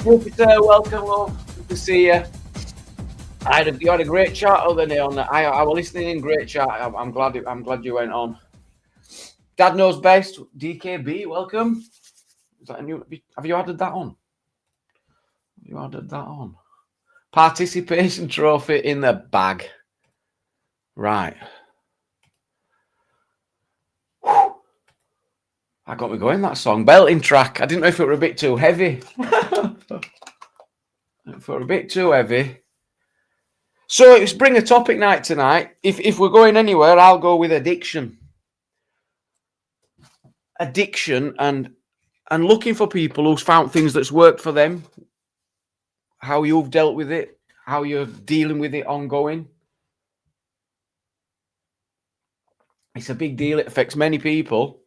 Jupiter, welcome, love. Good to see you. You had a great chat other day on that. I was listening in. Great chat. I'm glad. I'm glad you went on. Dad knows best. DKB, welcome. Is that a new? Have you added that on? You added that on. Participation trophy in the bag. Right. Whew. I got me going. That song, belting track. I didn't know if it were a bit too heavy. If it were a bit too heavy. So it's bring a topic night tonight. If we're going anywhere, I'll go with addiction. Addiction and looking for people who's found things that's worked for them, how you've dealt with it, how you're dealing with it ongoing. It's a big deal. It affects many people.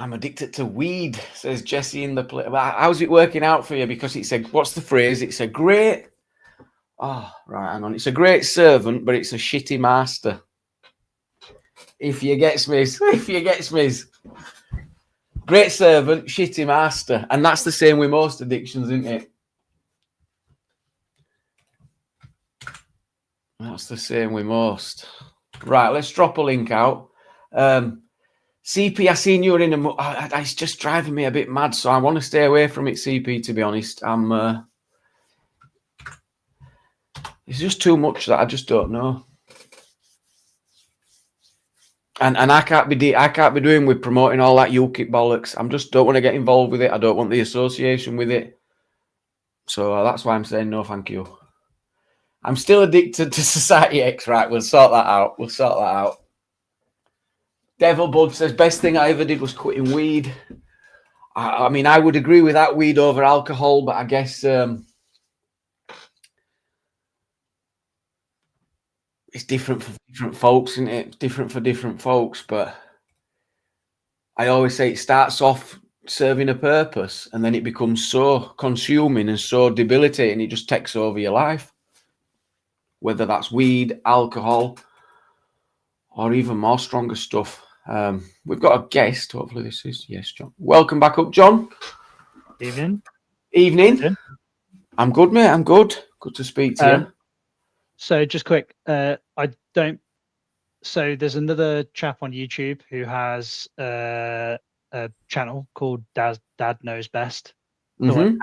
I'm addicted to weed, says Jesse in the play. How's it working out for you? Because it's a, what's the phrase? It's a great, oh, right, hang on. It's a great servant, but it's a shitty master. If you get me, if you get me. Great servant, shitty master. And that's the same with most addictions, isn't it? That's the same with most. Right, let's drop a link out. CP, I seen you were in a... It's just driving me a bit mad, so I want to stay away from it, CP, to be honest. It's just too much that I just don't know. And I can't be doing with promoting all that UKIP bollocks. I just don't want to get involved with it. I don't want the association with it. So that's why I'm saying no, thank you. I'm still addicted to Society X. Right, we'll sort that out. Devil Bud says, best thing I ever did was quitting weed. I mean, I would agree with that, weed over alcohol, but I guess it's different for different folks, isn't it? It's different for different folks, but I always say it starts off serving a purpose and then it becomes so consuming and so debilitating, it just takes over your life. Whether that's weed, alcohol, or even more stronger stuff. We've got a guest. Hopefully this is, yes, John. Welcome back up, John. Evening. I'm good, mate. I'm good. Good to speak to you. So just quick, so there's another chap on YouTube who has a channel called Dad Knows Best. So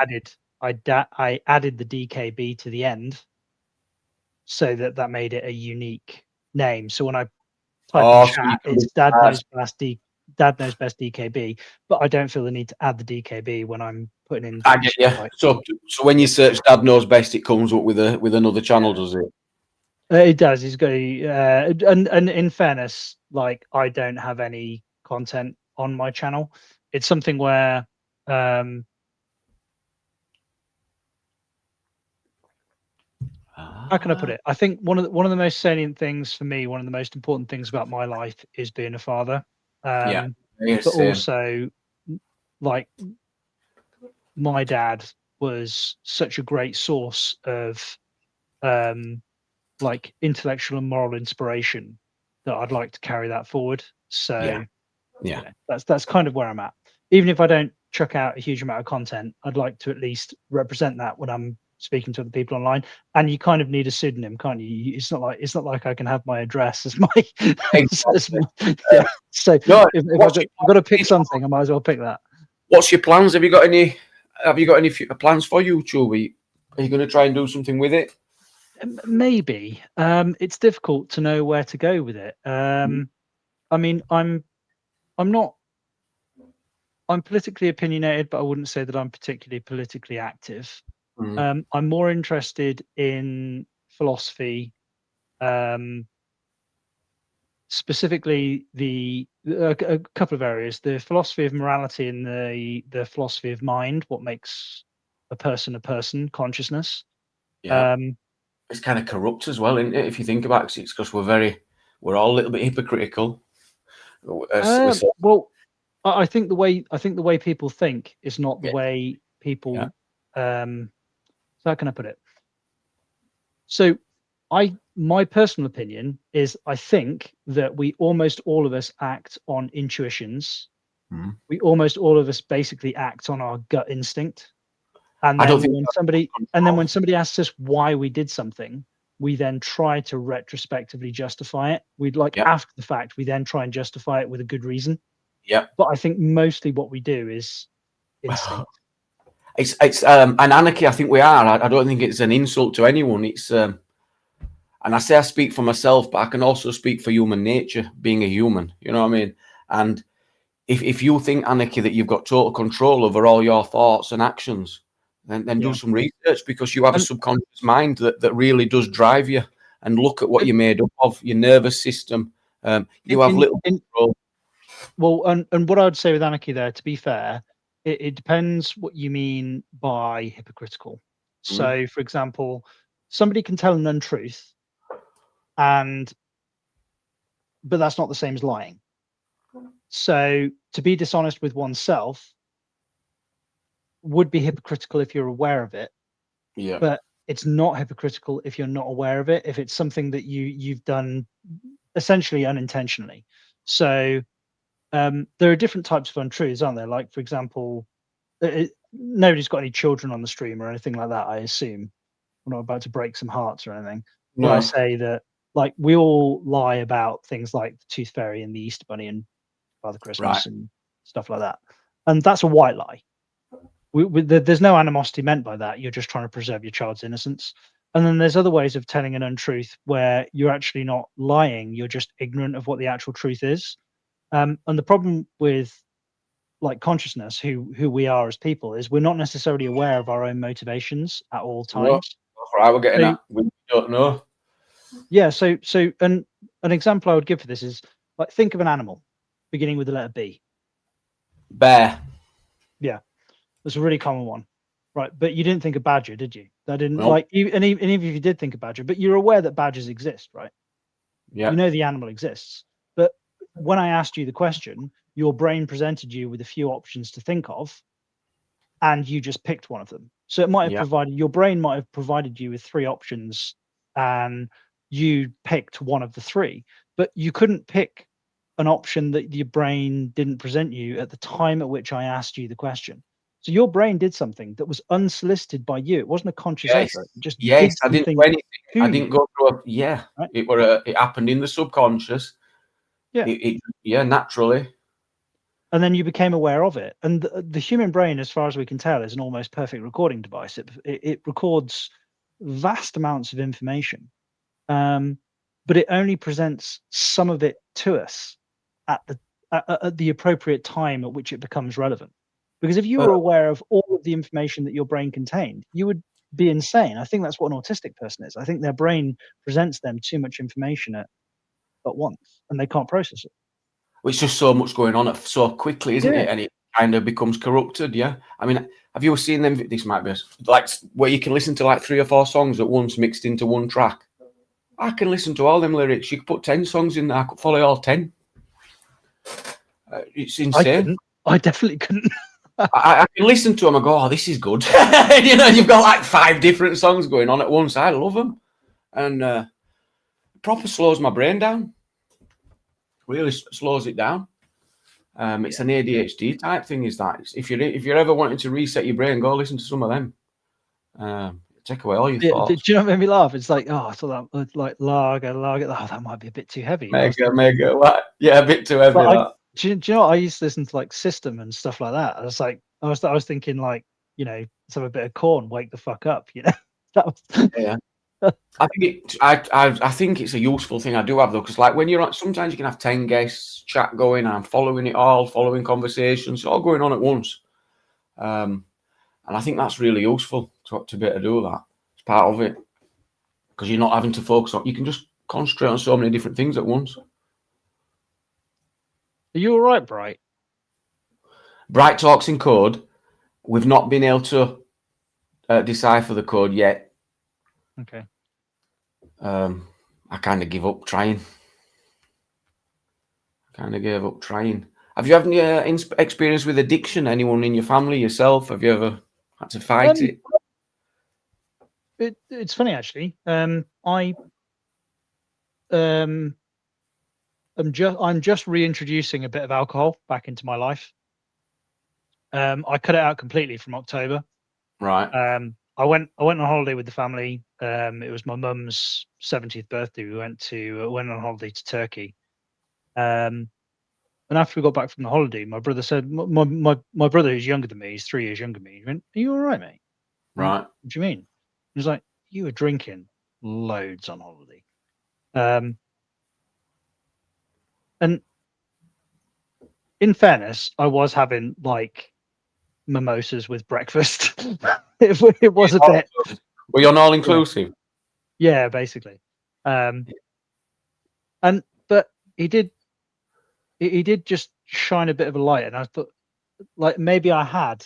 I added the DKB to the end so that made it a unique name. So when I type in chat, it's Dad Knows Best DKB, but I don't feel the need to add the DKB when I'm putting in. I get you. So when you search Dad Knows Best, it comes up with another channel, does it? It does. He's got and in fairness, like I don't have any content on my channel. It's something where how can I put it? I think one of the most salient things for me, one of the most important things about my life is being a father. But also, like, my dad was such a great source of like intellectual and moral inspiration that I'd like to carry that forward. So yeah, that's kind of where I'm at. Even if I don't chuck out a huge amount of content, I'd like to at least represent that when I'm speaking to other people online. And you kind of need a pseudonym, can't you? It's not like I can have my address as my yeah. So if I've got to pick something, I might as well pick that. What's your plans? Have you got any plans for YouTube? Are you going to try and do something with it? Maybe. It's difficult to know where to go with it. I mean, I'm politically opinionated, but I wouldn't say that I'm particularly politically active. I'm more interested in philosophy, specifically a couple of areas: the philosophy of morality and the philosophy of mind. What makes a person, consciousness. Yeah. It's kind of corrupt as well, isn't it? If you think about it, it's because we're all a little bit hypocritical. Well, I think the way people think is not the way people. So how can I put it? So, my personal opinion is I think that we almost all of us act on intuitions, We almost all of us basically act on our gut instinct. And I don't then think when somebody asks us why we did something, we then try to retrospectively justify it. We'd like yeah, after the fact, we then try and justify it with a good reason. yeah. But I think mostly what we do is instinct. It's an anarchy. I think we are. I don't think it's an insult to anyone. It's and I say I speak for myself, but I can also speak for human nature, being a human. You know what I mean? And if you think anarchy that you've got total control over all your thoughts and actions, then do Yeah. some research, because you have a And subconscious mind that really does drive you. And look at what in, you're made up of, your nervous system. You in, have in, little in control. well, and what I would say with anarchy there, to be fair, it depends what you mean by hypocritical. Mm, So, for example, somebody can tell an untruth, and but that's not the same as lying. So, to be dishonest with oneself would be hypocritical if you're aware of it, yeah. but it's not hypocritical if you're not aware of it. If it's something that you've done essentially unintentionally. So, there are different types of untruths, aren't there? Like, for example, nobody's got any children on the stream or anything like that, I assume. We're not about to break some hearts or anything when I No. say that, like, we all lie about things like the Tooth Fairy and the Easter Bunny and Father Right. Christmas and stuff like that. And that's a white lie. There's no animosity meant by that. You're just trying to preserve your child's innocence. And then there's other ways of telling an untruth where you're actually not lying. You're just ignorant of what the actual truth is. And the problem with like consciousness, who we are as people, is we're not necessarily aware of our own motivations at all No. times. That's right. We're getting So at. We don't know. yeah, so an example I would give for this is like think of an animal beginning with the letter B. Bear. Yeah, that's a really common one, right? But you didn't think of badger, did you? That didn't No. like and even if you did think of badger, but you're aware that badgers exist, right? Yeah. You know the animal exists. But when I asked you the question, your brain presented you with a few options to think of, and you just picked one of them. So it might have Yeah. provided your brain might have provided you with three options, and you picked one of the three, but you couldn't pick an option that your brain didn't present you at the time at which I asked you the question. So your brain did something that was unsolicited by you. It wasn't a conscious Yes. effort. It just Yes. did I didn't do something anything. to I you, didn't go through a. Yeah. right? It were. It happened in the subconscious. Yeah. Yeah. Naturally. And then you became aware of it. And the human brain, as far as we can tell, is an almost perfect recording device. It records vast amounts of information, but it only presents some of it to us at the appropriate time at which it becomes relevant. Because if you Uh, were aware of all of the information that your brain contained, you would be insane. I think that's what an autistic person is. I think their brain presents them too much information at once, and they can't process it. it's just so much going on so quickly, isn't Yeah. it? And it kind of becomes corrupted. Yeah. I mean, have you ever seen them? This might be like where you can listen to like 3 or 4 songs at once mixed into one track. I can listen to all them lyrics. You could put 10 songs in there. I could follow all 10. It's I insane. couldn't. I definitely couldn't. I can listen to them and go, oh, this is good. You know, you've got like 5 different songs going on at once. I love them. And proper slows my brain down. Really slows it down. It's an ADHD type thing. Is that if you're ever wanting to reset your brain, go listen to some of them. Take away all your Do thoughts. you know what made me laugh? It's like, oh, I thought that was like lager. Oh, that might be a bit too heavy. Mega. What? Yeah, a bit too heavy. But That. do you know what? I used to listen to like System and stuff like that. I was like, I was thinking like, let's have a bit of corn, wake the fuck up, That was Yeah. I think it's a useful thing. I do have though, because like when you're on, sometimes you can have 10 guests chat going, and I'm following it all, following conversations, all going on at once. And I think that's really useful to be able to do that. It's part of it, because you're not having to focus on. You can just concentrate on so many different things at once. Are you all right, Bright? Bright talks in code. We've not been able to decipher the code yet. Okay. I kind of give up trying. Kind of gave up trying. Have you had any experience with addiction? Anyone in your family, yourself? Have you ever had to fight it? It's funny actually. I'm just reintroducing a bit of alcohol back into my life. I cut it out completely from October. Right. I went on holiday with the family. It was my mum's 70th birthday. We went on holiday to Turkey. And after we got back from the holiday, my brother said, my brother, who's younger than me, he's 3 years younger than me. He went, "Are you all right, mate?" I went, Right. "What do you mean?" He was like, "You were drinking loads on holiday." And in fairness, I was having like mimosas with breakfast. it was a bit. Were you on all inclusive? Yeah, basically. But he did just shine a bit of a light, and I thought, like, maybe I had.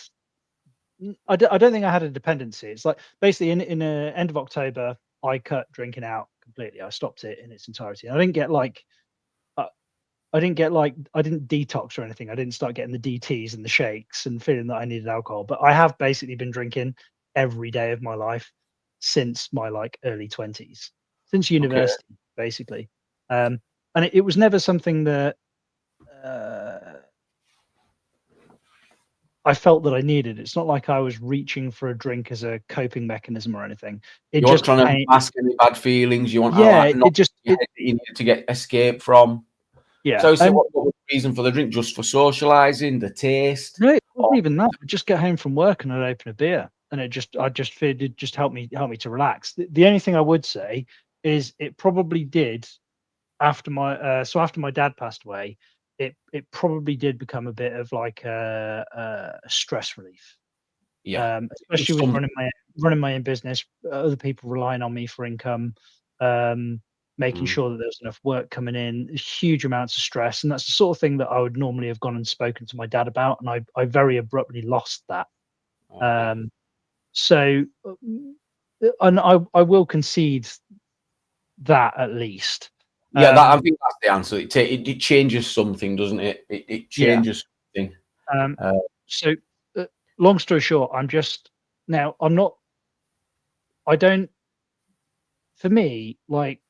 I don't think I had a dependency. It's like basically in the end of October, I cut drinking out completely. I stopped it in its entirety. I didn't get like I didn't detox or anything. I didn't start getting the DTs and the shakes and feeling that I needed alcohol. But I have basically been drinking every day of my life since my like early 20s, since university, basically. And it was never something that I felt that I needed. It's not like I was reaching for a drink as a coping mechanism or anything. It You weren't just trying to came. mask any bad feelings. You want to Yeah, like not it you needed to get escape from. yeah. So, And what was the reason for the drink? Just for socialising, the taste? no, it wasn't Or, even that. I'd just get home from work and I'd open a beer, and I just figured it just helped me to relax. The only thing I would say is it probably did after after my dad passed away. It probably did become a bit of like a stress relief. yeah, Especially with running my own business, other people relying on me for income, making sure that there's enough work coming in, huge amounts of stress, and that's the sort of thing that I would normally have gone and spoken to my dad about, and I very abruptly lost that. So, and I will concede that at least. yeah. That I think that's the answer. It changes something, doesn't it? It Yeah. changes something. So, long story short, I'm not. I don't. For me, like,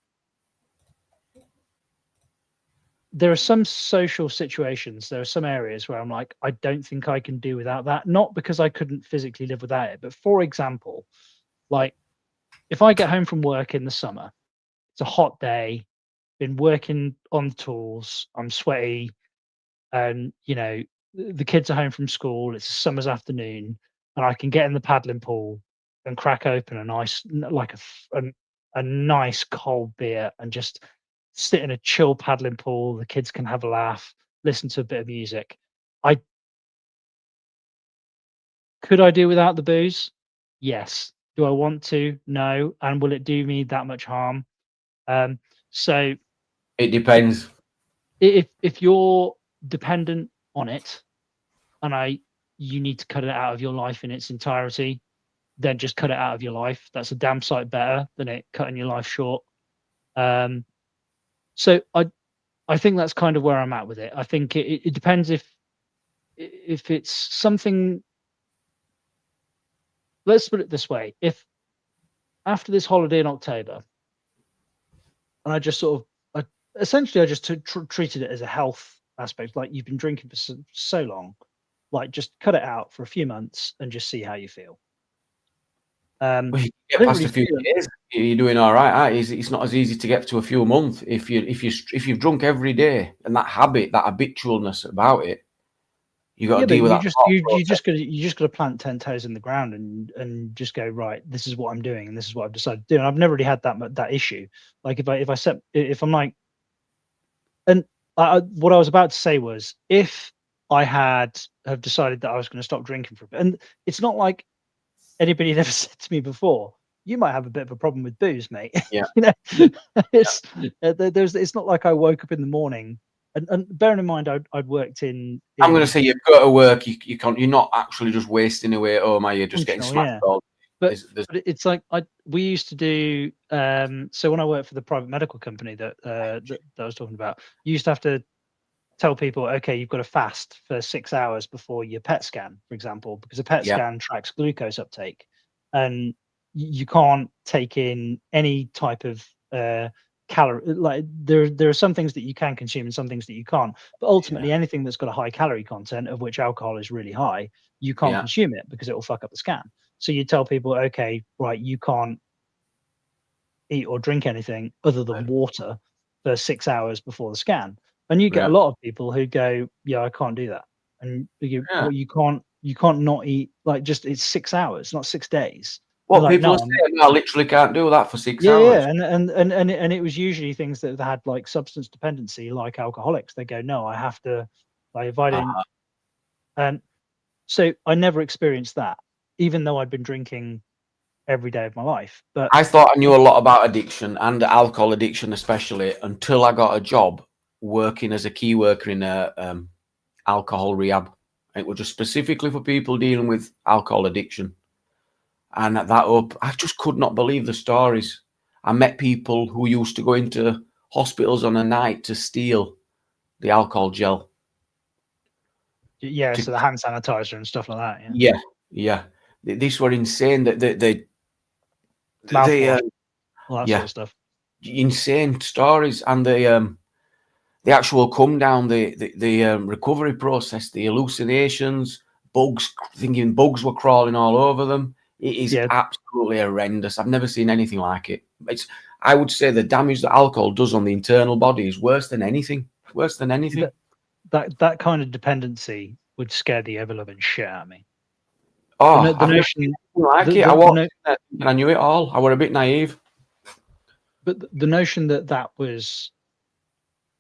there are some social situations, there are some areas where I'm like, I don't think I can do without that. Not because I couldn't physically live without it, but for example, like if I get home from work in the summer, it's a hot day, been working on the tools, I'm sweaty, and the kids are home from school, it's a summer's afternoon, and I can get in the paddling pool and crack open a nice, like a nice cold beer and just sit in a chill paddling pool. The kids can have a laugh, listen to a bit of music. I Could I do without the booze? Yes. Do I want to? No. And will it do me that much harm? So It if depends. if you're dependent on it, and you need to cut it out of your life in its entirety, then just cut it out of your life. That's a damn sight better than it cutting your life short. So I think that's kind of where I'm at with it. I think it depends if it's something. Let's put it this way: if after this holiday in October, and I just sort of, essentially, I just treated it as a health aspect. Like, you've been drinking for so long, like, just cut it out for a few months and just see how you feel. Well, if you I get didn't past really a few feel. days, you're doing all right. Aren't you? It's not as easy to get to a few months if you've drunk every day and that habit, that habitualness about it. You got Yeah, to but deal with that thought process. you just got to plant 10 toes in the ground and just go, right, this is what I'm doing and this is what I've decided to do. And I've never really had that issue. Like, if I'm like, and what I was about to say was, if I have decided that I was going to stop drinking for a bit, and it's not like anybody had ever said to me before, you might have a bit of a problem with booze, mate. Yeah. It's it's not like I woke up in the morning, and bearing in mind I'd worked in I'm going to say you've got to work. You can't. You're not actually just wasting away at home. Are you just getting functional, smashed yeah. all? But it's like we used to do. So when I worked for the private medical company that I was talking about, you used to have to tell people, okay, you've got to fast for 6 hours before your PET scan, for example, because a PET Yeah. scan tracks glucose uptake, and you can't take in any type of calorie, like there are some things that you can consume and some things that you can't, but ultimately anything that's got a high calorie content, of which alcohol is really high, you can't consume it because it will fuck up the scan. So you tell people, okay, right, you can't eat or drink anything other than water for 6 hours before the scan, and you get a lot of people who go, yeah, I can't do that. And well, you can't not eat, like, just, it's 6 hours, not 6 days. What Like, people no, are saying, I literally can't do that for 6 yeah, hours. and it was usually things that had like substance dependency, like alcoholics. They go, no, I have to, like, if I didn't, and so I never experienced that, even though I'd been drinking every day of my life. But I thought I knew a lot about addiction and alcohol addiction, especially until I got a job working as a key worker in a alcohol rehab. It was just specifically for people dealing with alcohol addiction. And at that up, I just could not believe the stories. I met people who used to go into hospitals on a night to steal the alcohol gel. yeah, so the hand sanitizer and stuff like that. Yeah. These were insane. They Mouthwash, all that sort of stuff. Insane stories, and the actual come down, the recovery process, the hallucinations, bugs, thinking bugs were crawling all over them. It is absolutely horrendous. I've never seen anything like it. I would say the damage that alcohol does on the internal body is worse than anything. Worse than anything. That kind of dependency would scare the ever loving shit out of me. Oh, I've never seen anything like it. I watched it and I knew it all. I were a bit naive. But the notion that was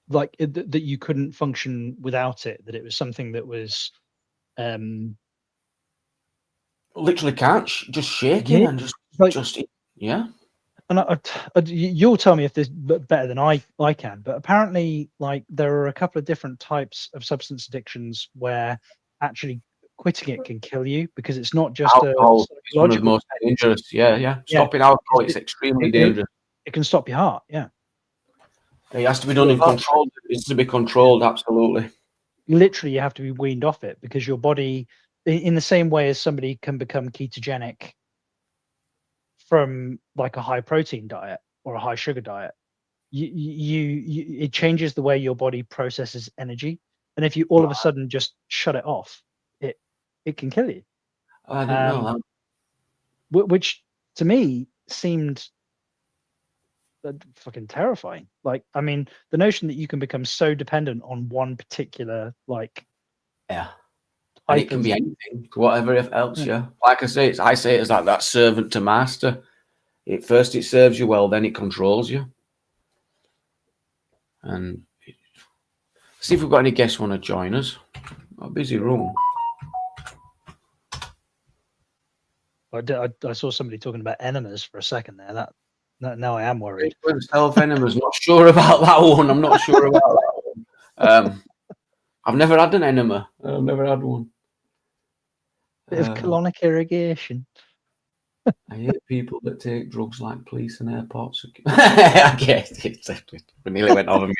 like that you couldn't function without it, that it was something that was literally can't, just shaking and just And you'll tell me if this better than I can, but apparently, like, there are a couple of different types of substance addictions where actually quitting it can kill you, because it's not just alcohol a is one of the most dangerous. Stopping alcohol is extremely dangerous. It can stop your heart. Yeah, it has to be done in control. It needs to be controlled. Absolutely. Literally, you have to be weaned off it, because your body, in the same way as somebody can become ketogenic from like a high protein diet or a high sugar diet, it changes the way your body processes energy, and if you all of a sudden just shut it off, it can kill you. I didn't know that. Which to me seemed fucking terrifying. Like, I mean, the notion that you can become so dependent on one particular, like, and it can be anything, whatever else. Like I say, I say it as like that servant to master. It serves you well, then it controls you. And see if we've got any guests want to join us. A busy room. I saw somebody talking about enemas for a second there. That now I am worried. Self enemas. Not sure about that one. I'm not sure about that one. I've never had an enema. I've never had one. Bit of colonic irrigation. I hate people that take drugs like police and airports. I guess we nearly went over mid.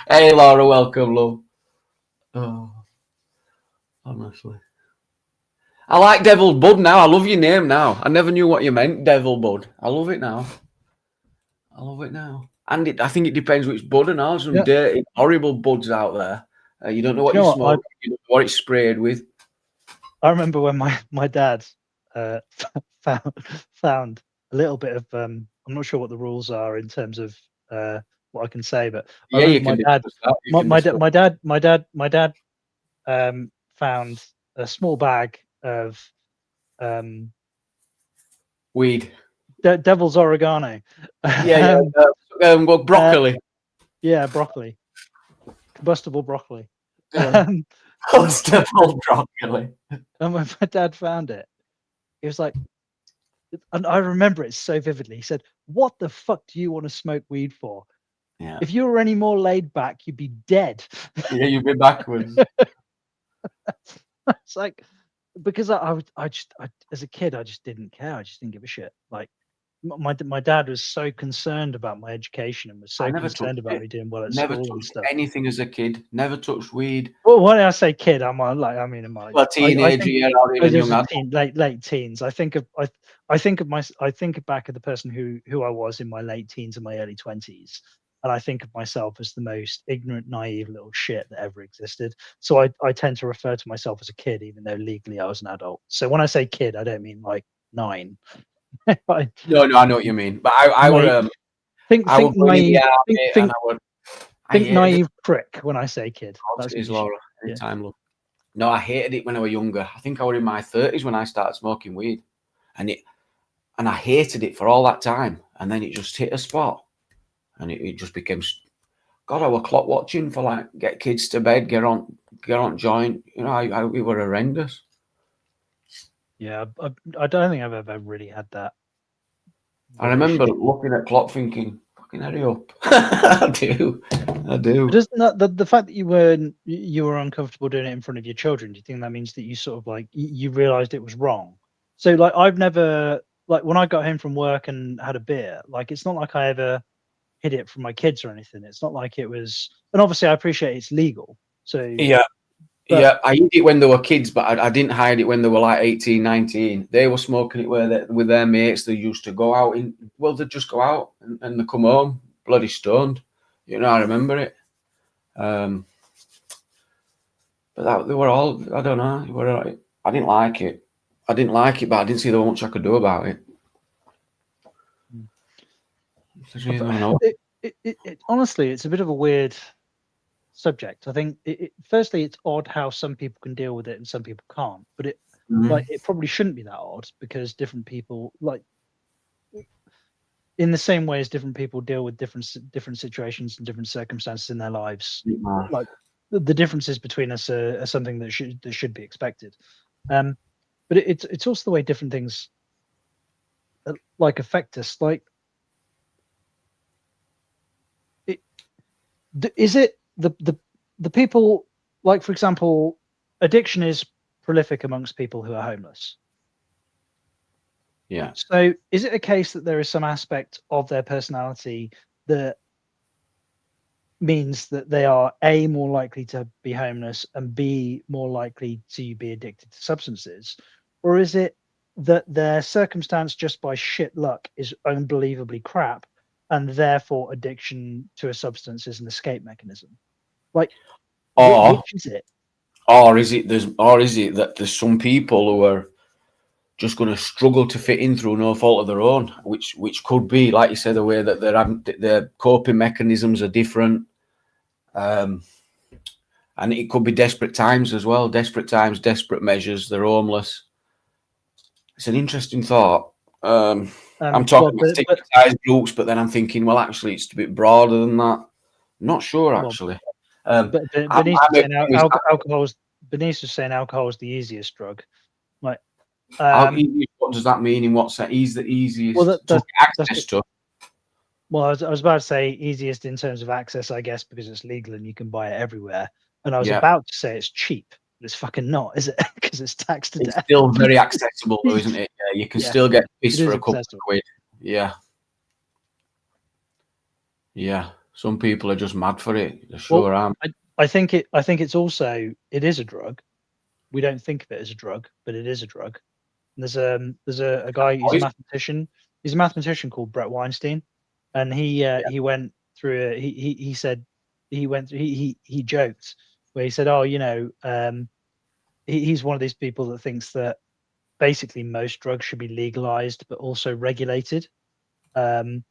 Hey Laura, welcome, love. Oh, honestly, I like Devil Bud now. I love your name now. I never knew what you meant, Devil Bud. I love it now. And I think it depends which bud and all. Some dirty, horrible buds out there. You don't know what you smoke. You don't know what it's sprayed with. I remember when my dad found a little bit of I'm not sure what the rules are in terms of what I can say, but I remember my dad found a small bag of weed, devil's oregano. Broccoli. Broccoli, combustible broccoli. Combustible broccoli. And when my dad found it, he was like, and I remember it so vividly. He said, "What the fuck do you want to smoke weed for? If you were any more laid back, you'd be dead." Yeah, you'd be backwards. It's like, because I as a kid, I just didn't care. I just didn't give a shit. Like, my dad was so concerned about my education and was I so never concerned touched about it. me doing well at Never school and touched stuff. anything as a kid. Never touched weed. Well, when I say kid, I'm like, I mean, Well, I teenager, think yeah, or I even was young a adult. teen, late teens. I think back at the person who I was in my late teens and my early 20s, and I think of myself as the most ignorant, naive little shit that ever existed. So I tend to refer to myself as a kid, even though legally I was an adult. So when I say kid, I don't mean like 9. No, I know what you mean. But Naive, I were going in the naive, army, and I think hated it. naive prick when I say kid. Of course That's it what is, you should. Laura. Yeah. Anytime, love. No, I hated it when I was younger. I think I was in my 30s when I started smoking weed, and I hated it for all that time. And then it just hit a spot, and it just became. God, I were clock watching for like get kids to bed, get on joint. You know, it were horrendous. Yeah, I don't think I've ever really had that I remember relationship. looking at clock thinking, "Fucking hurry up!" I do. But isn't that the fact that you were uncomfortable doing it in front of your children? Do you think that means that you sort of like you realized it was wrong? So like I've never, like when I got home from work and had a beer, like it's not like I ever hid it from my kids or anything. It's not like it was, and obviously I appreciate it's legal. So, Yeah, but yeah. I hid it when they were kids, but I didn't hide it when they were like 18, 19. They were smoking it with their mates. They used to go out they'd just go out and they come home bloody stoned. You know, I remember it. Um, but they were all, I don't know, I didn't like it. I didn't like it, but I didn't see there much I could do about it. I don't know. honestly, it's a bit of a weird subject. I think firstly, it's odd how some people can deal with it and some people can't. But Mhm. it probably shouldn't be that odd because different people, like in the same way as different people deal with different situations and different circumstances in their lives, like the differences between us are something that should be expected. But it's also the way different things like affect us. Like, is it the people, like for example, addiction is prolific amongst people who are homeless. Yeah. So is it a case that there is some aspect of their personality that means that they are A, more likely to be homeless, and B, more likely to be addicted to substances? Or is it that their circumstance just by shit luck is unbelievably crap and therefore addiction to a substance is an escape mechanism? Like, Or which is it? is it that there's some people who are just going to struggle to fit in through no fault of their own, which could be, like you said, the way that their coping mechanisms are different, and it could be desperate times as well. Desperate times, desperate measures. They're homeless. It's an interesting thought. I'm Well, talking about stigmatized groups, but then I'm thinking, well, actually, it's a bit broader than that. I'm not sure, well, actually. but I'm Bernice was saying with Bernice was saying alcohol is the easiest drug. Like, what does that mean? In what sense? He's the well, easiest to get access to. well, I was about to say easiest in terms of access, I guess, because it's legal and you can buy it everywhere. And I was Yeah. about to say it's cheap, but it's fucking not, is it? Because it's taxed to It's death. still very accessible, though, isn't it? Yeah, you can Yeah, still get it this for is a couple of accessible. quid. Yeah. Yeah. Some people are just mad for it. They Well, sure am. I think it's also it is a drug. We don't think of it as a drug, but it is a drug. And there's a guy. He's a Poison. mathematician. He's a mathematician called Brett Weinstein, and he went through. He said he went through. He joked where he said, "Oh, you know, he's one of these people that thinks that basically most drugs should be legalized but also regulated." Um,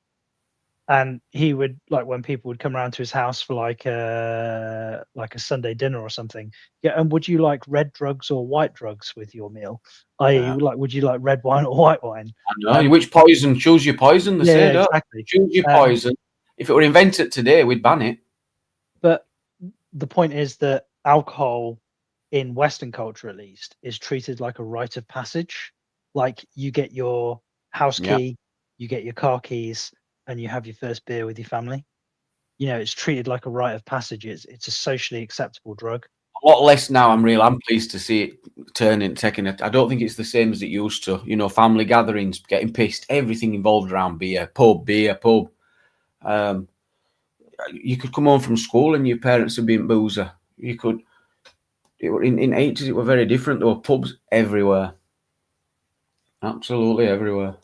and he would, like, when people would come around to his house for like a Sunday dinner or something. Yeah, and would you like red drugs or white drugs with your meal? I.e., Yeah. like, would you like red wine or white wine? I know. Which poison? Choose your poison, they Yeah, say, yeah, don't exactly. they? Choose your Um, poison. If it were invented today, we'd ban it. but the point is that alcohol, in Western culture at least, is treated like a rite of passage. Like, you get your house Yeah. key, you get your car keys, and you have your first beer with your family. You know, it's treated like a rite of passage. It's a socially acceptable drug. A lot less now. I'm pleased to see it taking it. I don't think it's the same as it used to. You know, family gatherings, getting pissed, everything involved around beer, pub. You could come home from school and your parents would be in boozer. You could. In 80s, it were very different. There were pubs everywhere, absolutely everywhere.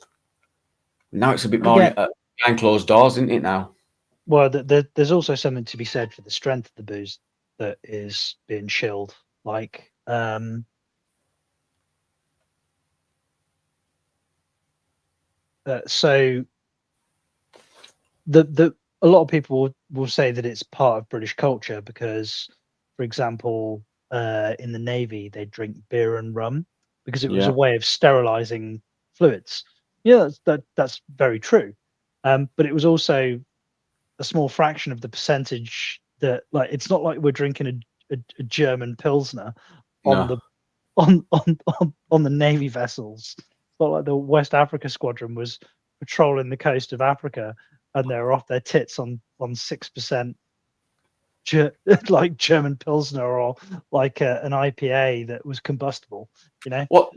Now it's a bit more behind closed doors, isn't it? Now. Well, there's also something to be said for the strength of the booze that is being chilled. Like, so a lot of people will say that it's part of British culture because, for example, in the Navy they drink beer and rum because it was a way of sterilizing fluids. Yeah, that's very true. But it was also a small fraction of the percentage that, like, it's not like we're drinking a German Pilsner on the on the Navy vessels. It's not like the West Africa Squadron was patrolling the coast of Africa and they're off their tits on 6% like German Pilsner or like an IPA that was combustible. You know what?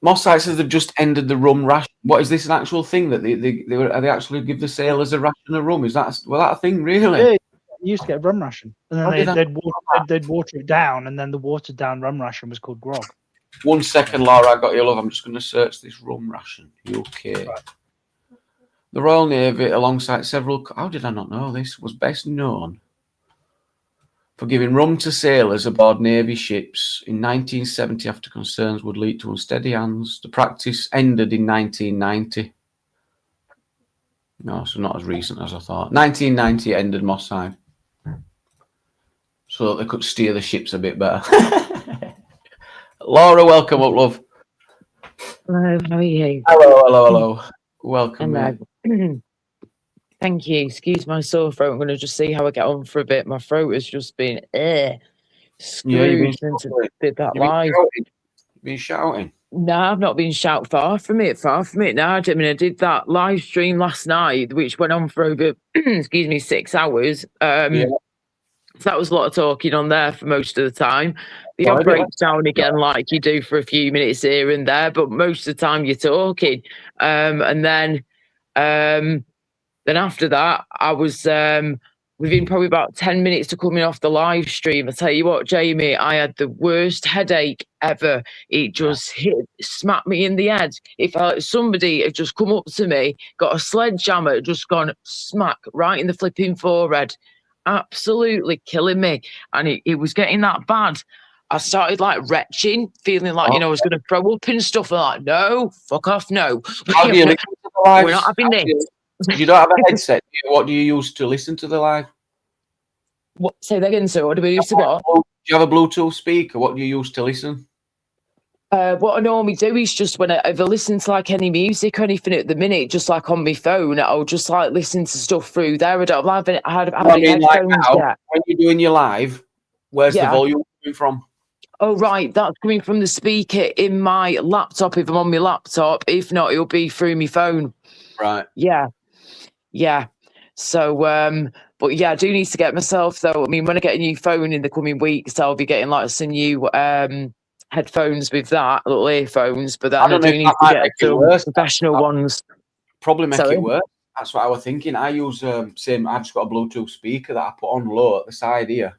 Moss Side says they've just ended the rum ration. What is this, an actual thing that they actually give the sailors a ration of rum? Is that a thing, really? Yeah, you used to get a rum ration, and then they'd water it down, and then the watered down rum ration was called grog. 1 second, Laura, I got your love. I'm just going to search this rum ration. UK. Right. The Royal Navy, alongside several... How did I not know this? Was best known for giving rum to sailors aboard Navy ships in 1970 after concerns would lead to unsteady hands. The practice ended in 1990. No, so not as recent as I thought. 1990 ended, Moss Side. So that they could steer the ships a bit better. Laura, welcome up, love. Hello, how are you? Hello. Welcome. Hello. Thank you. Excuse my sore throat. I'm going to just see how I get on for a bit. My throat has just been screwed since I did that live. Been shouting? No, I've not been shouting. Far from it. No, I did that live stream last night, which went on for over, 6 hours. So that was a lot of talking on there for most of the time. The odd breakdown again, like you do for a few minutes here and there, but most of the time you're talking. And then after that, I was within probably about 10 minutes to coming off the live stream. I tell you what, Jamie, I had the worst headache ever. It just smacked me in the head. It felt like somebody had just come up to me, got a sledgehammer, just gone smack right in the flipping forehead. Absolutely killing me. And it was getting that bad. I started like retching, feeling like, I was going to throw up and stuff. I'm like, no, fuck off, no. How do you listen to the live? We're not having this. You don't have a headset. What do you use to listen to the live? What? Say that again, sir. What do we use to what? Do you have a Bluetooth speaker? What do you use to listen? What I normally do is just when I listen to like any music or anything at the minute, just like on my phone, I'll just like listen to stuff through there. I don't have any headphones yet. When you're doing your live, where's the volume coming from? Oh, right. That's coming from the speaker in my laptop if I'm on my laptop. If not, it'll be through my phone. Right. Yeah. So, but yeah, I do need to get myself though. I mean, when I get a new phone in the coming weeks, I'll be getting like some new headphones with that, little earphones. But then I do need to get some professional ones. Probably make it worse. That's what I was thinking. I use I've just got a Bluetooth speaker that I put on low at the side here.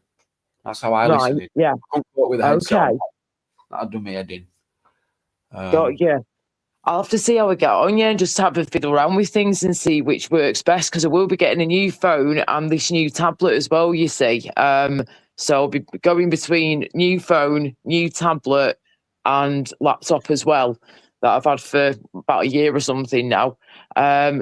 That's how I listen. Yeah. I can't go with a headset. That'd do me head in. I'll have to see how I get on, just have a fiddle around with things and see which works best, because I will be getting a new phone and this new tablet as well, you see. So I'll be going between new phone, new tablet and laptop as well that I've had for about a year or something now.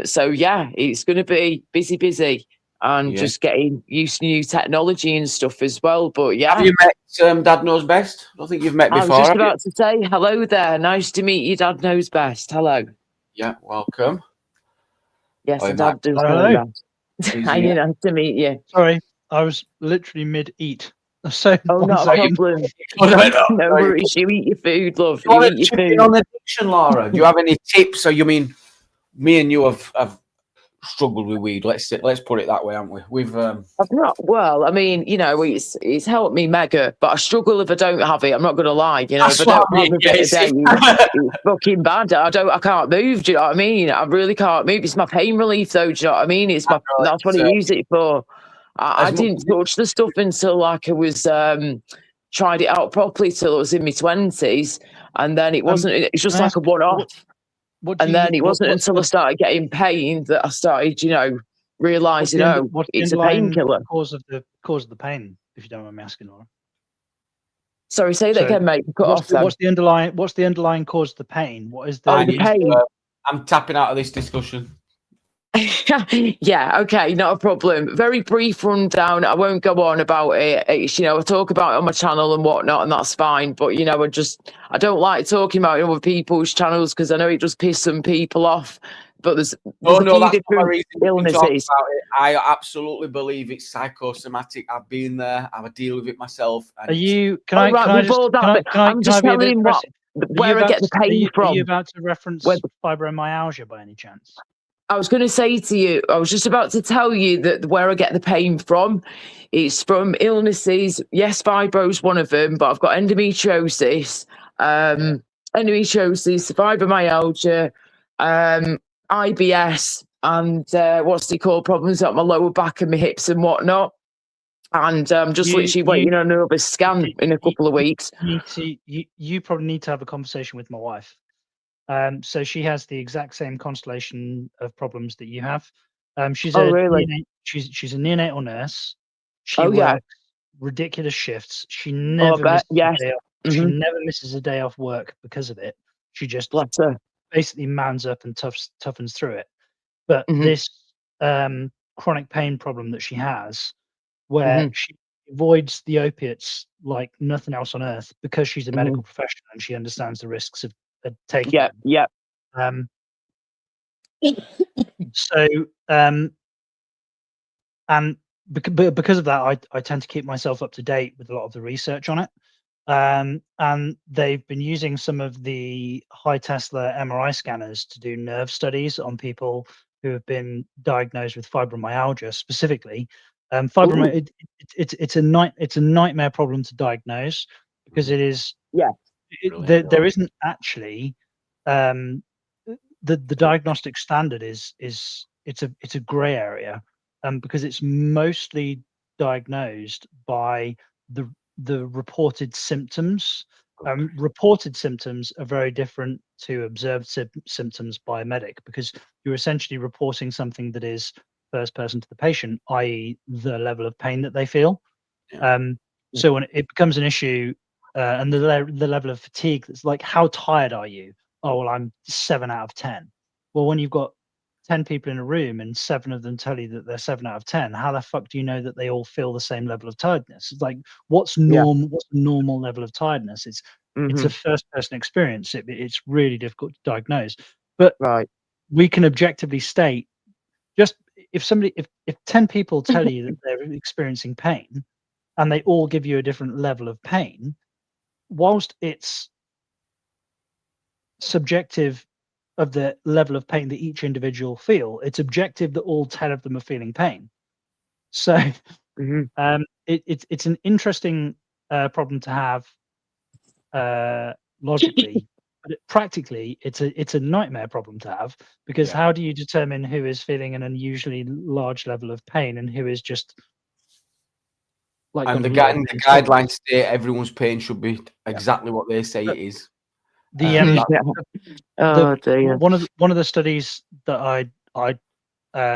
So yeah, it's going to be busy and just getting used to new technology and stuff as well. But yeah. Have you met Dad Knows Best? I don't think you've met before. I was just about to say hello there. Nice to meet you, Dad Knows Best. Hello. Yeah, welcome. Yes, Dad does know best. Hi, nice to meet you. Sorry, I was literally mid-eat. So not a problem. No worries. You eat your food, love. You eat your food. On the diction, Laura, do you have any tips? So you mean me and you have struggled with weed. Let's put it that way, haven't we? We've I've not. Well, I mean, you know, it's helped me mega, but I struggle if I don't have it. I'm not gonna lie. You know, if I don't have a bit of day, it's fucking bad. I can't move. Do you know what I mean? I really can't move. It's my pain relief, though. Do you know what I mean? That's what I use it for. I didn't touch the stuff until like I was tried it out properly till I was in my 20s, and then it wasn't. It's just like a one-off. And then it wasn't until I started getting pain that I started, you know, realizing, it's a painkiller. Cause of the pain, if you don't mind me asking, Laura. Sorry, say that again, mate. What's the underlying cause of the pain? What is the pain? I'm tapping out of this discussion. Yeah, okay, not a problem. Very brief rundown. I won't go on about it. It's, you know, I talk about it on my channel and whatnot, and that's fine. But you know, I don't like talking about it on other people's channels because I know it just pisses some people off. But there's a few different illnesses. I absolutely believe it's psychosomatic. I've been there. I deal with it myself. Are you? I'm just telling him where I get the pain from. Are you about to reference fibromyalgia by any chance? I was going to say to you, I was just about to tell you that where I get the pain from, it's from illnesses. Yes, fibro's one of them, but I've got endometriosis, fibromyalgia, IBS, and what's it called? Problems at my lower back and my hips and whatnot. And I'm just literally waiting on another scan in a couple of weeks. You probably need to have a conversation with my wife. So she has the exact same constellation of problems that you have. She's a neonatal nurse. She works ridiculous shifts. She never misses a day off. She never misses a day off work because of it. She just basically mans up and toughens through it. But this chronic pain problem that she has, where she avoids the opiates like nothing else on earth because she's a medical professional and she understands the risks of taking them. And because of that, I tend to keep myself up to date with a lot of the research on it. And they've been using some of the high Tesla MRI scanners to do nerve studies on people who have been diagnosed with fibromyalgia specifically. It's a nightmare problem to diagnose because it is. There isn't actually the diagnostic standard is it's a gray area because it's mostly diagnosed by the reported symptoms. Reported symptoms are very different to observed symptoms by a medic because you're essentially reporting something that is first person to the patient, i.e. the level of pain that they feel. So when it becomes an issue and the level of fatigue, that's like, how tired are you? Oh, well, I'm 7 out of 10. Well, when you've got 10 people in a room and 7 of them tell you that they're 7 out of 10, how the fuck do you know that they all feel the same level of tiredness? It's like, what's the normal level of tiredness? It's a first person experience. It's really difficult to diagnose. But we can objectively state, just if 10 people tell you that they're experiencing pain and they all give you a different level of pain, whilst it's subjective of the level of pain that each individual feel, it's objective that all 10 of them are feeling pain. So it's an interesting problem to have logically, but practically it's a nightmare problem to have because how do you determine who is feeling an unusually large level of pain and who is just like? And the guidelines state everyone's pain should be exactly what they say it is. One of the studies that I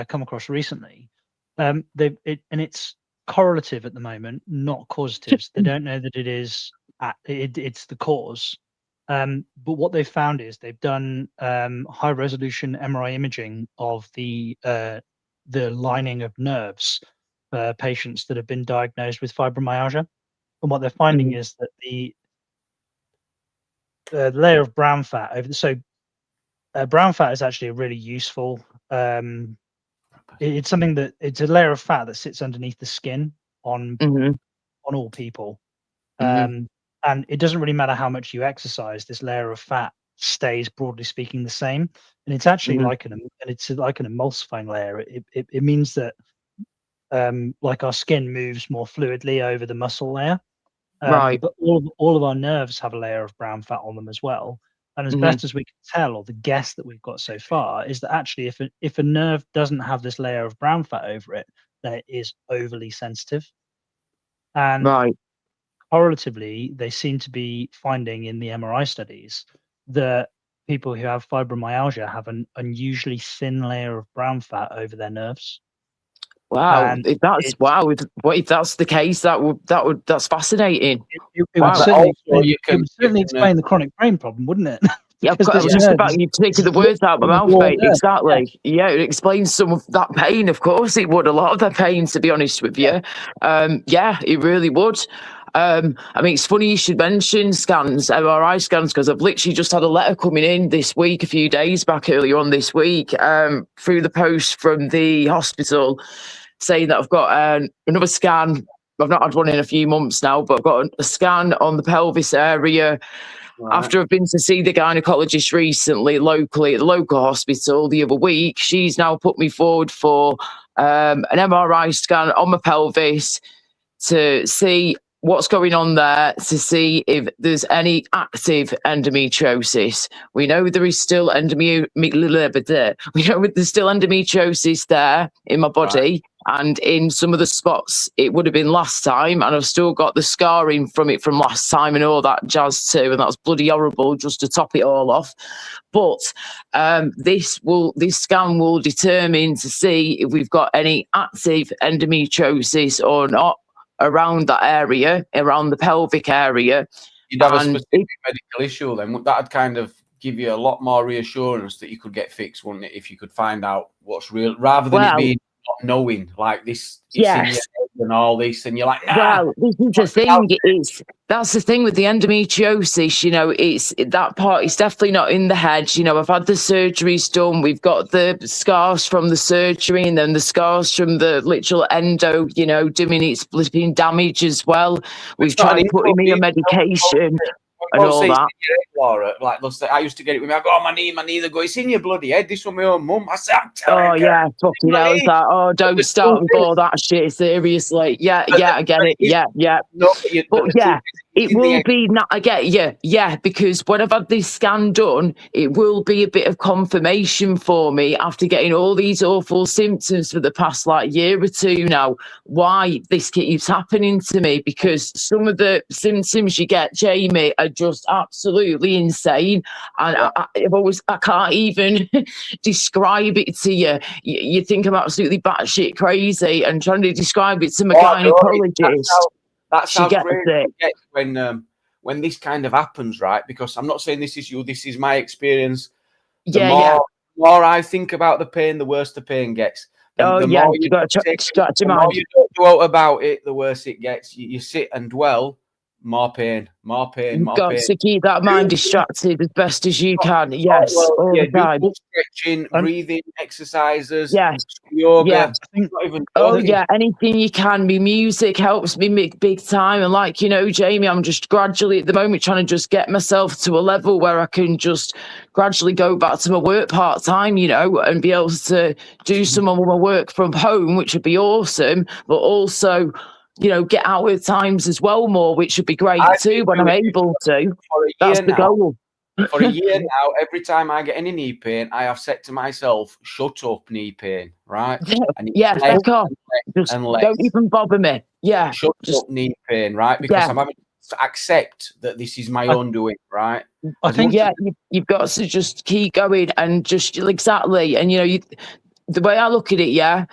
come across recently, it's correlative at the moment, not causative. They don't know that it is it's the cause. But what they've found is they've done high resolution MRI imaging of the lining of nerves for patients that have been diagnosed with fibromyalgia, and what they're finding is that the layer of brown fat brown fat is actually a really useful it's something that it's a layer of fat that sits underneath the skin on all people, and it doesn't really matter how much you exercise, this layer of fat stays broadly speaking the same, and it's actually like an emulsifying layer. It means that like our skin moves more fluidly over the muscle layer, Right. but all of our nerves have a layer of brown fat on them as well. And as best as we can tell, or the guess that we've got so far, is that actually if a nerve doesn't have this layer of brown fat over it, then it is overly sensitive. And Right. correlatively, they seem to be finding in the MRI studies that people who have fibromyalgia have an unusually thin layer of brown fat over their nerves. Wow. And If that's if that's the case, that's fascinating. it Wow. would certainly explain the chronic brain problem, wouldn't it? Yeah, I was just about you taking the words out of my mouth, mate. Exactly. Yeah, it explains some of that pain. Of course, it would. A lot of the pain, to be honest with you. Yeah, it really would. I mean, it's funny you should mention scans, MRI scans, because I've literally just had a letter coming in this week, a few days back, earlier on this week, through the post from the hospital, saying that I've got another scan. I've not had one in a few months now, but I've got a scan on the pelvis area. Right. After I've been to see the gynecologist recently, locally at the local hospital the other week, she's now put me forward for an MRI scan on my pelvis to see what's going on there, to see if there's any active endometriosis. We know there is still endometriosis there in my body. Right. And in some of the spots, it would have been last time, and I've still got the scarring from it from last time and all that jazz too, and that's bloody horrible, just to top it all off. But this scan will determine to see if we've got any active endometriosis or not around that area, around the pelvic area. You'd have a specific medical issue then. That'd kind of give you a lot more reassurance that you could get fixed, wouldn't it, if you could find out what's real, rather than it being not knowing, like this, it's in your head and all this, and you're like, well, this is the thing. That's the thing with the endometriosis. You know, that part is definitely not in the head. You know, I've had the surgeries done. We've got the scars from the surgery, and then the scars from the literal endo. You know, doing its flipping damage as well. We've tried putting me on medication. And all that. Laura, like I used to get it with me. I go, oh, my knee, they go, it's in your bloody head. This from my own mum. I said, I'm telling you. Oh, yeah, fucking hell. It's like, oh, don't start with all that shit, seriously. Yeah, I get it. Yeah. No, but yeah, it will be, I get you. Yeah, because when I've had this scan done, it will be a bit of confirmation for me after getting all these awful symptoms for the past year or two now, why this keeps happening to me, because some of the symptoms you get, Jamie, are just absolutely insane, and I can't even describe it to you. You think I'm absolutely batshit crazy, and trying to describe it to my gynecologist. That's how great it gets when this kind of happens, right? Because I'm not saying this is you, this is my experience. The more I think about the pain, the worse the pain gets. The more you don't go out about it, the worse it gets. You sit and dwell. More pain. You've got to keep that mind distracted as best as you can. Yes, all the time. Stretching, breathing exercises, yoga. Yeah. Anything you can. Me music helps me big time. And like, you know, Jamie, I'm just gradually at the moment trying to just get myself to a level where I can just gradually go back to my work part-time, you know, and be able to do some of my work from home, which would be awesome, but also, you know, get out at times as well more, which would be great too when I'm able to. That's the goal. For a year now, every time I get any knee pain, I have said to myself, shut up, knee pain, right? Fuck off. Just don't even bother me. Yeah. Shut up, knee pain, right? Because I'm having to accept that this is my own doing, right? I think, you've got to just keep going and just exactly. And, you know, the way I look at it,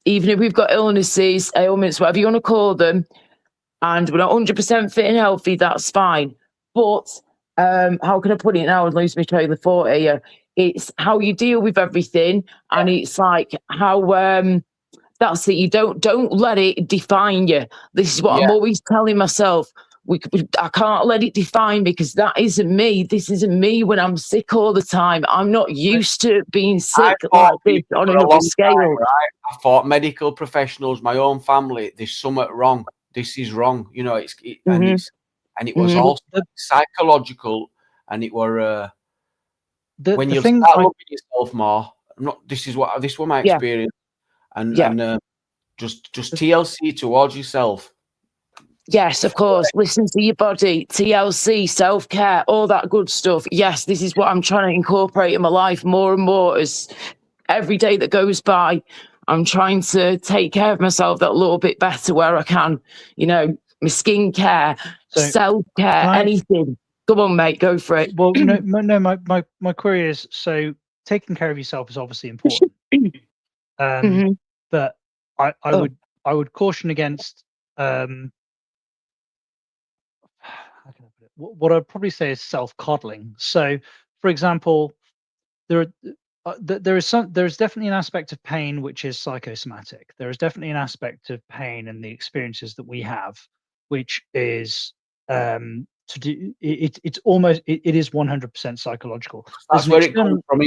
even if we've got illnesses, ailments, whatever you want to call them, and we're not 100% fit and healthy, that's fine. But how can I put it now and lose my train of thought here? It's how you deal with everything, and it's like how that's it. You don't let it define you. This is what I'm always telling myself. I can't let it define me, because that isn't me. This isn't me when I'm sick all the time. I'm not used to being sick like this on another scale. Right? I thought medical professionals, my own family, there's something wrong. This is wrong. You know, and it was also psychological, and it were when the you thing start loving yourself more. This was my Yeah. experience, and Yeah. just TLC towards yourself. Yes, of course. Listen to your body, TLC, self-care, all that good stuff. Yes, this is what I'm trying to incorporate in my life more and more. As every day that goes by, I'm trying to take care of myself that little bit better where I can. You know, my skincare, So self-care, anything. Come on, mate, go for it. Well, no, my query is, so taking care of yourself is obviously important. Mhm. But I Oh. would caution against how can I put it? What I'd probably say is self-coddling. So, for example, there is definitely an aspect of pain which is psychosomatic. There is definitely an aspect of pain and the experiences that we have, which is to do it's almost it is 100% psychological. There's That's an where it comes external from.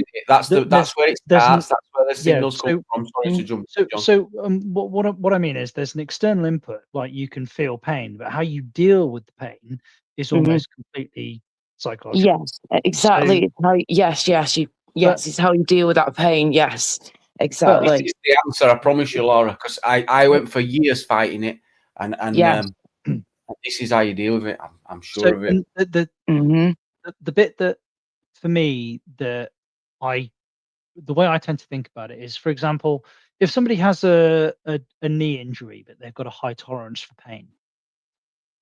That's where it there's starts. That's where the yeah, signals come from. Sorry to jump, John. what I mean is there's an external input, like you can feel pain, but how you deal with the pain is Mhm. almost completely psychological. Yes, exactly. So, It's how, yes, it's how you deal with that pain. Yes, This exactly. is the answer, I promise you, Laura, because I went for years fighting it, and Yes. this is how you deal with it. I'm sure so of it. and Mhm. the bit that for me that I the way I tend to think about it is, for example, if somebody has a knee injury but they've got a high tolerance for pain,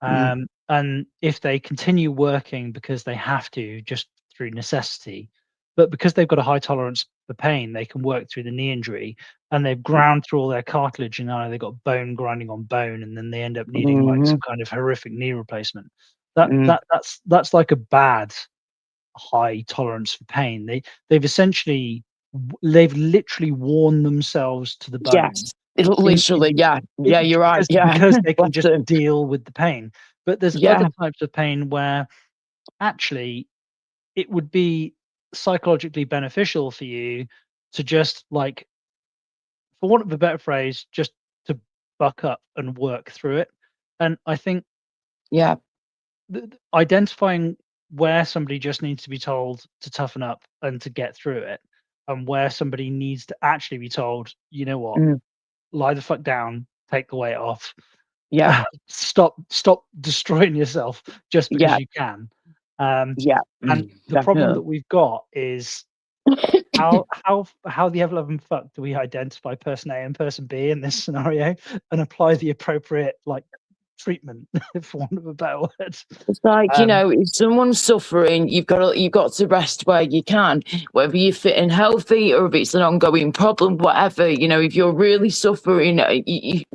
and if they continue working because they have to, just through necessity, but because they've got a high tolerance for pain, they can work through the knee injury, and they've ground through all their cartilage, and now they've got bone grinding on bone, and then they end up needing like some Mhm. kind of horrific knee replacement. Mhm. That's like a bad high tolerance for pain. They've essentially they've literally worn themselves to the bone Yes, literally. Yeah, yeah, you're right. Yeah, because they can bless just them. deal with the pain. But there's other Yeah, types of pain where actually it would be psychologically beneficial for you to just, like, for want of a better phrase, just to buck up and work through it. And I think yeah, identifying where somebody just needs to be told to toughen up and to get through it, and where somebody needs to actually be told, you know what, mm, lie the fuck down, take the weight off, yeah, stop destroying yourself just because yeah, you can. Um, yeah, and the problem that definitely. we've got is how the ever loving fuck do we identify person A and person B in this scenario and apply the appropriate, like, treatment, for want of a better word. It's like, Um, if someone's suffering, you've got to rest where you can, whether you're fit and healthy or if it's an ongoing problem, whatever. If you're really suffering,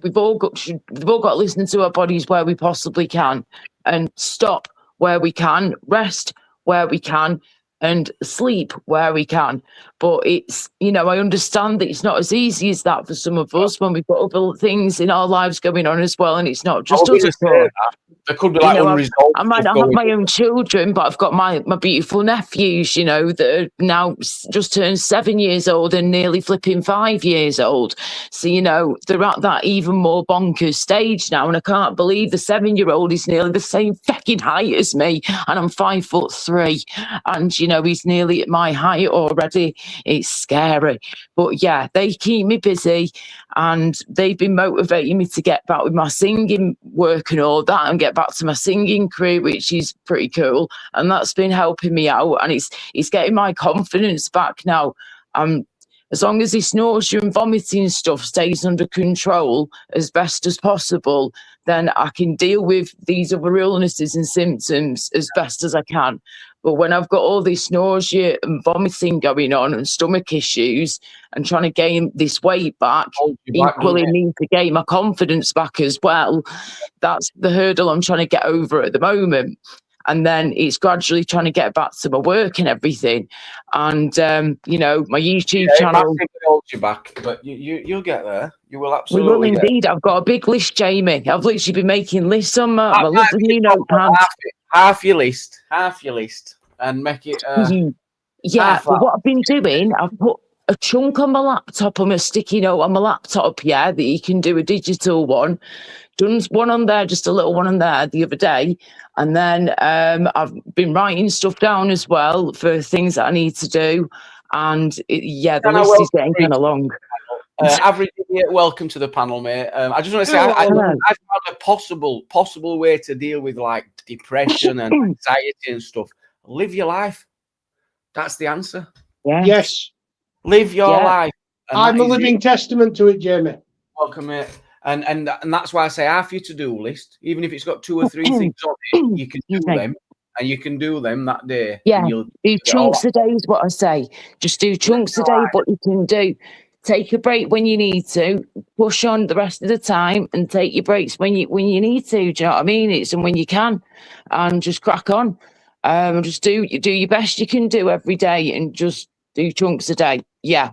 we've all got to listen to our bodies where we possibly can, and stop where we can, rest where we can, and sleep where we can. But it's, I understand that it's not as easy as that for some of us when we've got other things in our lives going on as well, and it's not I was just going us, to of say course. that there could be like unresolved I might stuff not have going my on. own children, but I've got my beautiful nephews, that are now just turned 7 years old and nearly flipping 5 years old. So, they're at that even more bonkers stage now. And I can't believe the 7-year-old is nearly the same fucking height as me. And I'm 5'3". And, he's nearly at my height already. It's scary. But yeah, they keep me busy, and they've been motivating me to get back with my singing work and all that, and get back to my singing career, which is pretty cool. And that's been helping me out, and it's getting my confidence back now. As long as this nausea and vomiting stuff stays under control as best as possible, then I can deal with these other illnesses and symptoms as best as I can. But when I've got all this nausea and vomiting going on and stomach issues and trying to gain this weight back, Hold you back, doesn't equally it? need to gain my confidence back as well. That's the hurdle I'm trying to get over at the moment. And then it's gradually trying to get back to my work and everything. And, my YouTube Yeah, it channel. massively holds you back, but you'll get there. You will We will absolutely get indeed. I've got a big list, Jamie. I've literally been making lists on my that. Might lovely be new proper notepad. half your list, and make it Yeah, half but that. what I've been doing, I've put a chunk on my laptop, on a sticky note on my laptop, yeah, that you can do a digital one. Done one on there, just a little one on there the other day. And then I've been writing stuff down as well for things that I need to do. And the list is getting kind of long. Average idiot, welcome to the panel, mate. I just want to say, I found a possible way to deal with like depression and anxiety and stuff. Live your life. That's the answer. Yes. Live your life. I'm a living testament to it, Jamie. Welcome, mate. And that's why I say half your to-do list, even if it's got 2 or 3 things on it, you can do them, and you can do them that day. Yeah, and you'll do chunks a day is what I say. Just do chunks a day of what you can do. Take a break when you need to. Push on the rest of the time, and take your breaks when you need to. Do you know what I mean? It's and when you can, and just crack on. Just do your best you can do every day, and just do chunks a day. Yeah,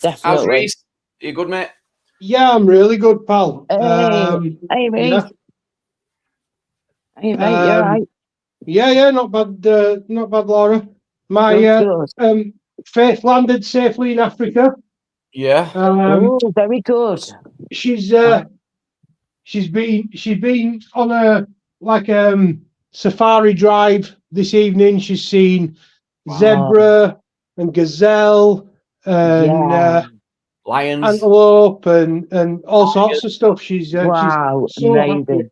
definitely. How's Reese? You good, mate? Yeah, I'm really good, pal. Hey, Reese. Yeah. Hey, mate, you're right. Yeah, not bad, Laura. My Faith landed safely in Africa. Yeah. Very good. She's been on a safari drive this evening. She's seen zebra and gazelle and lions, antelope, and all sorts of stuff. She's so amazing.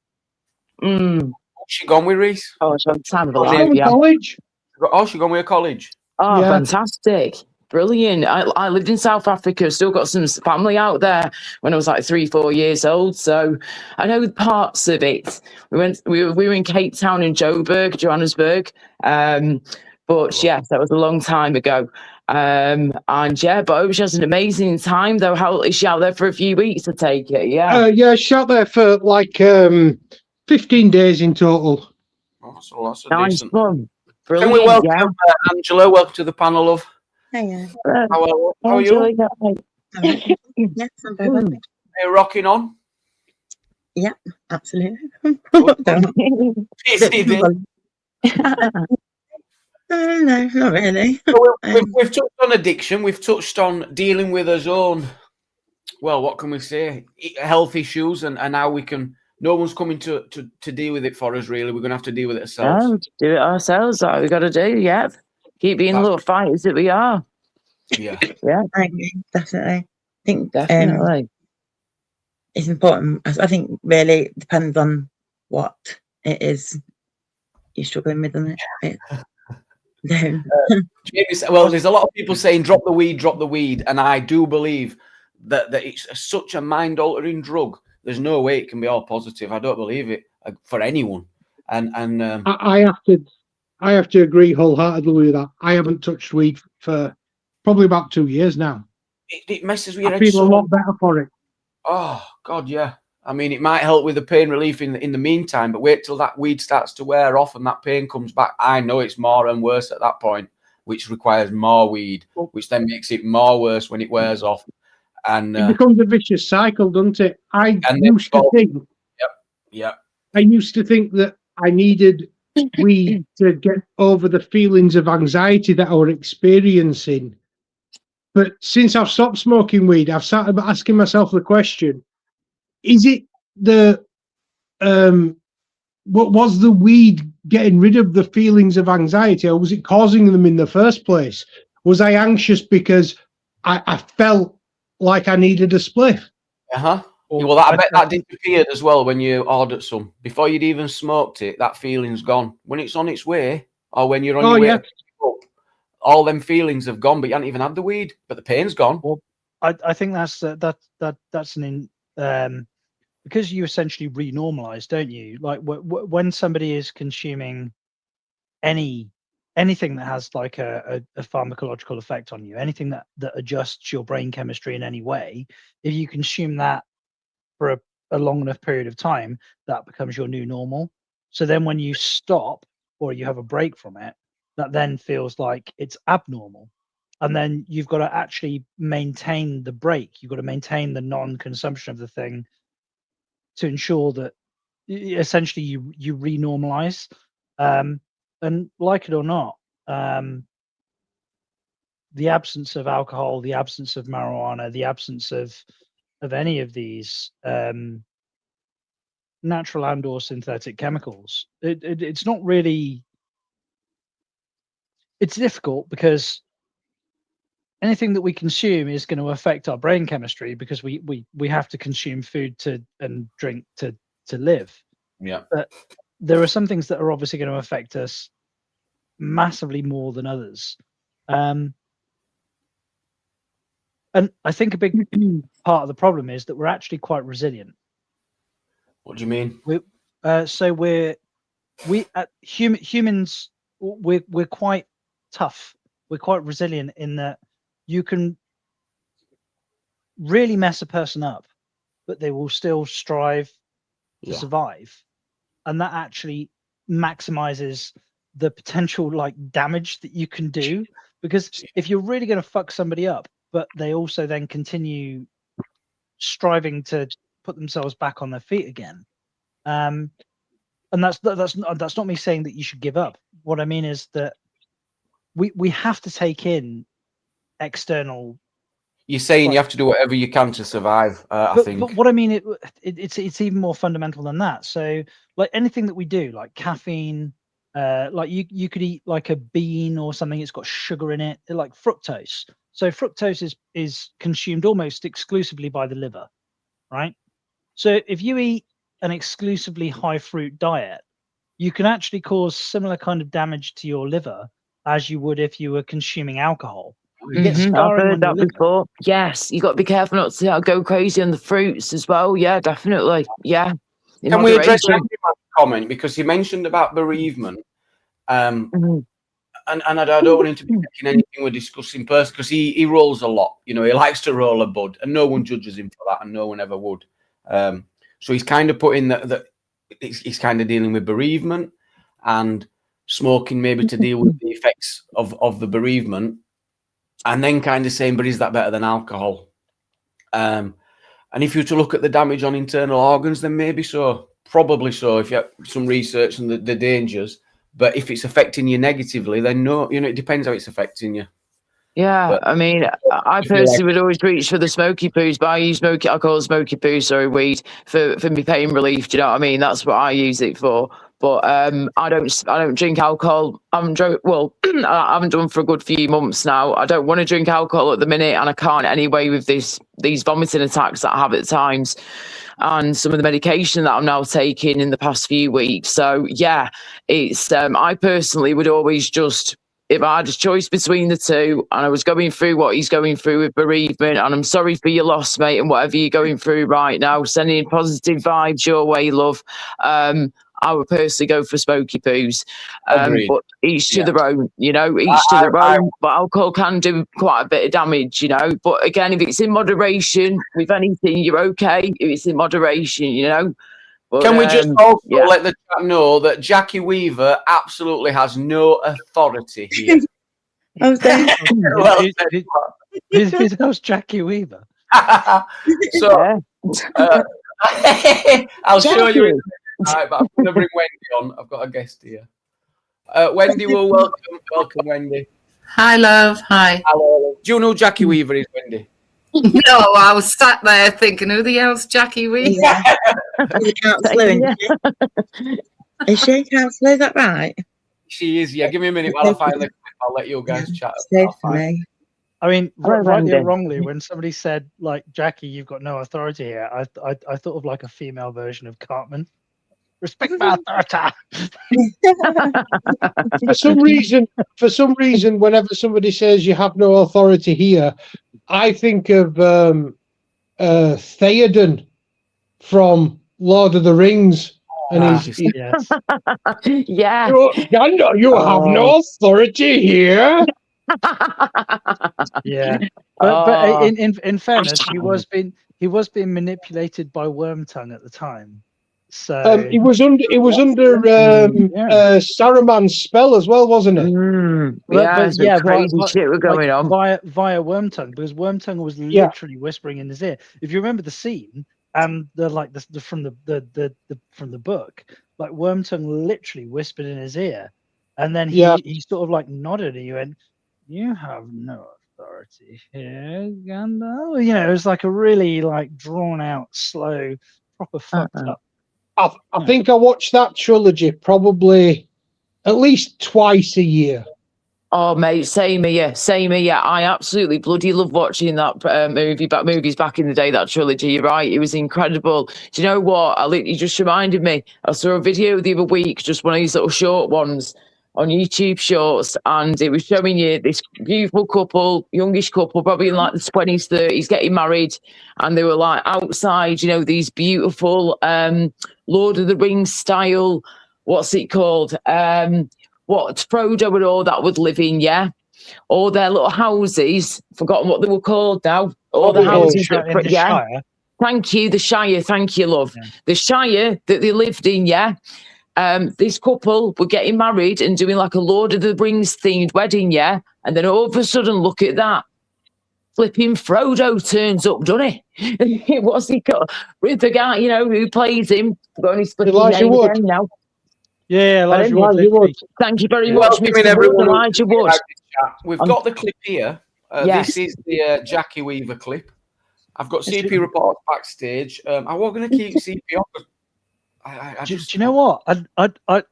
Happy. What's she gone with, Reese? Oh, she's on time of life. College. Oh, she gone with a college. Oh, yeah. Fantastic. Brilliant. I lived in South Africa, still got some family out there when I was like 3-4 years old. So I know parts of it. We were in Cape Town and Johannesburg. But yes, that was a long time ago. But I hope she has an amazing time though. How is she out there for a few weeks to take it? Yeah. She's out there for like 15 days in total. Oh, so that's nice decent. Fun. Brilliant. Can we welcome Angela? Welcome to the panel, love. Hiya. How are you? Yes, I'm very well. Are you rocking on? Yeah, absolutely. No, not really. So we've touched on addiction. We've touched on dealing with our own, well, what can we say? Health issues and how we can. No one's coming to deal with it for us, really. We're going to have to deal with it ourselves. No, do it ourselves. That's what we got to do. Yeah. Keep being the little fighters that we are. Yeah. Yeah. I agree, definitely. I think definitely. It's important. I think really it depends on what it is you're struggling with, doesn't it? Well, there's a lot of people saying drop the weed, and I do believe that it's such a mind-altering drug. There's no way it can be all positive. I don't believe it for anyone. And I have to agree wholeheartedly with that. I haven't touched weed for probably about 2 years now. It messes with your head. I feel a lot better for it. Oh God, yeah. I mean, it might help with the pain relief in the meantime, but wait till that weed starts to wear off and that pain comes back. I know it's more and worse at that point, which requires more weed, which then makes it more worse when it wears off. And it becomes a vicious cycle, doesn't it? I used to think that I needed weed to get over the feelings of anxiety that I was experiencing. But since I've stopped smoking weed, I've started asking myself the question, is it what was the weed getting rid of the feelings of anxiety, or was it causing them in the first place? Was I anxious because I felt like I needed a spliff? Well, I bet that disappeared as well when you ordered some. Before you'd even smoked it, that feeling's gone. When it's on its way, or when you're on your way to pick it up, all them feelings have gone, but you haven't even had the weed, but the pain's gone. Well, I think that's because you essentially renormalize, don't you? Like when somebody is consuming anything that has like a pharmacological effect on you, anything that adjusts your brain chemistry in any way, if you consume that for a long enough period of time, that becomes your new normal. So then when you stop or you have a break from it, that then feels like it's abnormal. And then you've got to actually maintain the break. You've got to maintain the non-consumption of the thing to ensure that essentially you renormalize. And like it or not, the absence of alcohol, the absence of marijuana, the absence of any of these natural and or synthetic chemicals, it's not really. It's difficult because anything that we consume is going to affect our brain chemistry, because we have to consume food and drink to live. Yeah. But there are some things that are obviously going to affect us massively more than others. And I think a big part of the problem is that we're actually quite resilient. What do you mean? Humans, we're quite tough. We're quite resilient in that you can really mess a person up, but they will still strive to survive, and that actually maximizes the potential like damage that you can do. Because if you're really going to fuck somebody up, but they also then continue striving to put themselves back on their feet again, and that's not me saying that you should give up. What I mean is that we have to take in external. You're saying you have to do whatever you can to survive. I think. But what I mean, it's even more fundamental than that. So, like anything that we do, like caffeine, like you could eat like a bean or something. It's got sugar in it, like fructose. So fructose is consumed almost exclusively by the liver, right? So if you eat an exclusively high fruit diet, you can actually cause similar kind of damage to your liver as you would if you were consuming alcohol. I've heard that before. Yes, you got to be careful not to go crazy on the fruits as well. Yeah, definitely. Yeah. Can we address that comment, because he mentioned about bereavement, and I don't want him to be taking anything we're discussing personally, because he rolls a lot. You know, he likes to roll a bud, and no one judges him for that, and no one ever would. So he's kind of putting that he's kind of dealing with bereavement and smoking, maybe to deal with the effects of the bereavement. And then kind of saying, but is that better than alcohol? And if you were to look at the damage on internal organs, then maybe so, probably so, if you have some research on the dangers. But if it's affecting you negatively, then no, you know, it depends how it's affecting you. Yeah, but, I mean, I personally would always reach for the smoky poos, but I use I call it smoky poos, sorry, weed, for me pain relief. Do you know what I mean? That's what I use it for. But I don't drink alcohol. I haven't done for a good few months now. I don't want to drink alcohol at the minute, and I can't anyway with these vomiting attacks that I have at times, and some of the medication that I'm now taking in the past few weeks. So yeah, it's I personally would always just, if I had a choice between the two and I was going through what he's going through with bereavement, and I'm sorry for your loss, mate, and whatever you're going through right now, sending positive vibes your way, love. I would personally go for smoky poos. But each to their own, you know, each to their own. But alcohol can do quite a bit of damage, you know. But again, if it's in moderation with anything, you're okay. If it's in moderation, you know. But, can we just also let the chat know that Jackie Weaver absolutely has no authority here? Who's Jackie Weaver? So I'll show you. Right, but I'm going to bring Wendy on. I've got a guest here. Wendy, welcome, Wendy. Hi, love. Hi. Hello. Do you know who Jackie Weaver is, Wendy? No, I was sat there thinking, who the hell's Jackie Weaver? Yeah. Is she a counsellor? Is that right? She is, yeah. Give me a minute while I find the clip. I'll let you guys chat. I mean, rightly or wrongly, when somebody said, like, Jackie, you've got no authority here, I thought of like a female version of Cartman. Respect my authority. For some reason, whenever somebody says you have no authority here, I think of Theoden from Lord of the Rings. And he's yes. Yeah. You have no authority here. Yeah. But in fairness, he was being manipulated by Wormtongue at the time. So it was under Saruman's spell as well, wasn't it? Crazy shit were going on via Wormtongue, because Wormtongue was literally whispering in his ear. If you remember the scene, and from the book, like Wormtongue literally whispered in his ear, and then he sort of like nodded and he went, "You have no authority here, Gandalf. You know, it was like a really like drawn out, slow, proper fucked up. I think I watched that trilogy probably at least twice a year. Oh, mate, same here. I absolutely bloody love watching that movies back in the day, that trilogy. You're right, it was incredible. Do you know what? You just reminded me. I saw a video the other week, just one of these little short ones on YouTube Shorts, and it was showing you this beautiful couple, youngish couple, probably in like the 20s, 30s, getting married, and they were like outside, you know, these beautiful Lord of the Rings style, what's it called? What Frodo and all that would live in, yeah? All their little houses, forgotten what they were called now. All the houses in the Shire. Thank you, the Shire. Thank you, love. Yeah. The Shire that they lived in, yeah? This couple were getting married and doing like a Lord of the Rings themed wedding, yeah? And then all of a sudden, look at that. Flipping Frodo turns up, doesn't he? What's he called? With the guy, you know, who plays him. Forgotten his fucking Elijah name Wood. again now. Yeah, Elijah Wood. Elijah Wood. Thank you very much, Welcome in Mr. Wood, everyone. Elijah Wood. We've got the clip here. Yes. This is the Jackie Weaver clip. I've got CP reports backstage. I was going to keep CP on. Do you know what?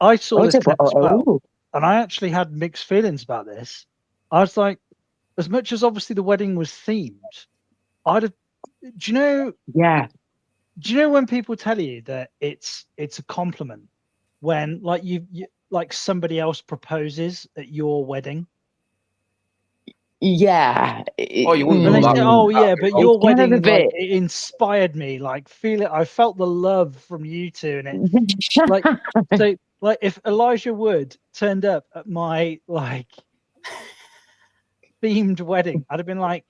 I saw this clip as well, Oh. and I actually had mixed feelings about this. I was like, as much as obviously the wedding was themed, I'd have. Do you know? Yeah. Do you know when people tell you that it's a compliment when like you like somebody else proposes at your wedding? Yeah. Oh, you wouldn't And they know say, that. "Oh yeah, but your It's kind of wedding a like, bit- it inspired me. Like, feel it. I felt the love from you two, and it like so like if Elijah Wood turned up at my like themed wedding, I'd have been like,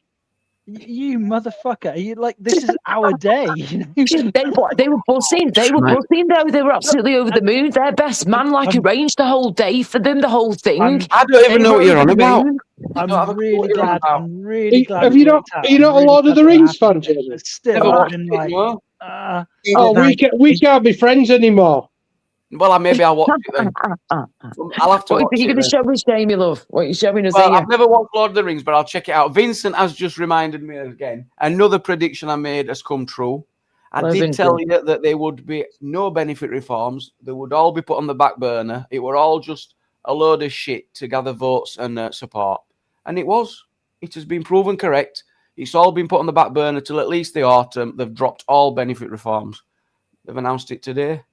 you motherfucker, are you like this is our day? You know? They were buzzing. They were buzzing though. They were absolutely over the moon. Their best man arranged the whole day for them, the whole thing. I don't even They know were what you're over on the about. moon. I'm really glad. I'm really glad. Have you not? Are you not a Lord of the Rings fan, Jamie? But still, Never I've watched been it, like, no. Oh, we can't be friends anymore. Well, maybe I'll watch it then. I'll have to What watch are you it going to then. show us, Jamie, love? What are you showing us Well, here? I've never watched Lord of the Rings, but I'll check it out. Vincent has just reminded me again. Another prediction I made has come true. I did tell you that there would be no benefit reforms. They would all be put on the back burner. It were all just a load of shit to gather votes and support. And it was. It has been proven correct. It's all been put on the back burner till at least the autumn. They've dropped all benefit reforms. They've announced it today.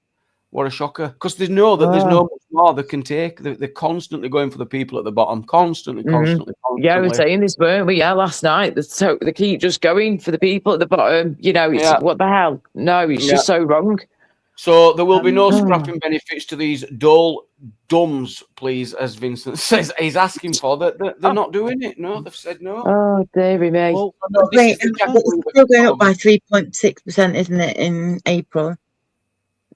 What a shocker. Because there's no much more they can take. They're constantly going for the people at the bottom. Constantly. Yeah, we were saying this, weren't we? Yeah, last night. They keep just going for the people at the bottom. You know, it's what the hell? No, it's just so wrong. So there will be no scrapping benefits to these dull dumbs, please, as Vincent says. He's asking for that. They're not doing it. No, they've said no. Oh, dearie me. well, It's still going up by 3.6%, isn't it, in April?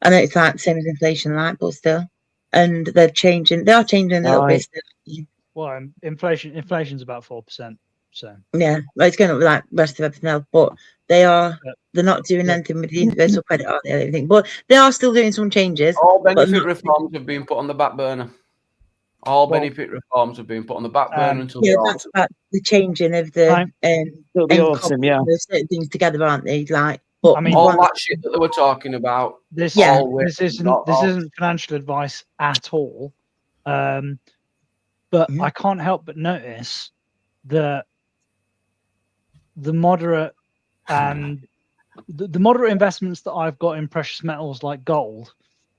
I know it's like the same as inflation, like, but still. And they're changing. They are changing a little bit. Still. well, inflation's about 4%. So Yeah, well, it's going up like the rest of everything else, but they're not doing anything with the universal credit, are they? Anything, but they are still doing some changes. All benefit reforms have been put on the back burner. All benefit reforms have been put on the back burner until that's about the changing of the It'll be awesome, yeah. certain things together, aren't they? Like, but I mean, all that shit that they were talking about. This isn't financial advice at all. But I can't help but notice that the moderate and the moderate investments that I've got in precious metals like gold,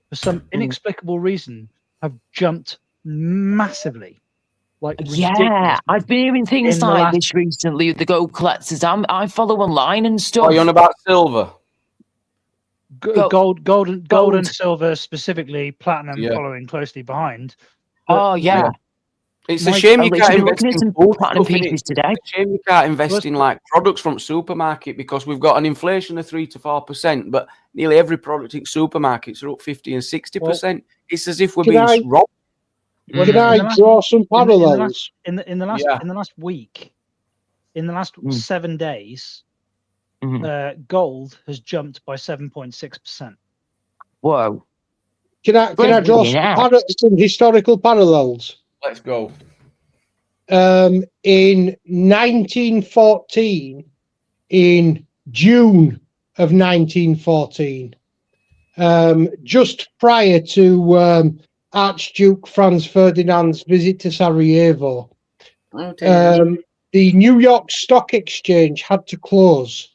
for some inexplicable reason, have jumped massively. Like I've been hearing things like this recently with the gold collectors. I follow online and stuff. Are you on about silver? Gold and silver, specifically platinum, following closely behind. But, it's a shame you can't invest in food platinum pieces today. It's a shame you can't invest in like products from supermarket because we've got an inflation of 3 to 4%, but nearly every product in supermarkets are up 50 and 60%. It's as if we're being robbed. Can I draw some parallels? In the last week, in the last 7 days, gold has jumped by 7.6%. Whoa! Can I draw some historical parallels? Let's go. in 1914, in June of 1914, just prior to Archduke Franz Ferdinand's visit to Sarajevo, Oh dear. the New York Stock Exchange had to close.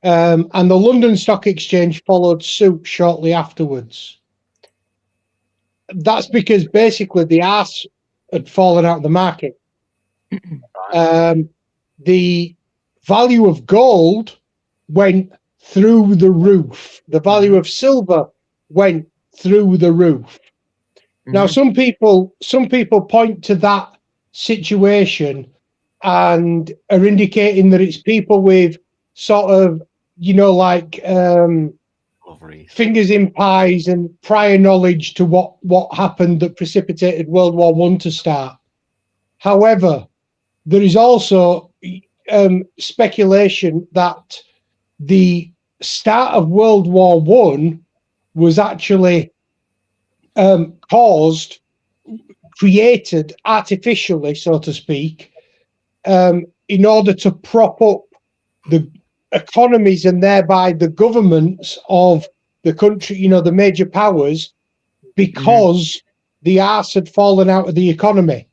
And the London Stock Exchange followed suit shortly afterwards. That's because basically the arse had fallen out of the market. The value of gold went through the roof. The value of silver went through the roof. Now, some people point to that situation and are indicating that it's people with sort of, like fingers in pies and prior knowledge to what happened that precipitated World War I to start. However, there is also speculation that the start of World War I was actually created artificially, so to speak, in order to prop up the economies and thereby the governments of the country, the major powers, because the arse had fallen out of the economy.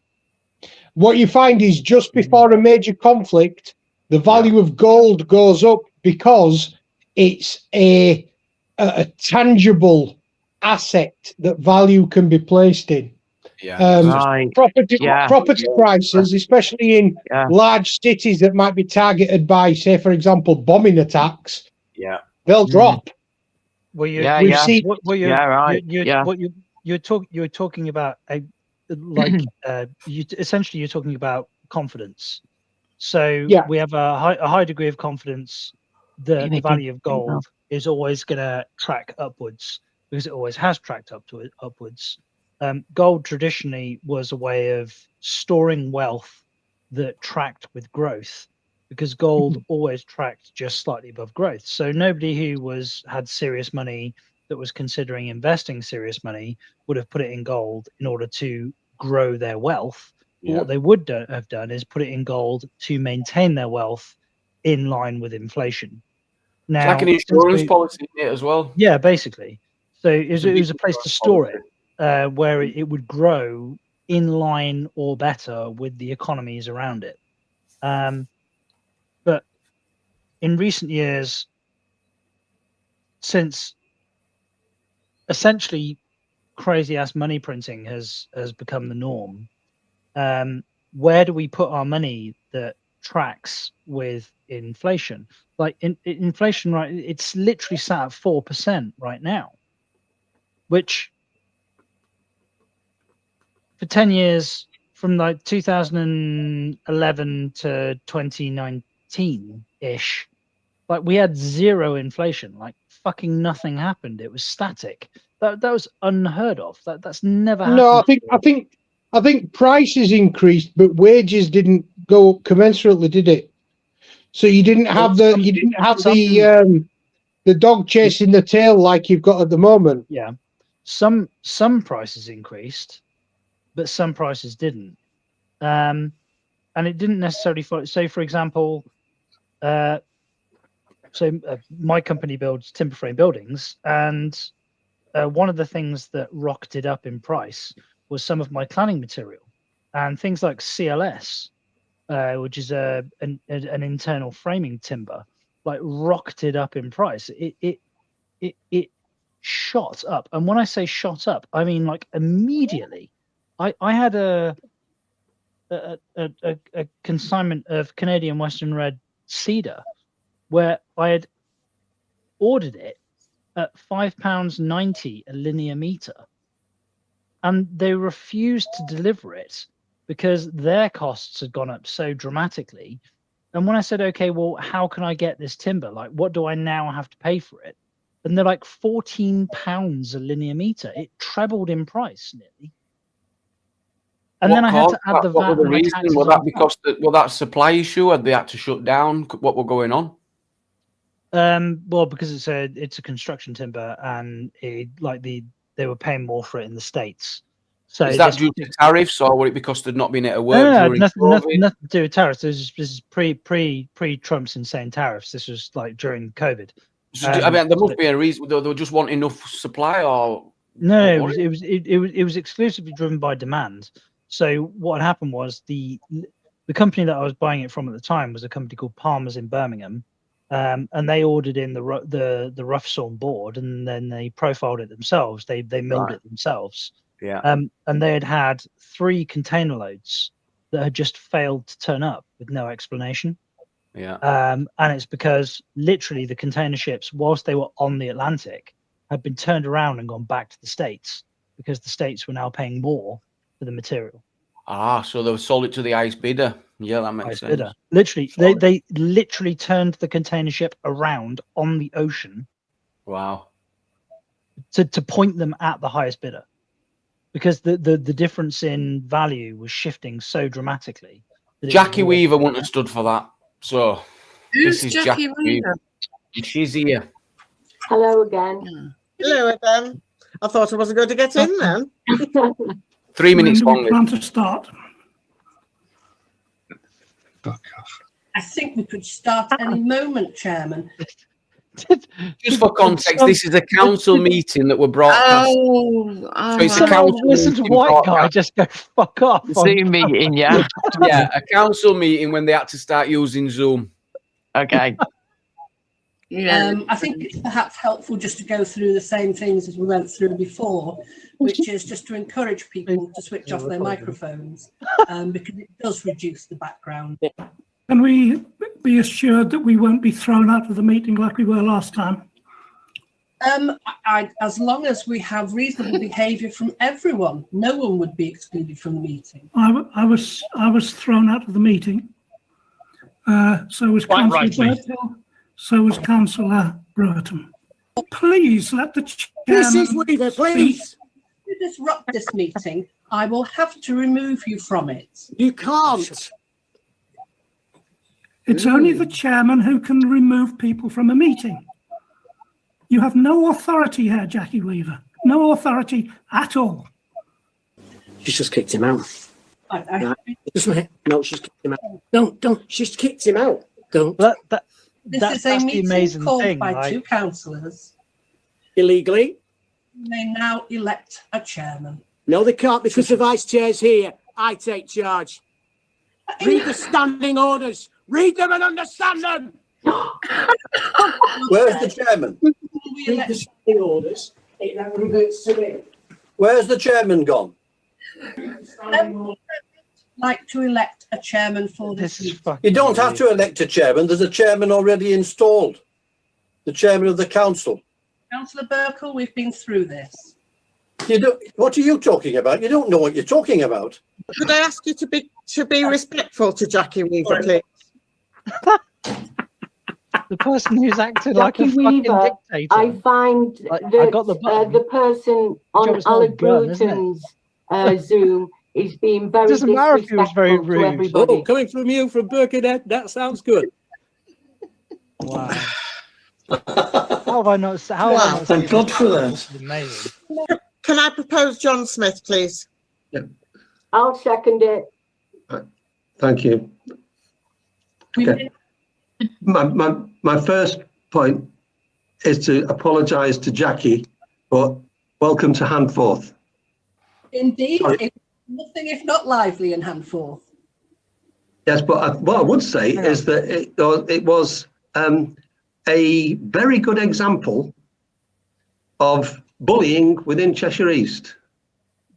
What you find is just before a major conflict, the value of gold goes up because it's a tangible asset that value can be placed in. Property prices, especially in large cities that might be targeted by, say, for example, bombing attacks, they'll drop. Well, you're talking about essentially you're talking about confidence. So we have a high degree of confidence that the value of gold is always going to track upwards, because it always has tracked upwards. Gold traditionally was a way of storing wealth that tracked with growth, because gold always tracked just slightly above growth. So nobody who had serious money that was considering investing serious money would have put it in gold in order to grow their wealth. But what they would have done is put it in gold to maintain their wealth in line with inflation. Now, it's like an insurance policy as well. Yeah, basically. So it was a place to store it, where it would grow in line or better with the economies around it. But in recent years, since essentially crazy ass money printing has become the norm, where do we put our money that tracks with inflation? Like inflation, right? It's literally sat at 4% right now, which for 10 years, from like 2011 to 2019 ish, like we had zero inflation. Like fucking nothing happened. It was static. That was unheard of. That's never happened. No, I think prices increased, but wages didn't go up commensurately, did it? So you didn't have the dog chasing the tail like you've got at the moment. Yeah, some prices increased, but some prices didn't. And it didn't necessarily follow. So, for example, my company builds timber frame buildings, and one of the things that rocketed up in price was some of my cladding material, and things like CLS, which is an internal framing timber, like rocketed up in price. It shot up, and when I say shot up, I mean like immediately. I had a consignment of Canadian Western Red cedar, where I had ordered it at £5.90 a linear meter, and they refused to deliver it because their costs had gone up so dramatically. And when I said, okay, well, how can I get this timber? Like, what do I now have to pay for it? And they're like £14 a linear meter. It trebled in price nearly. And then I had to add the VAT. What were the reason? Was that because that supply issue? Had they had to shut down? What were going on? Well, because it's a construction timber, and they were paying more for it in the States. So is that due to tariffs, or would it be because they'd not been able to work during nothing to do with tariffs. This is pre Trump's insane tariffs. This was like during COVID. I mean, there must be a reason. They just want enough supply, or no, it was exclusively driven by demand. So what happened was the company that I was buying it from at the time was a company called Palmer's in Birmingham, and they ordered in the rough sawn board, and then they profiled it themselves. They milled it themselves. Yeah. And they had 3 container loads that had just failed to turn up with no explanation. Yeah. And it's because literally the container ships, whilst they were on the Atlantic, had been turned around and gone back to the States because the States were now paying more for the material. So they sold it to the highest bidder. Yeah, that makes sense. Bidder. Literally, they literally turned the container ship around on the ocean. Wow. To point them at the highest bidder, because the difference in value was shifting so dramatically. Jackie Weaver wouldn't have stood for that. So Who's this is Jackie Weaver? She's here. Hello again. Hello again. I thought I wasn't going to get in then. 3 minutes When do we long. plan to start? I think we could start any moment, Chairman. Just for context, this is a council meeting that were broadcast. Oh, So it's a council listen to meeting white guy broadcast. just go fuck off. Zoom meeting, yeah. Yeah, a council meeting when they had to start using Zoom. Okay. yeah. I think it's perhaps helpful just to go through the same things as we went through before, which is just to encourage people to switch off their microphones, because it does reduce the background. Can we be assured that we won't be thrown out of the meeting like we were last time? As long as we have reasonable behaviour from everyone, no one would be excluded from the meeting. I was thrown out of the meeting. So was Councillor Birkhill, so was Councillor Brewerton. Please let the chairman Mrs. Weaver, please. If you disrupt this meeting, I will have to remove you from it. You can't. It's only the chairman who can remove people from a meeting. You have no authority here, Jackie Weaver. No authority at all. She's just kicked him out. Just a minute. No, she's kicked him out. Don't. She's kicked him out. Don't. This is a meeting called by 2 councillors. Illegally? They now elect a chairman. No, they can't, because the vice chair's here. I take charge. Read the standing orders. Read them and understand them. Where's the chairman? Read the standing orders. That reverts to me. Where's the chairman gone? Like to elect a chairman for this meeting. You don't have to elect a chairman. There's a chairman already installed. The chairman of the council. Councillor Burkle, we've been through this. What are you talking about? You don't know what you're talking about. Could I ask you to be respectful to Jackie Weaver, please? The person who's acted like a fucking dictator. I find that the person on Alec Bruton's Zoom is being very disrespectful to everybody. Oh, coming from you, from Birkenhead, that sounds good. Wow. How have I not? Thank God for that. Amazing. Can I propose John Smith, please? I'll second it. Thank you. Okay. My first point is to apologise to Jackie, but welcome to Handforth. Indeed, it's nothing if not lively in Handforth. Yes, but what I would say is that it was a very good example of bullying within Cheshire East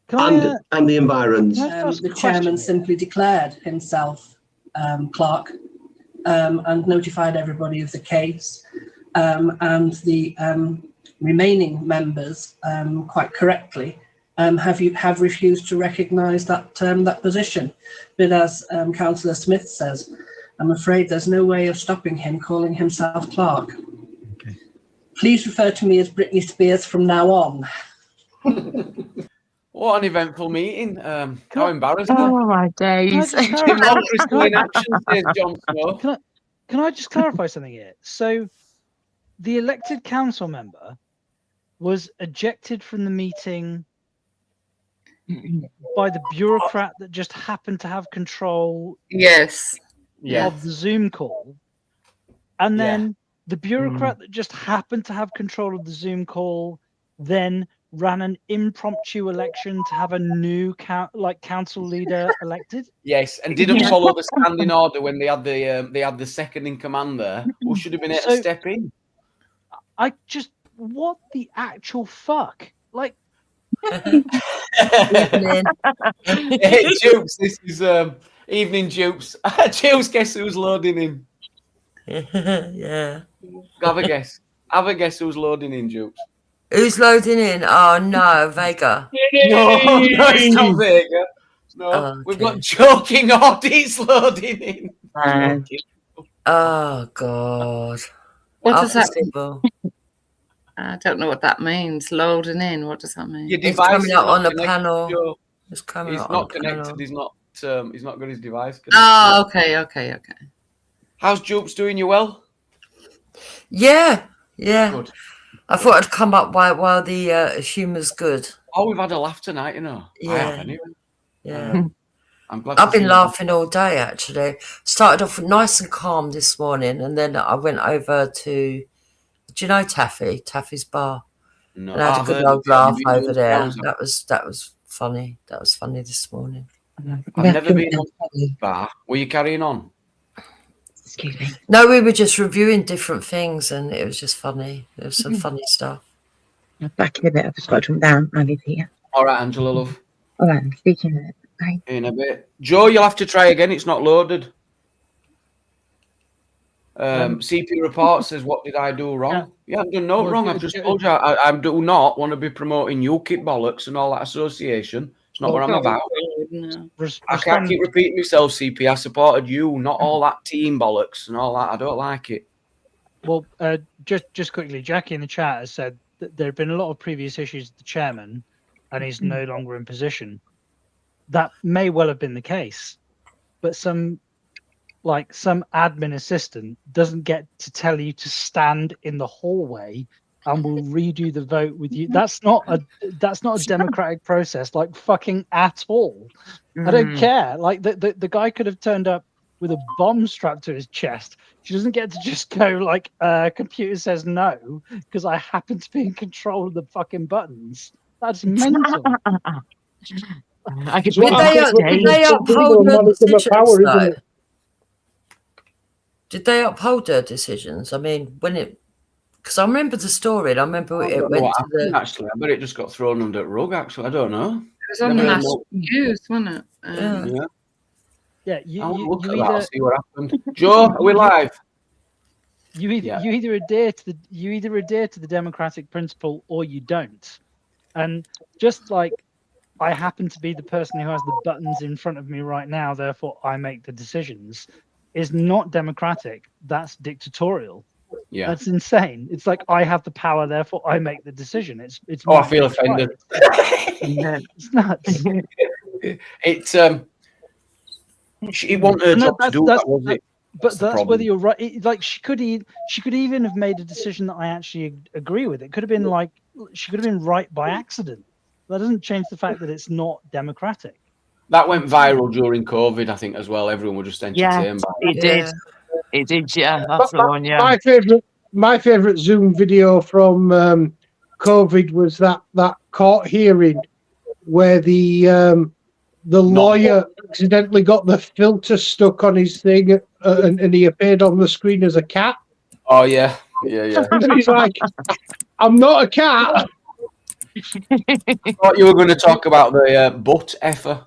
and the environs. The chairman simply declared himself clerk and notified everybody of the case, and the remaining members, quite correctly, have refused to recognise that position. But as Councillor Smith says, I'm afraid there's no way of stopping him calling himself clerk. Okay. Please refer to me as Britney Spears from now on. What an eventful meeting. How embarrassing. Oh my days. Can I just clarify something here? So the elected council member was ejected from the meeting by the bureaucrat that just happened to have control Yes. of the Zoom call, and then the bureaucrat that just happened to have control of the Zoom call then ran an impromptu election to have a new council leader elected. Yes, and didn't follow the standing order when they had the second in command there, who should have been able to step in. What the actual fuck? Like, Hey, Jukes, this is evening, Jukes. Jukes, guess who's loading in? Yeah. Have a guess. Have a guess who's loading in, Jukes. Who's loading in? Oh no, Vega. No, it's not Vega. No, we've got joking Audie's loading in. Oh God. What does that mean? I don't know what that means. Loading in. What does that mean? Your It's device coming is out not on the connected, panel. Joe. It's coming He's out not on the connected. panel. He's not got his device connected. Oh, okay. How's Jukes doing? You well? Yeah. Good. I thought I'd come up while the humour's good. Oh, we've had a laugh tonight, you know. Yeah. I have anyway. Yeah. I'm glad. I've been laughing all day, actually. Started off nice and calm this morning, and then I went over to, do you know Taffy? Taffy's bar. No, and I had a good old laugh over there. That was funny. That was funny this morning. I've never been on Taffy's bar. Were you carrying on? Excuse me. No, we were just reviewing different things, and it was just funny. There was some funny stuff. Back in a bit. I've just got to come down. I'll be here. All right, Angela, love. All right, I'm speaking in a bit. Bye. In a bit. Joe, you'll have to try again. It's not loaded. CP report says, what did I do wrong? You haven't done no wrong. I've just told you I do not want to be promoting UKIP bollocks and all that association. It's not what I'm about. I can't keep repeating myself, CP. I supported you, not all that team bollocks and all that. I don't like it. Well, just quickly, Jackie in the chat has said that there have been a lot of previous issues with the chairman, and he's no longer in position. That may well have been the case, but some admin assistant doesn't get to tell you to stand in the hallway and will redo the vote with you. That's not a democratic process, like fucking at all. I don't care. Like the guy could have turned up with a bomb strapped to his chest. She doesn't get to just go like, computer says no because I happen to be in control of the fucking buttons. That's mental. Did they uphold their decisions, though? Did they uphold their decisions? I mean, because I remember the story, and I remember it went to the... Actually, I bet it just got thrown under the rug, actually. I don't know. It was on national news, wasn't it? Yeah, I'll see what happened. Joe, are we live? You either adhere to the democratic principle or you don't. And just like I happen to be the person who has the buttons in front of me right now, therefore I make the decisions, is not democratic. That's dictatorial. Yeah, that's insane. It's like I have the power, therefore I make the decision. It's. Oh, I feel offended. It's nuts. It wasn't her job to do that, was it? But that's whether you're right. Like she could even have made a decision that I actually agree with. It could have been like she could have been right by accident. That doesn't change the fact that it's not democratic. That went viral during COVID, I think, as well. Everyone was just entertained by it. It did. It did, yeah. That's the one, yeah. My favourite Zoom video from COVID was that court hearing where the lawyer accidentally got the filter stuck on his thing and he appeared on the screen as a cat. Oh, yeah. Yeah. And he's like, I'm not a cat. I thought you were going to talk about the butt effer.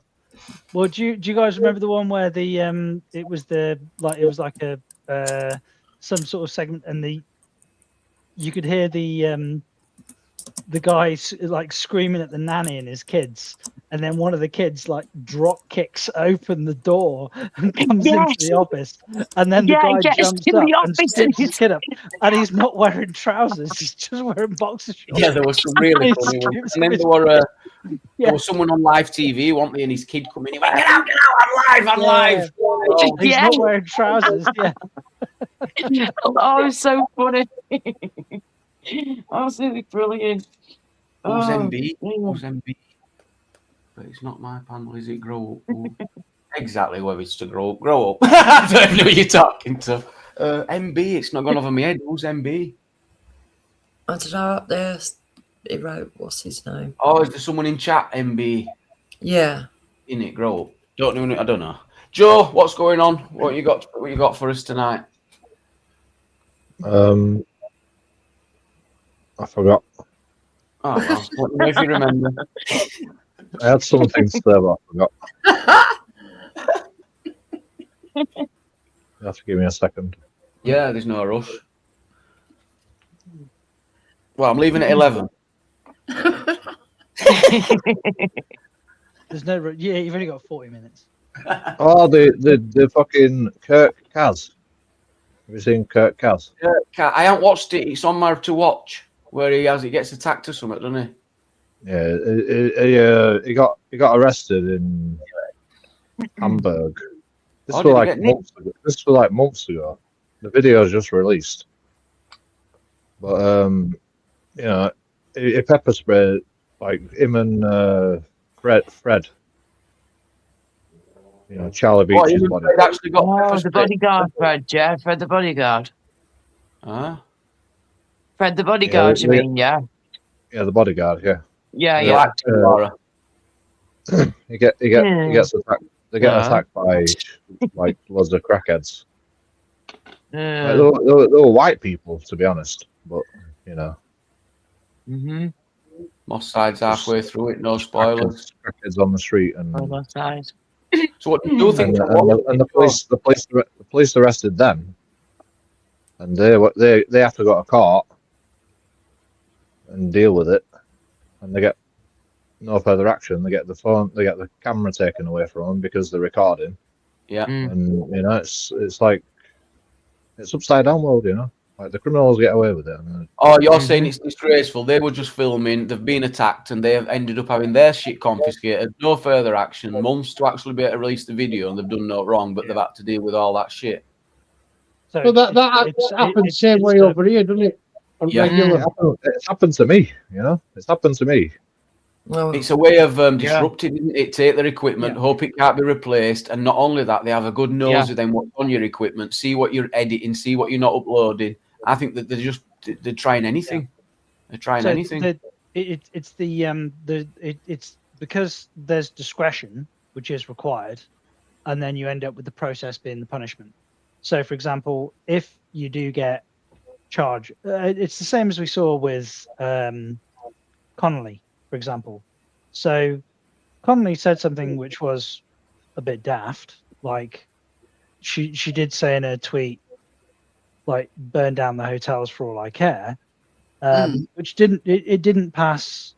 Well, do you guys remember the one where it was like a some sort of segment and you could hear the guy like screaming at the nanny and his kids, and then one of the kids like drop kicks open the door and comes into the office, and then the guy jumps up and sticks his kid up, and he's not wearing trousers, he's just wearing boxer shorts. Yeah, there was some really funny ones. And then there was someone on live TV, wasn't there, and his kid come in, he went, get out, I'm live. Oh, he's not wearing trousers, yeah. Oh, it's so funny. Absolutely brilliant. Who's MB? but it's not my panel, is it? Grow up. Ooh. Exactly where it's to grow up. Grow up. I don't even know who you're talking to. MB, it's not gone over my head. Who's MB? I don't know, up there, he wrote, what's his name? Oh, is there someone in chat, MB? Yeah. In it, grow up. Don't know. I don't know. Joe, what's going on? What you got for us tonight? I forgot. Oh, well, let me know if you remember. I had something to say, but I forgot. You have to give me a second. Yeah, there's no rush. Well, I'm leaving at 11. There's no. Yeah, you've only got 40 minutes. Oh, the fucking Kirk Kaz. Have you seen Kirk Kaz? I haven't watched it. It's on my to watch where he gets attacked or something, doesn't he? Yeah, he got arrested in Hamburg. This was like months ago. This was like months ago. The video is just released, but you know, he pepper sprayed like him and Fred. You know, Charlie Beach's body. Actually got the bodyguard, Fred. Yeah, Fred the bodyguard. Huh? Fred the bodyguard, you mean? Yeah. Yeah, the bodyguard. Yeah. Yeah. He gets attacked. They get attacked by like loads of crackheads. Like, they were white people, to be honest, but you know. Most sides halfway through it, no spoilers. Crackheads on the street and. So what do you think? And the police arrested them, and they have to go to court and deal with it, and they get no further action. They get the camera taken away from them because they're recording. Yeah, and you know it's like it's upside down world, you know. Like the criminals get away with it. Oh, you're saying it's disgraceful. They were just filming. They've been attacked, and they have ended up having their shit confiscated. No further action. Months to actually be able to release the video, and they've done no wrong, but they've had to deal with all that shit. So that happens same way over here, doesn't it? It's happened to me. You know, it's happened to me. Well, it's a way of disrupting, isn't it? Take their equipment, hope it can't be replaced, and not only that, they have a good nose of them what's on your equipment, see what you're editing, see what you're not uploading. I think that they're trying anything. They're trying anything. It's because there's discretion, which is required, and then you end up with the process being the punishment. So, for example, if you do get charged, it's the same as we saw with Connolly, for example. So Connolly said something which was a bit daft. Like she did say in her tweet, like, burn down the hotels for all I care, which didn't pass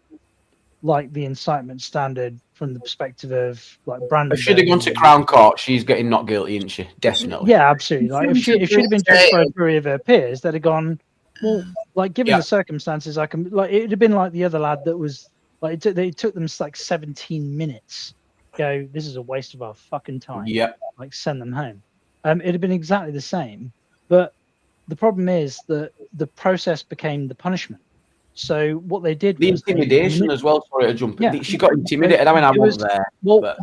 like the incitement standard from the perspective of like Brandon. If she'd have gone to Crown Court, she's getting not guilty, isn't she? Definitely. Yeah, absolutely. Like if she'd have been judged by a jury of her peers, they'd have gone, well, like given the circumstances, I can like it'd have been like the other lad that was like it took them like 17 minutes. Go, this is a waste of our fucking time. Yeah. Like send them home. It'd have been exactly the same, but the problem is that the process became the punishment. So what they did the was intimidation as well. Sorry to jump. Yeah. She got intimidated. I mean, I wasn't there. Well,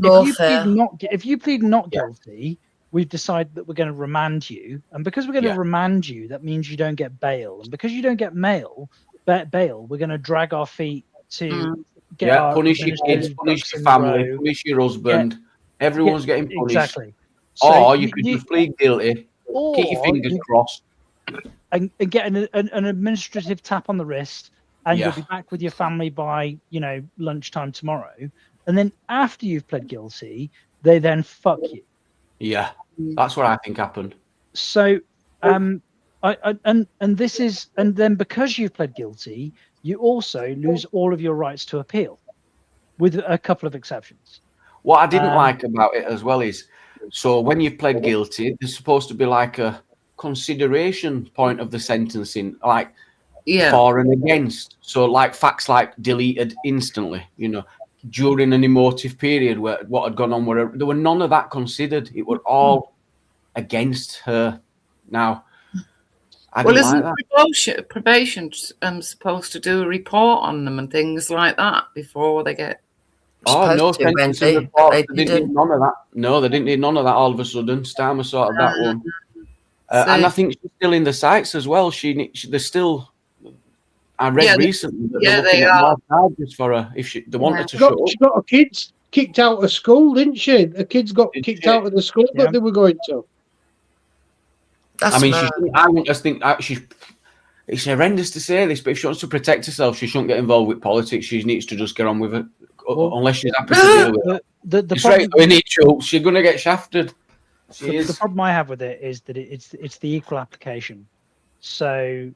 if you plead not guilty, we've decided that we're going to remand you, and because we're going to remand you, that means you don't get bail, and because you don't get bail, we're going to drag our feet to get our punish your kids, punish your family, punish your husband. Everyone's getting punished. Exactly. Or you could just plead guilty, keep your fingers crossed, and get an administrative tap on the wrist, and you'll be back with your family by lunchtime tomorrow. And then after you've pled guilty, they then fuck you. Yeah, that's what I think happened. So, and then because you've pled guilty, you also lose all of your rights to appeal, with a couple of exceptions. What I didn't like about it as well is, so when you've pled guilty, there's supposed to be like a consideration point of the sentencing, like for and against. So like facts like deleted instantly, during an emotive period where what had gone on, where there were none of that considered. It were all against her. Now, isn't probation supposed to do a report on them and things like that before they get Oh, no Supposed to, sentencing Wendy, but reports. they They didn't need didn't. none of that. No, they didn't need none of that all of a sudden. Starmer sorted that one. And I think she's still in the sights as well. They're still... I read recently that they're looking at more charges for her if they want her to shut up. She got her kids kicked out of school, didn't she? The kids got kicked out of the school that they were going to. I mean, I want to think she's... It's horrendous to say this, but if she wants to protect herself, she shouldn't get involved with politics. She needs to just get on with it, unless she's happy to deal with it. The problem, we need Schultz. She's going to get shafted. The problem I have with it is that it's the equal application. So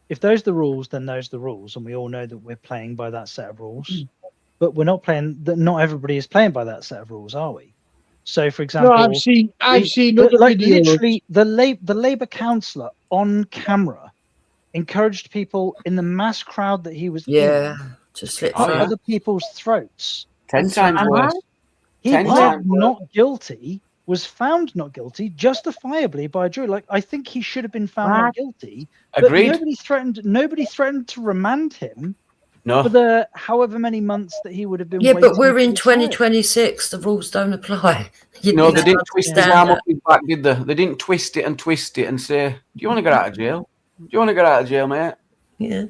if those are the rules, then those are the rules, and we all know that we're playing by that set of rules. But we're not playing. Not everybody is playing by that set of rules, are we? So, for example, I've seen other videos. Literally, the Labour councillor on camera encouraged people in the mass crowd that he was in to slit cut other people's throats. 10 times worse. He pled not guilty, was found not guilty, justifiably by a jury. Like, I think he should have been found not guilty. Agreed. But nobody threatened to remand him. No. For the however many months that he would have been. Yeah, but we're in 2026. The rules don't apply. No, they didn't twist his arm up his back, did they? They didn't twist it and say, "Do you want to get out of jail? Do you want to get out of jail, mate?" Yeah.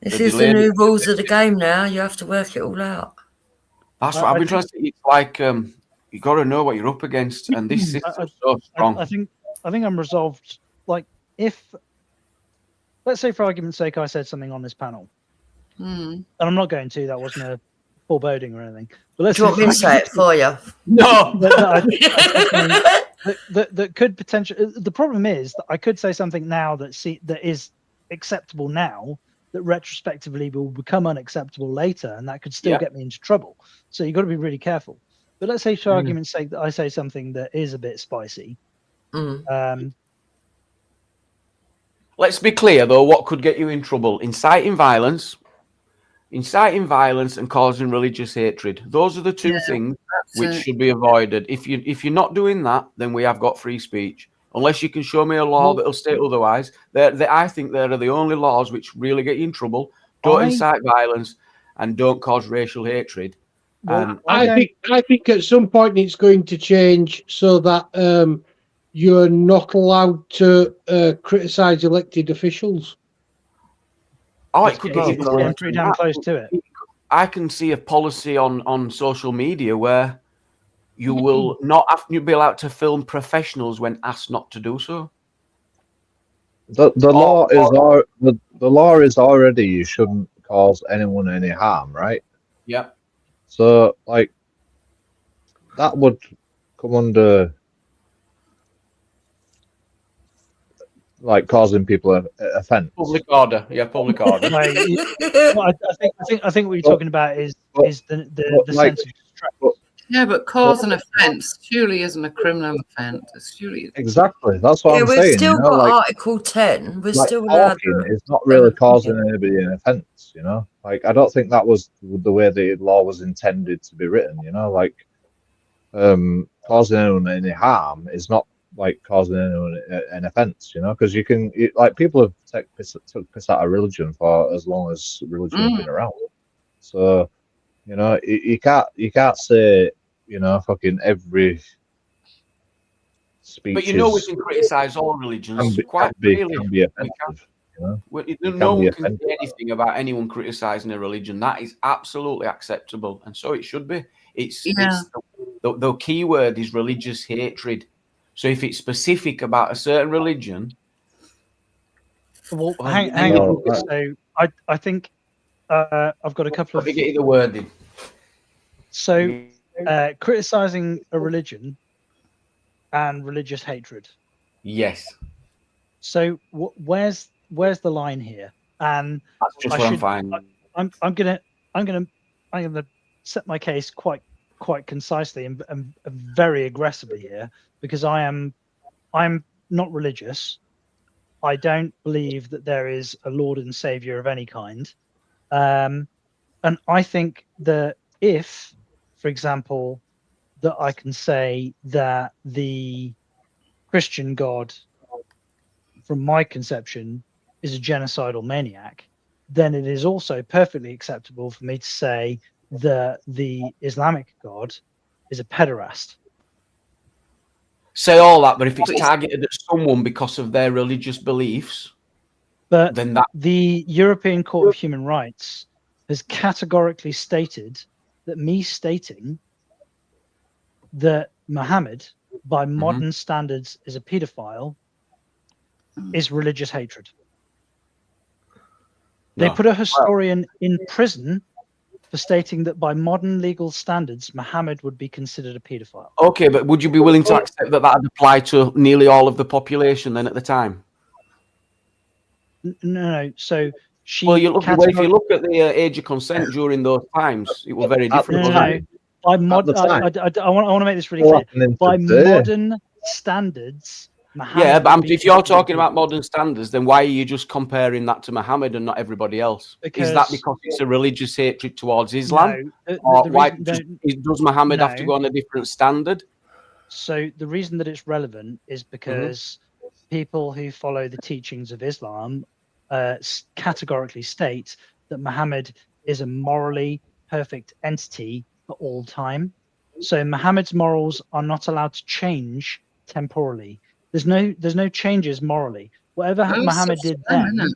This is the new rules of the game now. You have to work it all out. That's what I've been trying to say. It's like you got to know what you're up against, and this system's so strong. I think I'm resolved. Like, if, let's say for argument's sake, I said something on this panel, and I'm not going to. That wasn't a foreboding or anything. But let's. Do you want me to say it for you? No. That could potentially. The problem is that I could say something now that is acceptable now, that retrospectively will become unacceptable later, and that could still get me into trouble. So you've got to be really careful. But let's say, for argument's sake, that I say something that is a bit spicy. Let's be clear, though, what could get you in trouble? Inciting violence and causing religious hatred. Those are the two things which should be avoided. If you're not doing that, then we have got free speech. Unless you can show me a law that'll state otherwise. I think they are the only laws which really get you in trouble. Don't incite violence and don't cause racial hatred. Well, I think at some point it's going to change so that you're not allowed to criticise elected officials. Oh, it could get pretty damn close to it. I can see a policy on social media where you will not be allowed to film professionals when asked not to do so. The law is already you shouldn't cause anyone any harm, right? Yeah. So like that would come under like causing people offence. Public order, public order. I think what you're talking about is the sense of distress. Yeah, but cause an offence surely isn't a criminal offence. It's surely exactly. That's what I'm saying. We've still got Article 10. We're still allowed. It's not really causing anybody an offence, you know. Like I don't think that was the way the law was intended to be written. You know, like causing anyone any harm is not like causing anyone an offence. You know, because you can like people have took piss out of religion for as long as religion has been around. So. You know, you can't say, you know, fucking every speech. But you know, we can criticise all religions quite freely. Can be offensive, you know? No one can say anything about anyone criticising a religion. That is absolutely acceptable, and so it should be. It's the key word is religious hatred. So if it's specific about a certain religion, well, hang on. So I think. I've got a couple of. Let me get you the wording. So, criticizing a religion and religious hatred. Yes. So, where's the line here? And that's just what I'm finding. I'm gonna set my case quite concisely and very aggressively here because I'm not religious. I don't believe that there is a Lord and Savior of any kind. And I think that if, for example, that I can say that the Christian God, from my conception, is a genocidal maniac, then it is also perfectly acceptable for me to say that the Islamic God is a pederast. Say all that, but if it's targeted at someone because of their religious beliefs, but then that the European Court of Human Rights has categorically stated that me stating that Muhammad, by modern standards, is a paedophile is religious hatred. They put a historian in prison for stating that by modern legal standards, Muhammad would be considered a paedophile. Okay, but would you be willing to accept that that would apply to nearly all of the population then at the time? No. So she. Well, if you look at the age of consent during those times, it was very different. No. By I want to make this really clear. By modern standards, Muhammad. Yeah, but if you're talking about modern standards, then why are you just comparing that to Muhammad and not everybody else? Is that because it's a religious hatred towards Islam? Or does Muhammad have to go on a different standard? So the reason that it's relevant is because people who follow the teachings of Islam categorically state that Muhammad is a morally perfect entity for all time. So Muhammad's morals are not allowed to change temporally. There's no changes morally. Whatever Muhammad did then,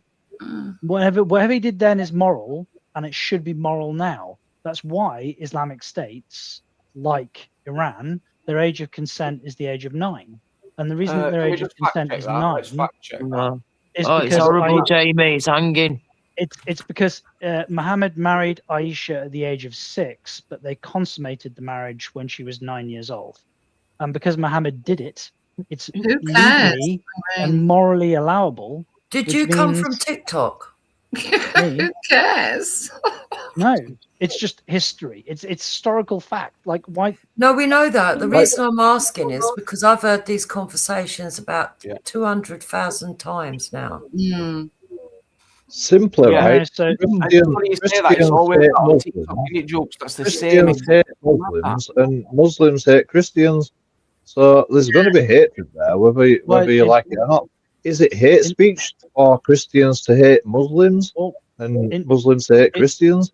whatever he did then is moral, and it should be moral now. That's why Islamic states like Iran, their age of consent is the age of 9, and the reason that their age of consent is 9 is because it's horrible, Jamie. It's hanging. It's because Muhammad married Aisha at the age of 6, but they consummated the marriage when she was 9 years old, and because Muhammad did it. It's legally and morally allowable. Did you come from TikTok? Who cares? No, it's just history. It's historical fact. Like why? No, we know that. The reason I'm asking is because I've heard these conversations about 200,000 times now. Simply, right? So Christians hate Muslims and Muslims hate Christians. So there's going to be hatred there, whether you like it or not. Is it hate speech for Christians to hate Muslims and Muslims to hate Christians?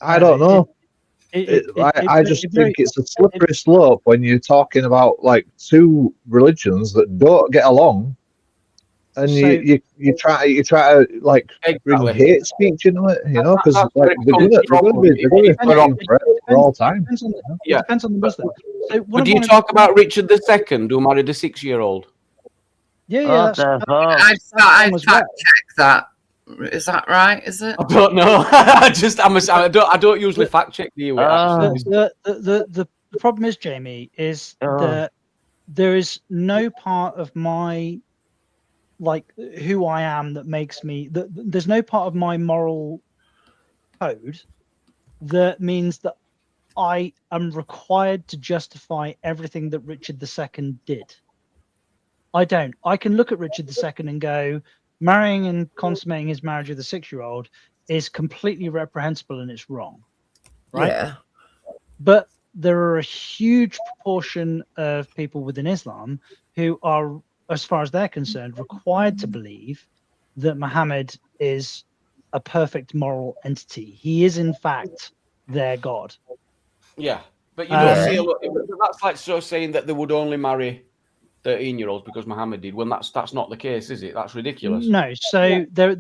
I don't know. I just think it's a slippery slope when you're talking about like two religions that don't get along, and you try to like bring hate speech into it, you know, because like they're going to be put on for all time. Yeah, depends on the Muslim. So but do you talk about Richard II, who married a 6-year-old? Yeah, I fact check that. Is that right? Is it? I don't know. I don't usually fact check the US. The problem is, Jamie, is that there is no part of my who I am that makes me there's no part of my moral code that means that I am required to justify everything that Richard II did. I don't. I can look at Richard II and go, marrying and consummating his marriage with a 6-year-old is completely reprehensible and it's wrong. Right? Yeah. But there are a huge proportion of people within Islam who are, as far as they're concerned, required to believe that Muhammad is a perfect moral entity. He is, in fact, their God. Yeah, but you don't see a lot. That's like saying that they would only marry 13-year-olds because Muhammad did. When that's not the case, is it? That's ridiculous. No. So there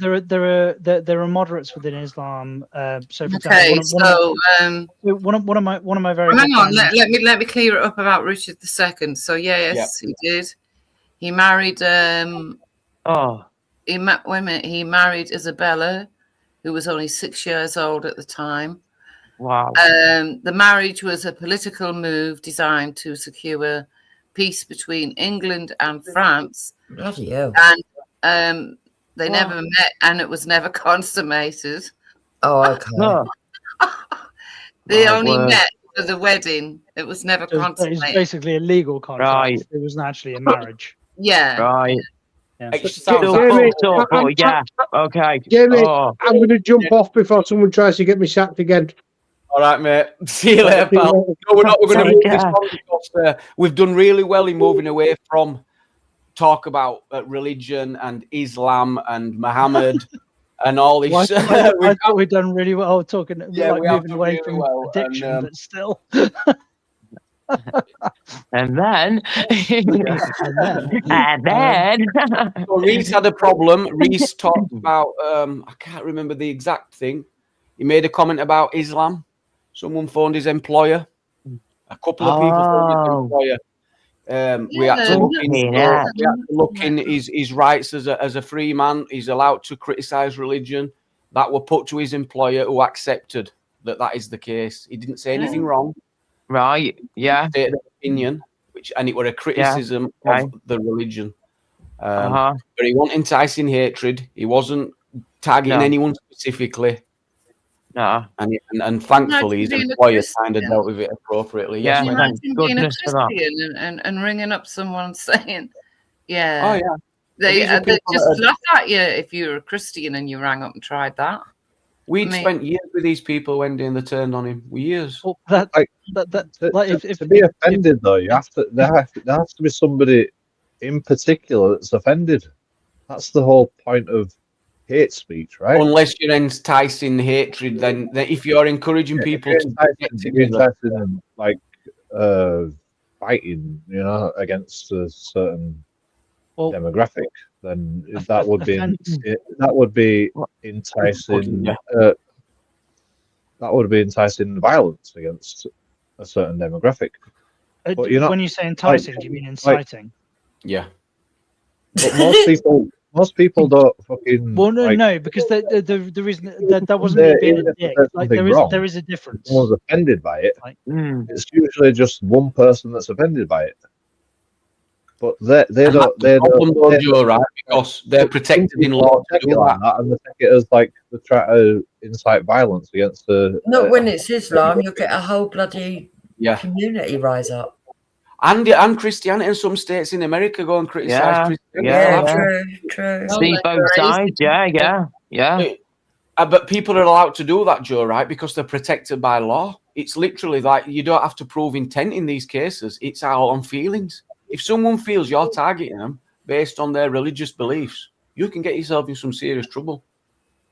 are moderates within Islam. So for example, one of my very hang on. Let me clear it up about Richard II. So yes, he did. He married. He married Isabella, who was only 6 years old at the time. Wow. The marriage was a political move designed to secure peace between England and France. Bloody hell. And they never met, and it was never consummated. Oh, okay. No. They only met for the wedding. It was never consummated. It's basically a legal contract. Right. It wasn't actually a marriage. Yeah. Right. Yeah. Okay. Jamie, I'm going to jump off before someone tries to get me sacked again. All right, mate. See you later, pal. No, we're not. We're going to move this on because we've done really well in moving away from talk about religion and Islam and Muhammad and all this. Well, I thought we'd done really well talking, Yeah, like we have moving done away really from well, addiction, and, but still. And then, and then, so Reese had a problem. Reese talked about I can't remember the exact thing. He made a comment about Islam. Someone phoned his employer. A couple of people phoned his employer. We had to look in his rights as a free man. He's allowed to criticize religion. That were put to his employer, who accepted that is the case. He didn't say anything wrong. Right. Yeah. He stated an opinion, and it were a criticism of the religion. But he wasn't enticing hatred. He wasn't targeting anyone specifically. No. And thankfully his employer kind of dealt with it appropriately. Yeah, yes, thank being a goodness for that. Christian and ringing up someone saying, yeah. Oh, yeah. They These are just people that are- laugh at you if you're a Christian and you rang up and tried that. We'd spent years with these people, Wendy, and they turned on him. Years. Well, to be offended, though, you have to. There has to be somebody in particular that's offended. That's the whole point of hate speech, right? Unless you're enticing hatred, then if you're encouraging people to get together, like fighting, against a certain demographic, then that would be enticing. That would be enticing violence against a certain demographic. But when you say enticing, do you mean inciting? Yeah. But most people don't fucking. Well, no, because the reason that wasn't me being a dick. Like there is a difference. Someone's offended by it. It's usually just one person that's offended by it. But they don't. You're right, because they're protected in law to do that. And they take it as like they try to incite violence against the. Not when it's Islam, you'll get a whole bloody community rise up. And Christianity in some states in America go and criticize Christianity. True. See both sides, yeah. But people are allowed to do that, Joe, right? Because they're protected by law. It's literally like you don't have to prove intent in these cases. It's all on feelings. If someone feels you're targeting them based on their religious beliefs, you can get yourself in some serious trouble.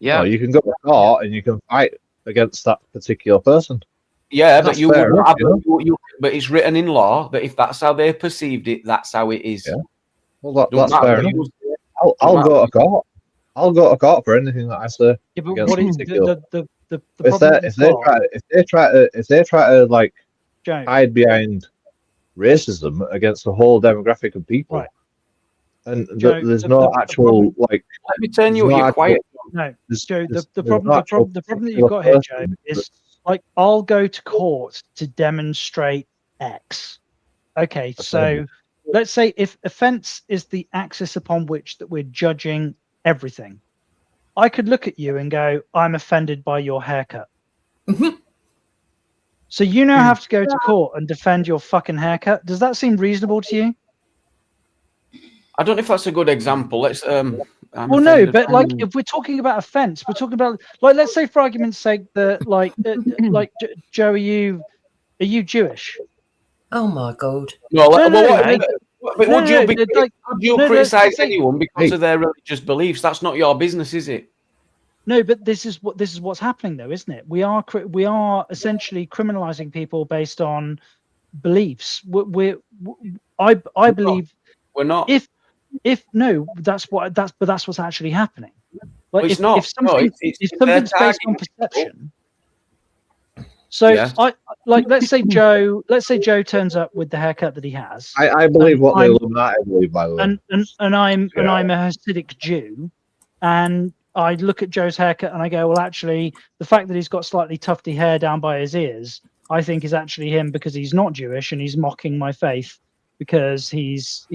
Yeah, you can go to court and you can fight against that particular person. Yeah, but but it's written in law that if that's how they perceived it, that's how it is. Yeah. Well, that's fair enough. I'll go to court. I'll go to court for anything that I say. Yeah, but what is the if they try to like hide behind racism against the whole demographic of people, and there's no actual like. Let me turn you. You're quiet. No, Joe. The problem that you've got here, Joe, is. Like, I'll go to court to demonstrate X. Okay, so let's say if offence is the axis upon which that we're judging everything, I could look at you and go, I'm offended by your haircut. So you now have to go to court and defend your fucking haircut. Does that seem reasonable to you? I don't know if that's a good example. Let's well, no, but like if we're talking about offence, we're talking about like let's say for argument's sake that like Joe, are you Jewish? Oh my God! Would you criticize anyone because of their religious beliefs? That's not your business, is it? No, but this is what's happening though, isn't it? We are essentially criminalizing people based on beliefs. I believe we're not. If no, that's what's actually happening. Like it's not. If something's based on perception. So let's say Joe turns up with the haircut that he has. I believe what the Illuminati believe, by the way. And I'm a Hasidic Jew, and I look at Joe's haircut and I go, well, actually, the fact that he's got slightly tufty hair down by his ears, I think is actually him because he's not Jewish and he's mocking my faith. Because he's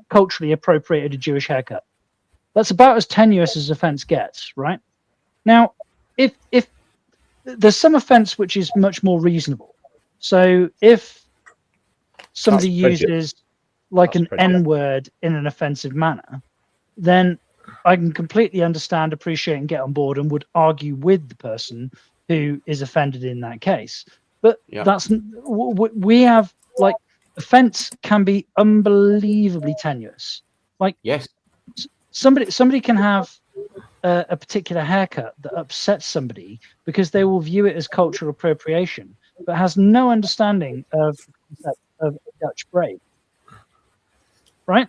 culturally appropriated a Jewish haircut. That's about as tenuous as offence gets, right? Now, if there's some offence which is much more reasonable. So if somebody uses like an N-word in an offensive manner, then I can completely understand, appreciate, and get on board, and would argue with the person who is offended in that case. But that's we have. Like, offence can be unbelievably tenuous. Like, yes, somebody can have a particular haircut that upsets somebody because they will view it as cultural appropriation, but has no understanding of a Dutch braid, right?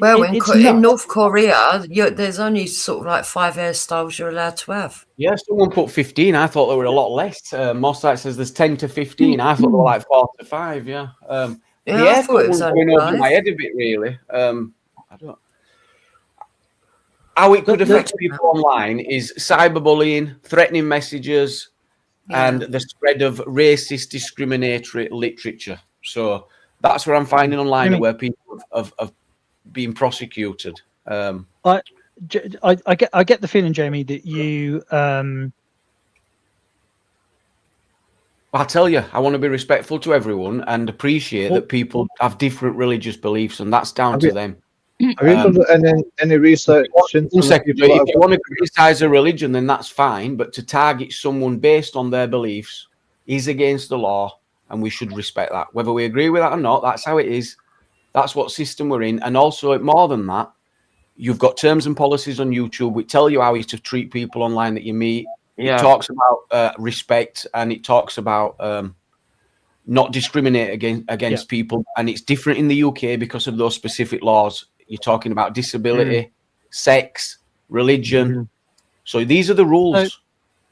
Well, It's in North Korea, there's only sort of like 5 hairstyles you're allowed to have. Yeah, someone put 15. I thought there were a lot less. Mossad says there's 10 to 15. I thought there were like 4 to 5. Yeah. Yeah, the I haircut thought it was was only going over 5. my head a bit, really. I don't. How it could affect people online is cyberbullying, threatening messages, and the spread of racist, discriminatory literature. So that's where I'm finding online where people have been prosecuted. I get the feeling, Jamie, that you. I tell you, I want to be respectful to everyone and appreciate that people have different religious beliefs, and that's down to them. Have you done any research into if you want to criticize a religion, then that's fine, but to target someone based on their beliefs is against the law, and we should respect that. Whether we agree with that or not, that's how it is. That's what system we're in. And also, more than that, you've got terms and policies on YouTube which tell you how you to treat people online that you meet. Yeah. It talks about respect, and it talks about not discriminate against people. And it's different in the UK because of those specific laws. You're talking about disability, sex, religion. So these are the rules.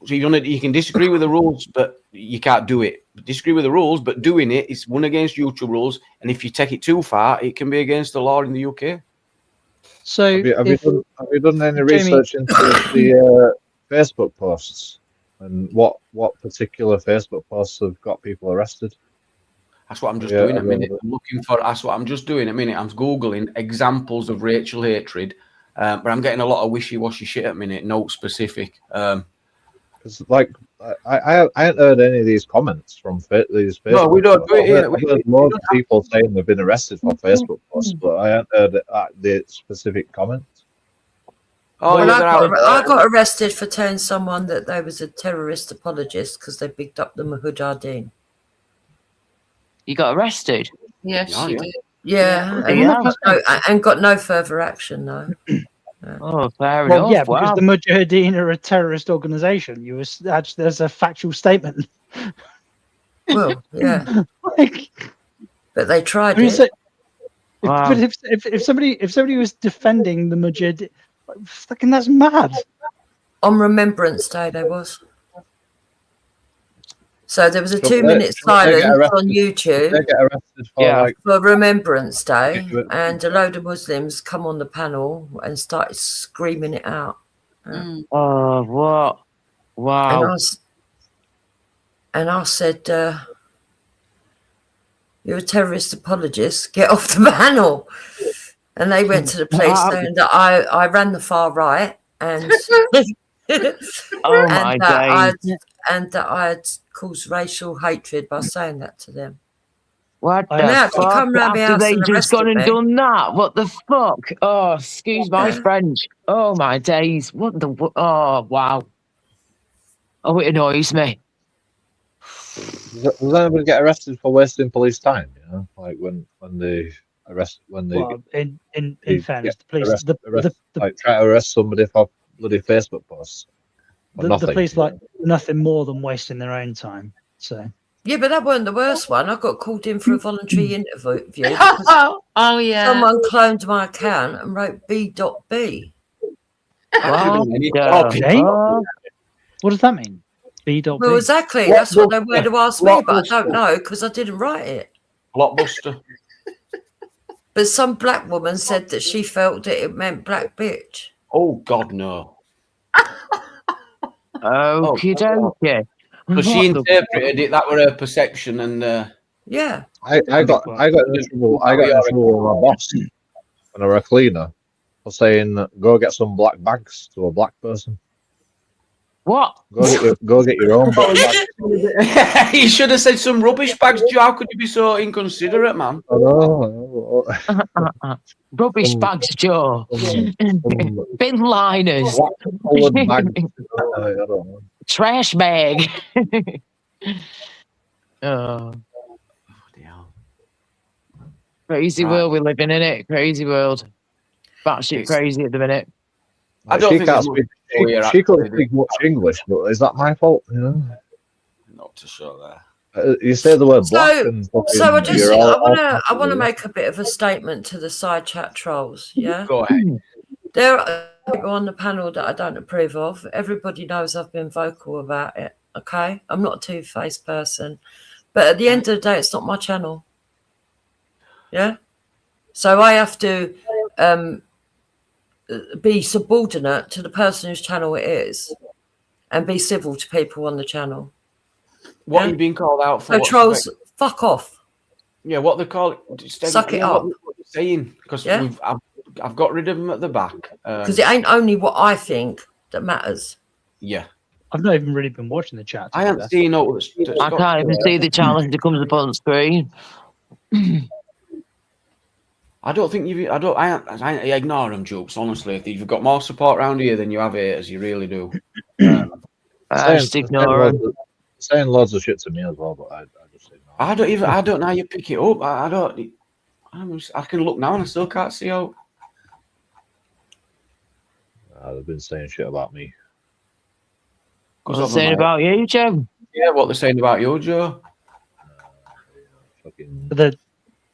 So you can disagree with the rules, but you can't do it. Disagree with the rules, but doing it is one against YouTube rules. And if you take it too far, it can be against the law in the UK. So have you done any research into the Facebook posts and what particular Facebook posts have got people arrested? That's what I'm just doing a minute. I'm looking for. That's what I'm just doing a minute. I'm googling examples of racial hatred, but I'm getting a lot of wishy-washy shit at minute. No specific. Because like I haven't heard any of these comments from these Facebook. No, we don't do it here. I've heard loads of people saying they've been arrested for Facebook posts, but I haven't heard the specific comments. Oh, well, I got arrested for telling someone that they was a terrorist apologist because they bigged up the Mujahideen. You got arrested? Yes, you did. Yeah, and got no further action, though. Oh, fair enough. Yeah, because the Mujahideen are a terrorist organisation. There's a factual statement. Well, yeah, but they tried it. So, but if somebody was defending the Mujahideen, fucking that's mad. On Remembrance Day, there was. So there was a 2-minute silence on YouTube for Remembrance Day, and a load of Muslims come on the panel and started screaming it out. Oh, what? Wow. And I said, you're a terrorist apologist, get off the panel. And they went to the police saying that I ran the far right and and that I had caused racial hatred by saying that to them. What the fuck? Come round my house they and just gone and me. done that? What the fuck? Oh, excuse my French. Oh my days. What the? Oh wow. Oh, it annoys me. Does anybody get arrested for wasting police time? You know, like when they arrest in fairness, the police like try to arrest somebody for bloody Facebook posts. The police like nothing more than wasting their own time. So yeah, but that wasn't the worst one. I got called in for a voluntary interview. Oh yeah, someone cloned my account and wrote B.B. What does that mean? B.B. Well, exactly. That's what they were to ask me, but I don't know because I didn't write it. Blockbuster. But some black woman said that she felt that it meant black bitch. Oh God, no. Okay, okay. So she interpreted it. That were her perception, and yeah. I got in trouble. I got in trouble with my boss when I were a cleaner for saying, "Go get some black bags" to a black person. What? Go get your own black bags. You should have said some rubbish bags, Joe. How could you be so inconsiderate, man? I know. Rubbish bags, Joe. Bin liners. Trash bag. Oh. Crazy world we live in, innit? Crazy world. batshit crazy at the minute. I don't think she could speak much English, but is that my fault? You know, not to show there. You say the word black and so I want to make a bit of a statement to the side chat trolls. Yeah, go ahead. There are people on the panel that I don't approve of. Everybody knows I've been vocal about it. Okay, I'm not a two-faced person, but at the end of the day, it's not my channel. Yeah, so I have to be subordinate to the person whose channel it is, and be civil to people on the channel. What are you being called out for? So trolls, fuck off. Yeah, what they call it? Suck it up. What you're saying, because I've got rid of them at the back. Because it ain't only what I think that matters. Yeah. I've not even really been watching the chat. I haven't seen all the. I can't even see the challenge that comes up on the screen. I don't think you've. I ignore them jokes. Honestly, you've got more support around here than you have haters. You really do. Just ignore them. Saying loads of shit to me as well, but I just ignore. I don't know how you pick it up. I can look now and I still can't see how. They've been saying shit about me. What they're saying about you, Joe? Yeah, what they're saying about you, Joe.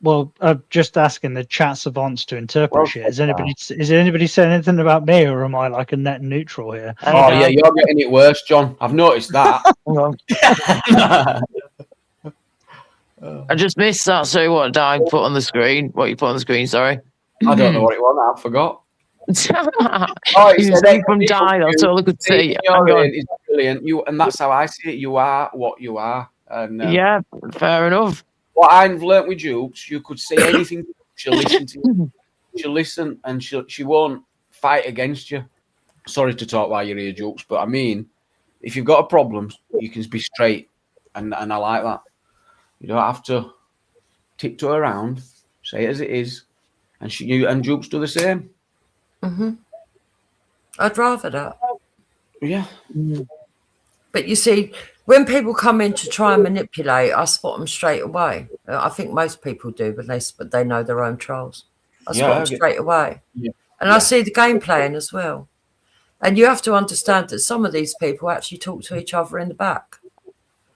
I'm just asking the chat savants to interpret shit. Is anybody saying anything about me, or am I like a net neutral here? Oh yeah, you're getting it worse, John. I've noticed that. I just missed that. So what I put on the screen? What you put on the screen? Sorry. I don't know what it was. I forgot. You say from Di. That's all I could see. It's brilliant. And that's how I see it. You are what you are. And yeah, fair enough. What I've learnt with Jukes, you could say anything. She'll listen to you. She'll listen, and she won't fight against you. Sorry to talk while you're here, Jukes, but I mean, if you've got a problem, you can be straight, and I like that. You don't have to tiptoe around. Say it as it is, and you and Jukes do the same. I'd rather that. Yeah. But you see, when people come in to try and manipulate, I spot them straight away. I think most people do, but they know their own trolls. I spot them straight away. Yeah. And I see the game playing as well. And you have to understand that some of these people actually talk to each other in the back.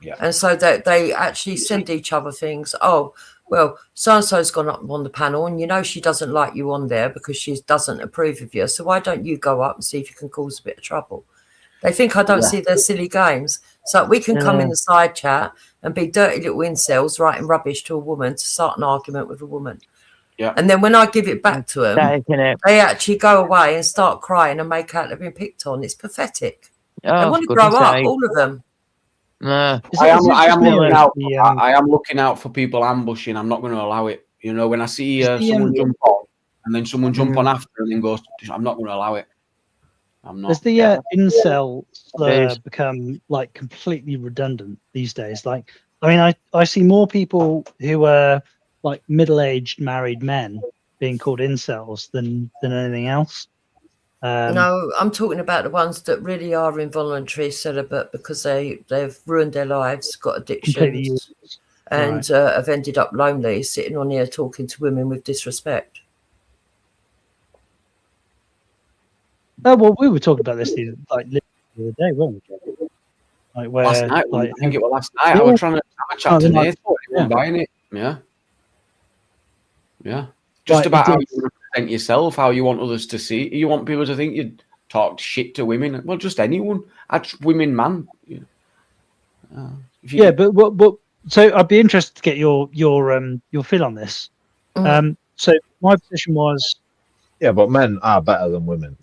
Yeah. And so they actually send each other things. Oh, well, so-and-so's gone up on the panel and you know she doesn't like you on there because she doesn't approve of you. So why don't you go up and see if you can cause a bit of trouble? They think I don't see their silly games. So we can come in the side chat and be dirty little incels writing rubbish to a woman to start an argument with a woman. Yeah. And then when I give it back to them, they actually go away and start crying and make out they've been picked on. It's pathetic. They want to grow up, all of them. I am looking out for people ambushing. I'm not going to allow it. You know, when I see someone jump on and then someone jump on after and then goes, I'm not going to allow it. I'm not. Has the incel slur become like completely redundant these days? Like, I mean, I see more people who are like middle-aged married men being called incels than anything else. No, I'm talking about the ones that really are involuntary celibate because they've ruined their lives, got addictions, and have ended up lonely, sitting on here talking to women with disrespect. Oh well, we were talking about this the other day, weren't we? Like where, last night, I think it was last night. I was trying to have a chat to Nate, buying it. Yeah. Just about how you represent yourself, how you want others to see. You want people to think you talk shit to women. Well, just anyone. Women, man. But what? So I'd be interested to get your feel on this. So my position was. Yeah, but men are better than women.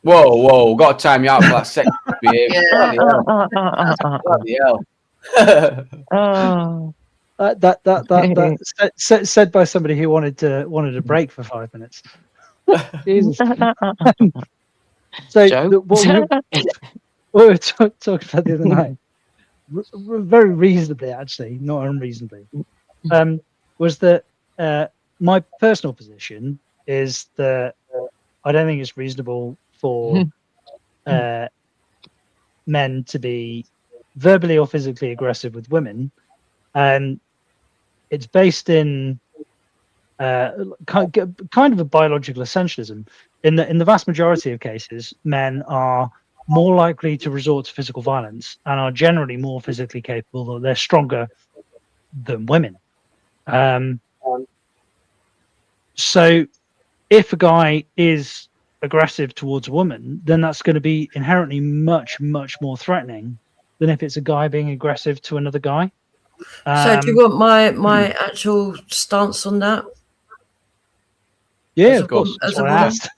Whoa! Got to time you out for that sex behavior. Bloody hell. That said by somebody who wanted a break for 5 minutes. Jesus. So what we were talking about the other night, very reasonably, actually, not unreasonably, was that my personal position is that I don't think it's reasonable for men to be verbally or physically aggressive with women. It's based in kind of a biological essentialism. In the vast majority of cases, men are more likely to resort to physical violence and are generally more physically capable, or they're stronger than women. So if a guy is aggressive towards a woman, then that's going to be inherently much more threatening than if it's a guy being aggressive to another guy. So do you want my actual stance on that? Yeah, of course. That's what I asked.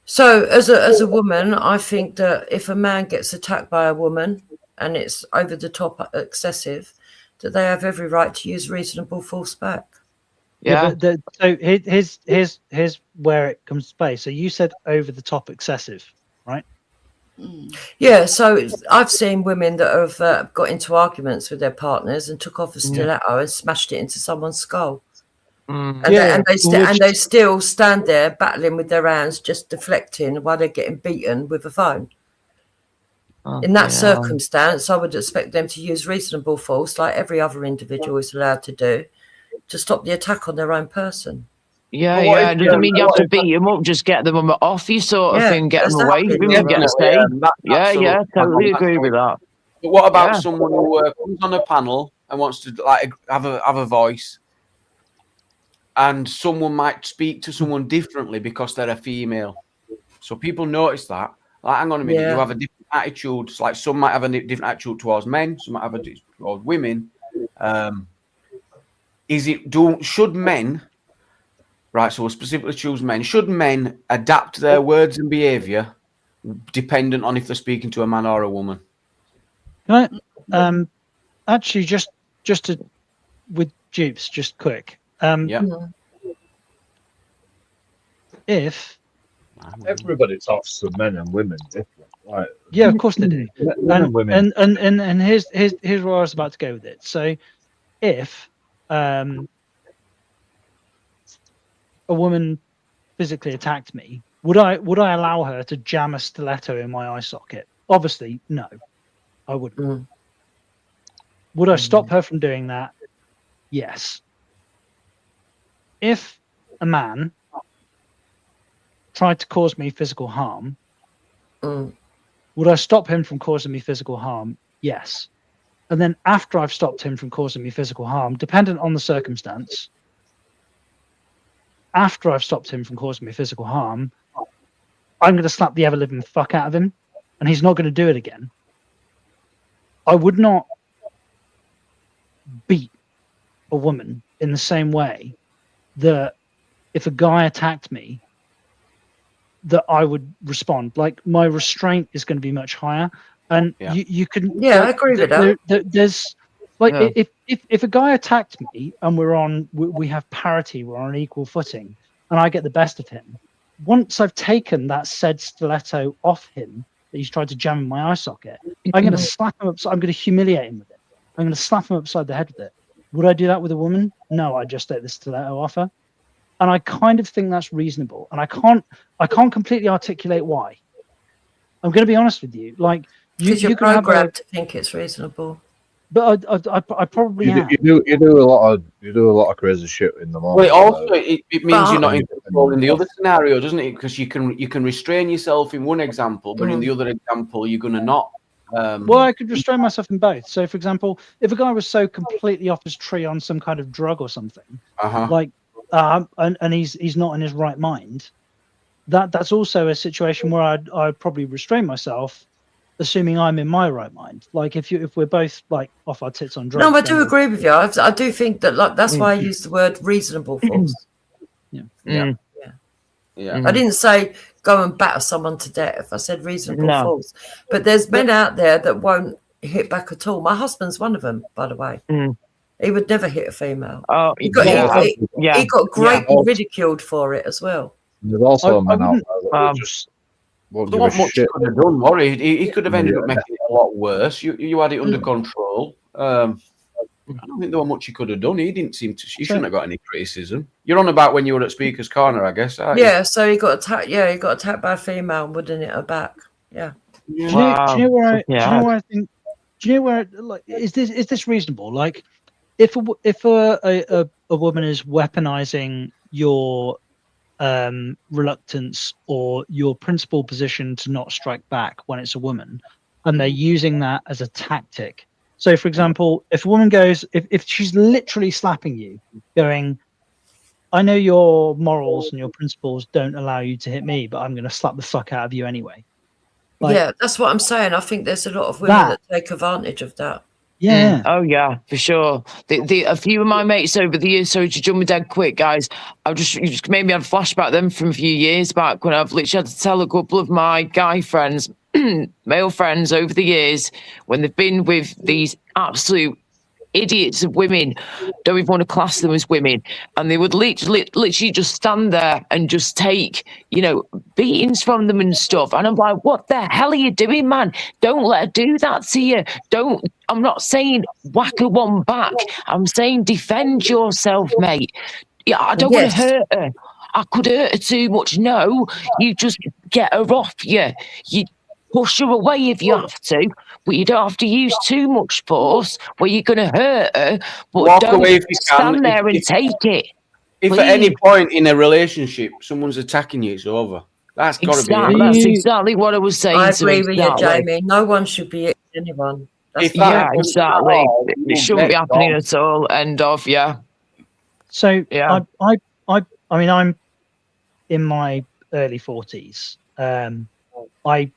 So as a woman, I think that if a man gets attacked by a woman and it's over the top excessive, that they have every right to use reasonable force back. Yeah, but so here's where it comes to play. So you said over the top excessive, right? Yeah, so I've seen women that have got into arguments with their partners and took off a stiletto and smashed it into someone's skull. And they still stand there battling with their hands, just deflecting while they're getting beaten with a phone. In that circumstance, I would expect them to use reasonable force, like every other individual is allowed to do, to stop the attack on their own person. Yeah, yeah. It doesn't mean you have to beat them up, just get them off you sort of thing, get them away from them, get them stayed. Yeah, totally agree with that. But what about someone who comes on a panel and wants to like have a voice, and someone might speak to someone differently because they're a female? So people notice that. Like, hang on a minute, you have a different attitude. It's like some might have a different attitude towards men, some might have a different towards women. Should men, right? So we'll specifically choose men. Should men adapt their words and behaviour dependent on if they're speaking to a man or a woman? Actually, just with dupes, just quick. If everybody talks to men and women different, right? Yeah, of course they do. Men and women. And here's where I was about to go with it. So if a woman physically attacked me, would I allow her to jam a stiletto in my eye socket? Obviously, no, I wouldn't. Would I stop her from doing that? Yes. If a man tried to cause me physical harm, would I stop him from causing me physical harm? Yes. And then after I've stopped him from causing me physical harm, dependent on the circumstance, after I've stopped him from causing me physical harm, I'm going to slap the ever-living fuck out of him, and he's not going to do it again. I would not beat a woman in the same way that if a guy attacked me, that I would respond. Like, my restraint is going to be much higher, and you can. Yeah, I agree with that. There's like if a guy attacked me and we have parity, we're on equal footing, and I get the best of him. Once I've taken that said stiletto off him that he's tried to jam in my eye socket, I'm going to slap him upside. I'm going to humiliate him with it. I'm going to slap him upside the head with it. Would I do that with a woman? No, I just take the stiletto off her. And I kind of think that's reasonable, and I can't completely articulate why. I'm going to be honest with you, like you're programmed to think it's reasonable. But I probably am. You do a lot of crazy shit in the morning. Well, also it means you're not in control in the other scenario, doesn't it? Because you can restrain yourself in one example, but in the other example, you're going to not. Well, I could restrain myself in both. So, for example, if a guy was so completely off his tree on some kind of drug or something, like. And he's not in his right mind, that's also a situation where I'd probably restrain myself, assuming I'm in my right mind. Like if we're both like off our tits on drugs. No, I do agree with you. I do think that that's why I use the word reasonable force. I didn't say go and batter someone to death. I said reasonable force. But there's men out there that won't hit back at all. My husband's one of them, by the way. He would never hit a female. Oh, he got greatly ridiculed for it as well. There's also a man out there that just won't give a shit. He could have done, Maury. He could have ended up making it a lot worse. You had it under control. I don't think there was much he could have done. He didn't seem to. He shouldn't have got any criticism. You're on about when you were at Speaker's Corner, I guess. Yeah. So he got attacked. Yeah, he got attacked by a female and wouldn't hit her back. Yeah. Do you know where I think? Do you know where? Like, is this reasonable? Like, if a woman is weaponizing your reluctance or your principal position to not strike back when it's a woman, and they're using that as a tactic. So, for example, if a woman goes, if she's literally slapping you, going, I know your morals and your principles don't allow you to hit me, but I'm going to slap the fuck out of you anyway. Like, yeah, that's what I'm saying. I think there's a lot of women that take advantage of that. Yeah. Oh yeah, for sure. A few of my mates over the years. Sorry to jump me dead quick, guys. You just made me have a flashback them from a few years back when I've literally had to tell a couple of my guy friends, male friends over the years, when they've been with these absolute idiots of women, don't even want to class them as women, and they would literally just stand there and just take, beatings from them and stuff. And I'm like, what the hell are you doing, man? Don't let her do that to you. I'm not saying whack her one back. I'm saying defend yourself, mate. Yeah, I don't want to hurt her. I could hurt her too much. No, you just get her off you. You push her away if you have to, but you don't have to use too much force where you're going to hurt her. But Walk don't away if you can. stand there and take it. If at any point in a relationship someone's attacking you, it's over. That's got to be it. That's exactly what I was saying. I agree with you, Jamie. No one should be hitting anyone. Exactly. It shouldn't be happening at all. End of, So yeah. I mean, I'm in my early 40s. I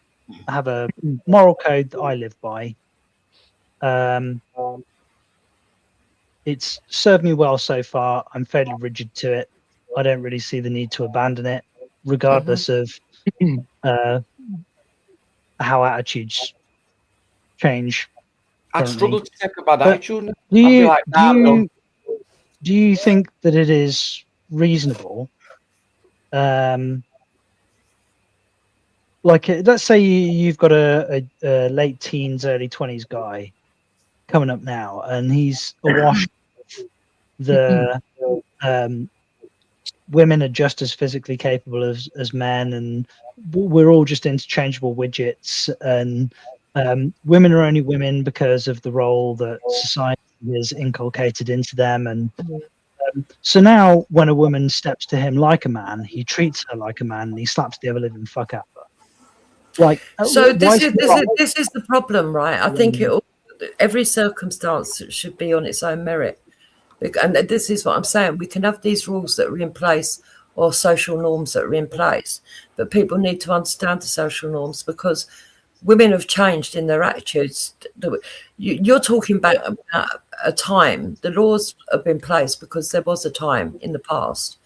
have a moral code that I live by. It's served me well so far. I'm fairly rigid to it. I don't really see the need to abandon it, regardless of how attitudes change. I'd struggle to take a bad attitude. Do you think that it is reasonable? Like, let's say you've got a late teens, early 20s guy coming up now, and he's awash the women are just as physically capable as men, and we're all just interchangeable widgets, and women are only women because of the role that society has inculcated into them. And so now when a woman steps to him like a man, he treats her like a man, and he slaps the ever living fuck out of her. Like, so this is the problem, right? I think every circumstance should be on its own merit, and this is what I'm saying. We can have these rules that are in place or social norms that are in place, but people need to understand the social norms, because women have changed in their attitudes. You're talking about a time. The laws have been placed because there was a time in the past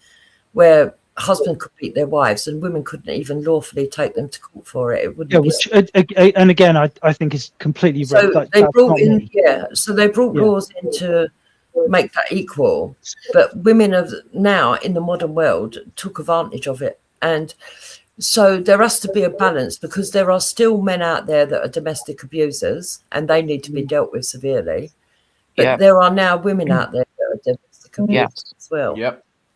where husbands could beat their wives and women couldn't even lawfully take them to court for it. It wouldn't be. And again, I think it's completely so right. they brought in so they brought laws in to make that equal, but women have now in the modern world took advantage of it, and so there has to be a balance, because there are still men out there that are domestic abusers and they need to be dealt with severely, but there are now women out there that are domestic abusers as well.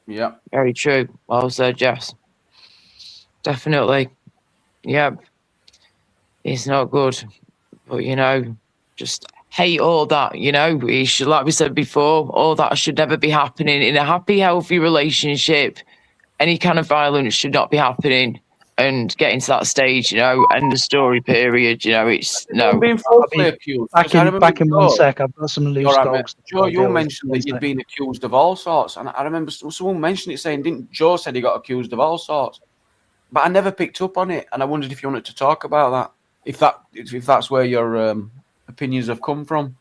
Yeah, very true. Well said, Jess. Definitely. Yeah, it's not good, but just hate all that. We should, like we said before, all that should never be happening in a happy, healthy relationship. Any kind of violence should not be happening, and getting to that stage, end the story. Period. It's no. Being falsely accused. Back in 1 sec. I've got some loose dogs. Joe, you mentioned that you'd been accused of all sorts, and I remember someone mentioned it, saying, "Didn't Joe said he got accused of all sorts?" But I never picked up on it, and I wondered if you wanted to talk about that. If that's where your opinions have come from.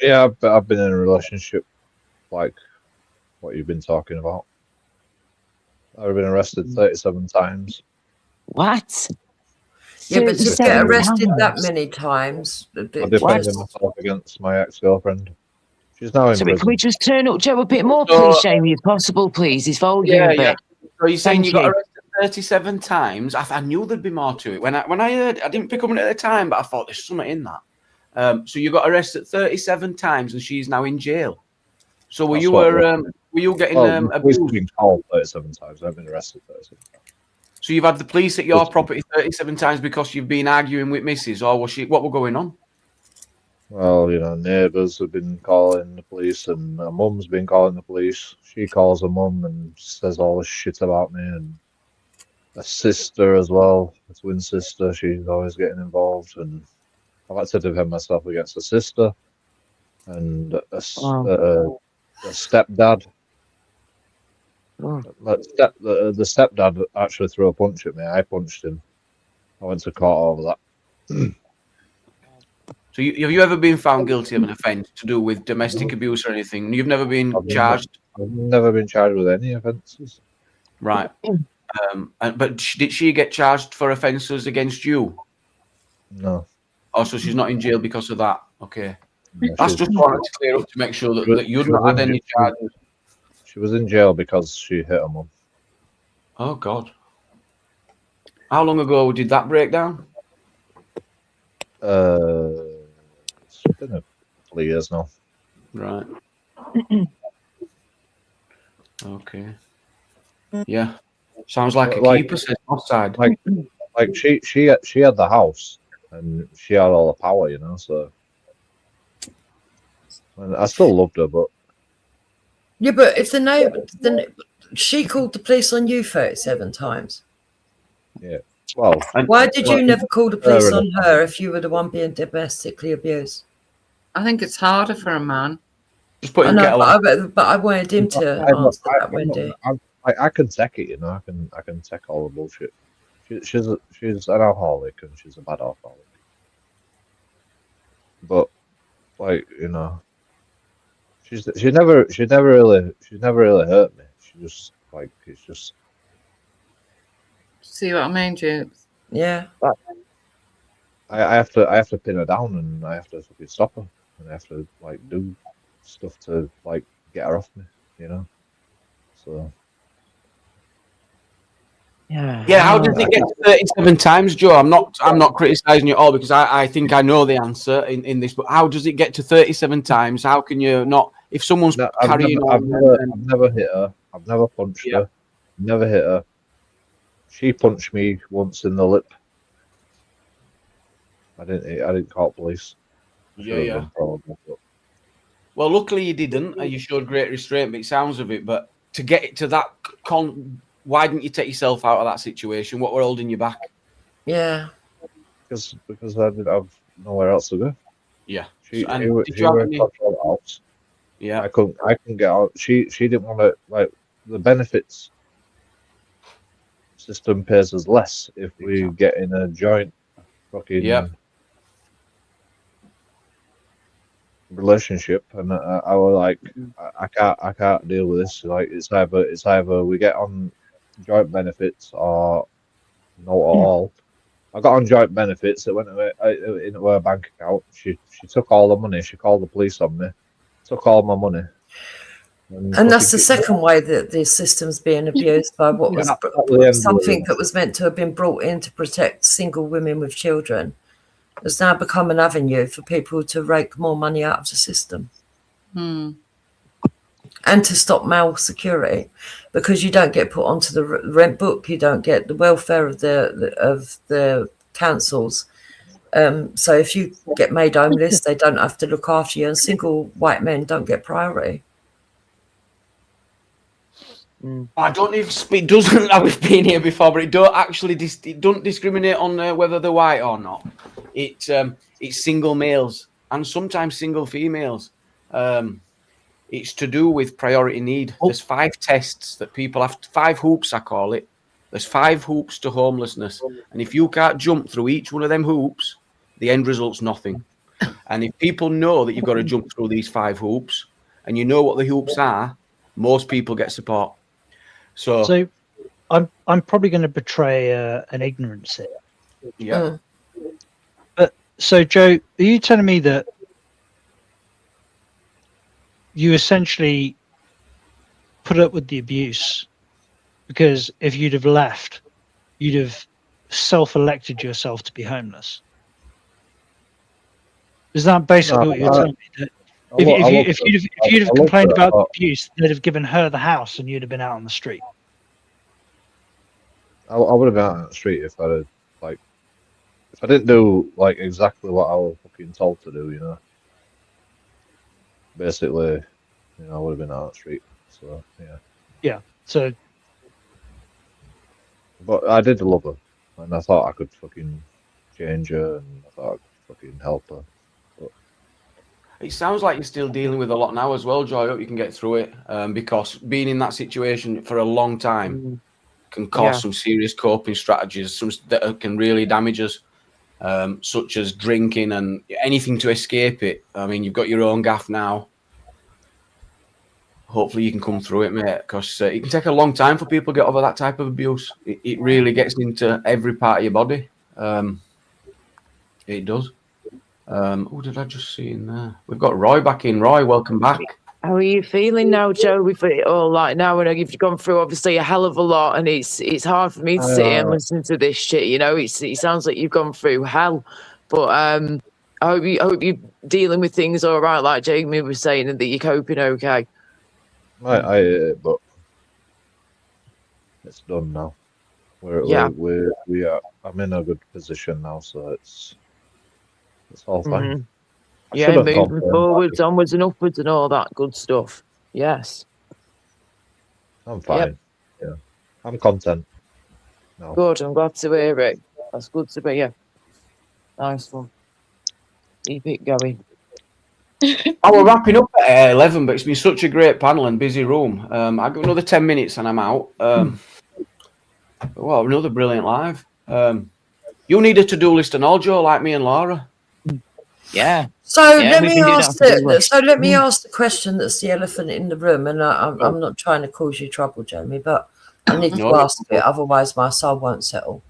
Yeah, but I've been in a relationship like what you've been talking about. I've been arrested 37 times. What? Yeah, but to get arrested that many times. I defended myself against my ex-girlfriend. She's now in prison. Can we just turn up Joe a bit more, please, Jamie, if possible, please? His volume a bit. So you're saying you got arrested 37 times? I knew there'd be more to it. When I heard, I didn't pick up on it at the time, but I thought there's something in that. So you got arrested 37 times, and she's now in jail. So were you getting abused? Been called 37 times. I've been arrested 37 times. So you've had the police at your property 37 times because you've been arguing with Mrs. or was she? What were going on? Well, you know, neighbours have been calling the police, and her mum's been calling the police. She calls her mum and says all this shit about me, and a sister as well, a twin sister. She's always getting involved, and I've had to defend myself against a sister and a stepdad. The stepdad actually threw a punch at me. I punched him. I went to court over that. So have you ever been found guilty of an offence to do with domestic abuse or anything? You've never been charged? I've never been charged with any offences. Right. But did she get charged for offences against you? No. Oh, so she's not in jail because of that? Okay. No, That's just wanted to clear up to make sure that you've not had any charges. She was in jail because she hit her mum. Oh, God. How long ago did that break down? It's been a couple of years now. Right. Okay. Yeah. Sounds like a keeper says offside. Like she had the house and she had all the power, you know. So and I still loved her, but yeah, but if the neighbour, she called the police on you 37 times. Yeah. Well, why did you never call the police on her if you were the one being domestically abused? I think it's harder for a man. Just put but I wanted him to answer that, Wendy. I can take it, you know. I can take all the bullshit. She's an alcoholic and she's a bad alcoholic. But like, you know, she never really hurt me. She just like it's just. See what I mean, James? Yeah. I have to pin her down and I have to fucking stop her and I have to like do stuff to like get her off me, you know. So. Yeah, how does it get to 37 times, Joe? I'm not criticising you at all because I think I know the answer in this, but how does it get to 37 times? How can you not if someone's carrying on? I've never hit her. I've never punched her. Never hit her. She punched me once in the lip. I didn't call police. Yeah. Well, luckily you didn't. You showed great restraint, but it sounds of it. But to get it to that why didn't you take yourself out of that situation? What were holding you back? Yeah. Because I didn't have nowhere else to go. Yeah. She did were you have in control of the house. Yeah. I couldn't get out. She didn't want to like the benefits system pays us less if we get in a joint fucking relationship, and I was like, I can't deal with this. Like it's either we get on joint benefits or not at all. I got on joint benefits. It went into her bank account. She took all the money. She called the police on me. Took all my money. And that's the second way that the system's being abused by what was something that was meant to have been brought in to protect single women with children has now become an avenue for people to rake more money out of the system. And to stop male security, because you don't get put onto the rent book, you don't get the welfare of the councils. So if you get made homeless, they don't have to look after you, and single white men don't get priority. I don't know if it doesn't. We've been here before, but it don't actually it don't discriminate on whether they're white or not. It's single males and sometimes single females. It's to do with priority need. There's 5 tests that people have. 5 hoops, I call it. There's 5 hoops to homelessness, and if you can't jump through each one of them hoops, the end result's nothing. And if people know that you've got to jump through these 5 hoops, and you know what the hoops are, most people get support. So I'm probably going to betray an ignorance here. Yeah. But so Joe, are you telling me that you essentially put up with the abuse because if you'd have left, you'd have self-elected yourself to be homeless? Is that basically what you're telling me? That if you'd have complained about the abuse, they'd have given her the house and you'd have been out on the street. I would have been out on the street if I didn't do like exactly what I was fucking told to do, you know. basically, you know, I would have been out on the street. So yeah. Yeah. So. But I did love her, and I thought I could fucking change her, and I thought I could fucking help her. But it sounds like you're still dealing with a lot now as well, Joy. I hope you can get through it, because being in that situation for a long time can cause some serious coping strategies, some that can really damage us, such as drinking and anything to escape it. I mean, you've got your own gaff now. Hopefully you can come through it, mate, because it can take a long time for people to get over that type of abuse. It really gets into every part of your body. It does. Who did I just see in there? We've got Roy back in. Roy, welcome back. How are you feeling now, Joe, with it all? Like now, I know you've gone through obviously a hell of a lot, and it's hard for me to sit here and listen to this shit. You know, it sounds like you've gone through hell. But I hope you're dealing with things all right, like Jamie was saying, and that you're coping okay. But it's done now. We are. I'm in a good position now, so it's all fine. Yeah, moving forwards, onwards and upwards and all that good stuff. Yes. I'm fine. Yeah. I'm content. No. Good, I'm glad to hear it. That's good to be here. Nice one. Keep it going. We're wrapping up at 11, but it's been such a great panel and busy room. I've got another 10 minutes and I'm out. Well, another brilliant live. You need a to-do list and all, Joe, like me and Laura. Yeah. So let me ask the question that's the elephant in the room, and I'm not trying to cause you trouble, Jamie, but I need to ask it, otherwise my soul won't settle.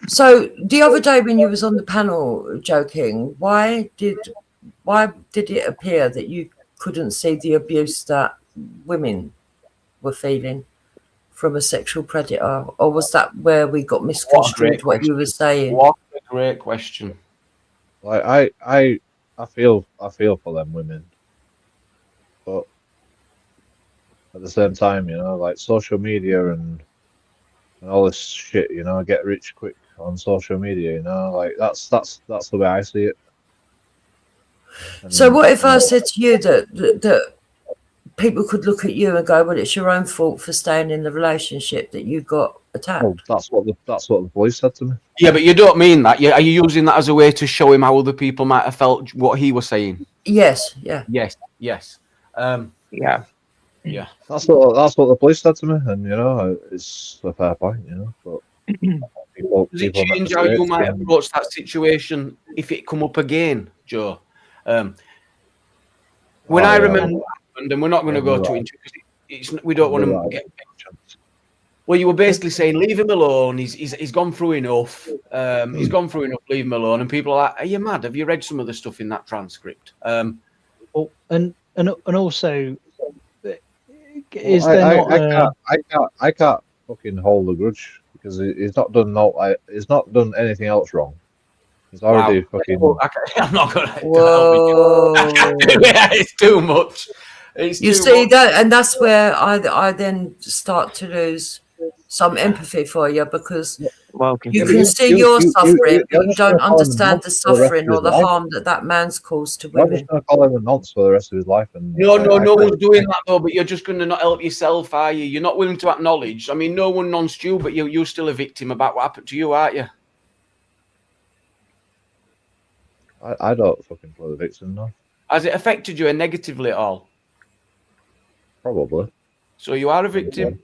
So the other day when you was on the panel joking, why did it appear that you couldn't see the abuse that women were feeling from a sexual predator, or was that where we got misconstrued what you were saying? What a great question. Like I feel for them women, but at the same time, you know, like social media and all this shit, you know, get rich quick on social media, you know, like that's the way I see it. And, so what if I said to you that people could look at you and go, well, it's your own fault for staying in the relationship that you got attacked? Oh, that's what the police said to me. Yeah, but you don't mean that. Are you using that as a way to show him how other people might have felt what he was saying? Yes. Yeah. Yes. Yeah. Yeah. That's what the police said to me, and you know, it's a fair point, you know. But does it change how you might approach that situation if it come up again, Joe? When I remember what happened, and we're not going to go too into it, we don't want to get. Well, you were basically saying, leave him alone. He's gone through enough. He's gone through enough. Leave him alone. And people are like, "Are you mad? Have you read some of the stuff in that transcript?" And also, is there not? I can't fucking hold a grudge because he's not done anything else wrong. He's already fucking. I'm not gonna. Whoa! Yeah, it's too much. You see that, and that's where I then start to lose some empathy for you, because you can see your suffering, but you don't understand the suffering or the harm that man's caused to women. I'm just going to call him a nonce for the rest of his life. And no one's doing that though. But you're just going to not help yourself, are you? You're not willing to acknowledge. I mean, no one nonced you, but you're still a victim about what happened to you, aren't you? I don't fucking play the victim, no. Has it affected you negatively at all? Probably. So you are a victim?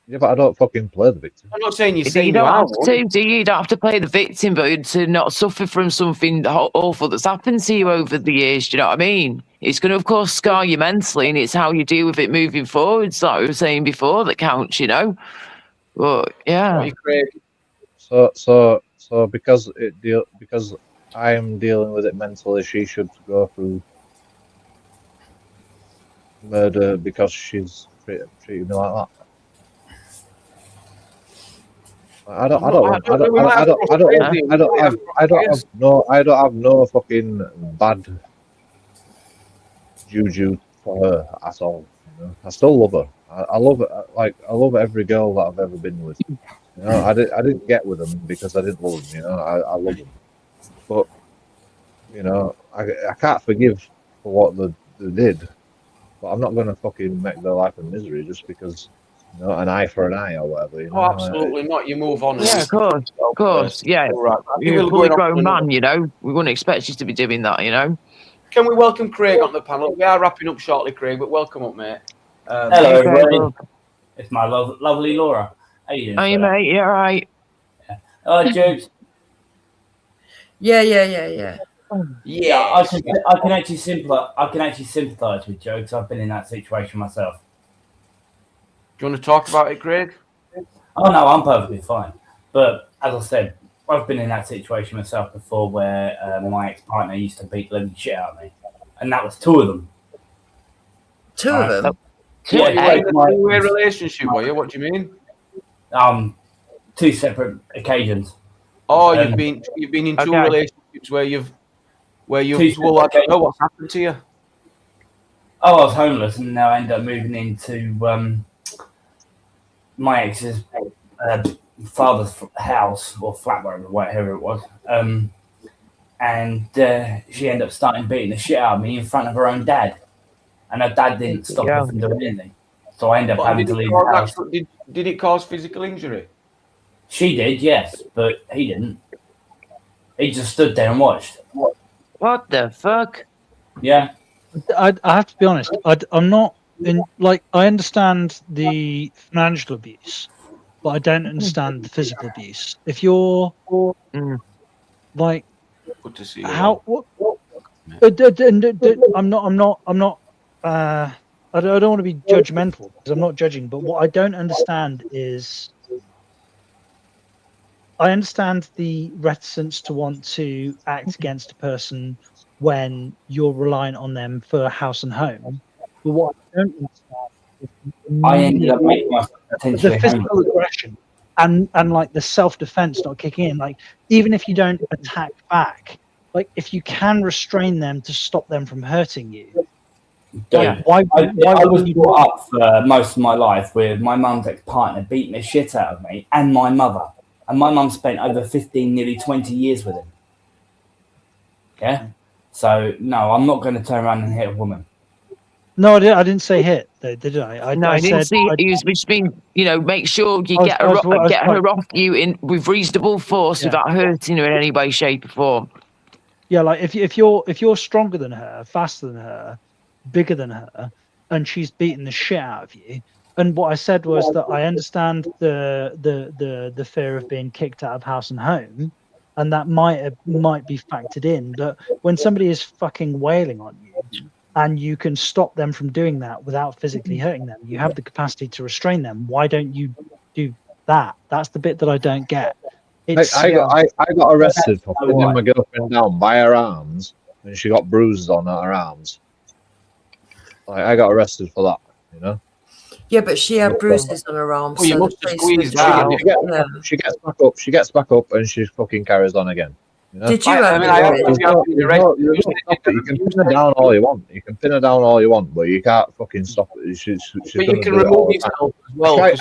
Yeah, but I don't fucking play the victim. I'm not saying you don't have to, do you? You don't have to play the victim, but to not suffer from something awful that's happened to you over the years. Do you know what I mean? It's going to, of course, scar you mentally, and it's how you deal with it moving forwards, like we were saying before, that counts, you know? But, yeah. So because I'm dealing with it mentally, she should go through murder because she's treating me like that. I don't have no fucking bad juju for her at all. You know? I still love her. I love every girl that I've ever been with. You know, I didn't get with them because I didn't love them. You know, I love them. But you know, I can't forgive for what they did. But I'm not going to fucking make their life a misery just because, you know, an eye for an eye or whatever. You know? Oh, absolutely not. You move on. Yeah, of course. Yeah, you're a fully grown man, you know. We wouldn't expect you to be doing that, you know. Can we welcome Craig on the panel? We are wrapping up shortly, Craig, but welcome up, mate. Hello, everybody. It's my lovely Laura. How you doing? Hey, mate. You all right? Oh, Jukes. Yeah. Yeah, I can actually sympathise with Joe because I've been in that situation myself. Do you want to talk about it, Craig? Oh no, I'm perfectly fine. But as I said, I've been in that situation myself before, where my ex-partner used to beat the living shit out of me, and that was two of them. Two of them. Yeah, you were in a two-way relationship, were you? What do you mean? Two separate occasions. Oh, you've been in two relationships where you've well, I don't know what's happened to you. Oh, I was homeless, and now I ended up moving into my ex's father's house or flat, whatever it was. And she ended up starting beating the shit out of me in front of her own dad, and her dad didn't stop her from doing anything. So I ended up having to leave the house. Did it cause physical injury? She did, yes, but he didn't. He just stood there and watched. What the fuck? Yeah. I have to be honest. I'm not in. Like, I understand the financial abuse, but I don't understand the physical abuse. If you're like, good to see how? What? I'm not. I don't want to be judgmental because I'm not judging. But what I don't understand is, I understand the reticence to want to act against a person when you're relying on them for house and home. But what I don't understand is I ended up making myself potentially the physical aggression and like the self-defense not kicking in. Like, even if you don't attack back, like if you can restrain them to stop them from hurting you. Yeah. Why I was brought up for most of my life with my mum's ex-partner beating the shit out of me and my mother. And my mum spent over 15, nearly 20 years with him. Yeah? So, no, I'm not going to turn around and hit a woman. No, I didn't say hit, though, did I? No, I didn't see. Which means, you know, make sure you get her off you with reasonable force without hurting her in any way, shape, or form. Yeah, like if you're stronger than her, faster than her, bigger than her, and she's beating the shit out of you. And what I said was that I understand the fear of being kicked out of house and home, and that might be factored in. But when somebody is fucking wailing on you, and you can stop them from doing that without physically hurting them, you have the capacity to restrain them. Why don't you do that? That's the bit that I don't get. I got arrested for pinning my girlfriend down by her arms, and she got bruises on her arms. I got arrested for that, you know. Yeah, but she had bruises on her arms. Oh, you so must the have police squeezed would that. go, She gets back up. She gets back up, and she fucking carries on again. You know? Did you have You can pin her down all you want. You can pin her down all you want, but you can't fucking stop it. She's But you can remove yourself as well. I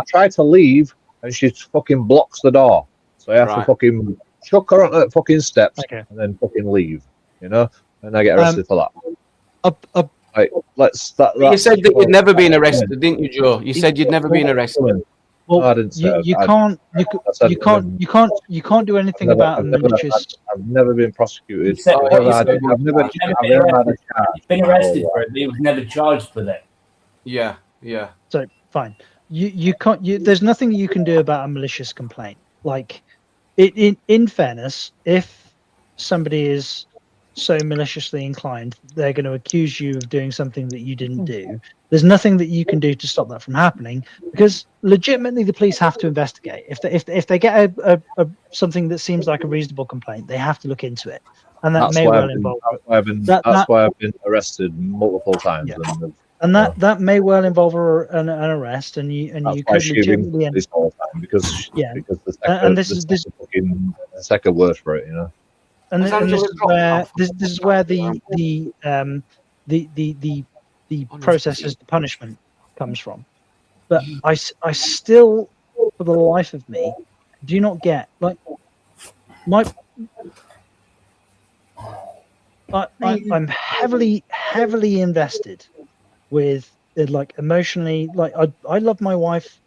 tried to leave, and she fucking blocks the door. So I have to fucking chuck her on the fucking steps and then fucking leave. You know, and I get arrested for that. Right, You said that you'd never been arrested, didn't you, Joe? You said you'd never been arrested. Well, I didn't say you can't do anything about a malicious. I've never been prosecuted. He's been arrested for it, but he was never charged with it. Yeah. So fine, you can't. There's nothing you can do about a malicious complaint. Like, in fairness, if somebody is so maliciously inclined, they're going to accuse you of doing something that you didn't do. There's nothing that you can do to stop that from happening, because legitimately the police have to investigate. If they get a something that seems like a reasonable complaint, they have to look into it, and that may well involve. That's why I've been arrested multiple times. Yeah. And that may well involve an arrest, and you could legitimately this whole time because this is fucking the second word for it, you know. And this is where the process as the punishment comes from. But I still, for the life of me, do not get, like, I'm heavily invested with like emotionally. Like I love my wife.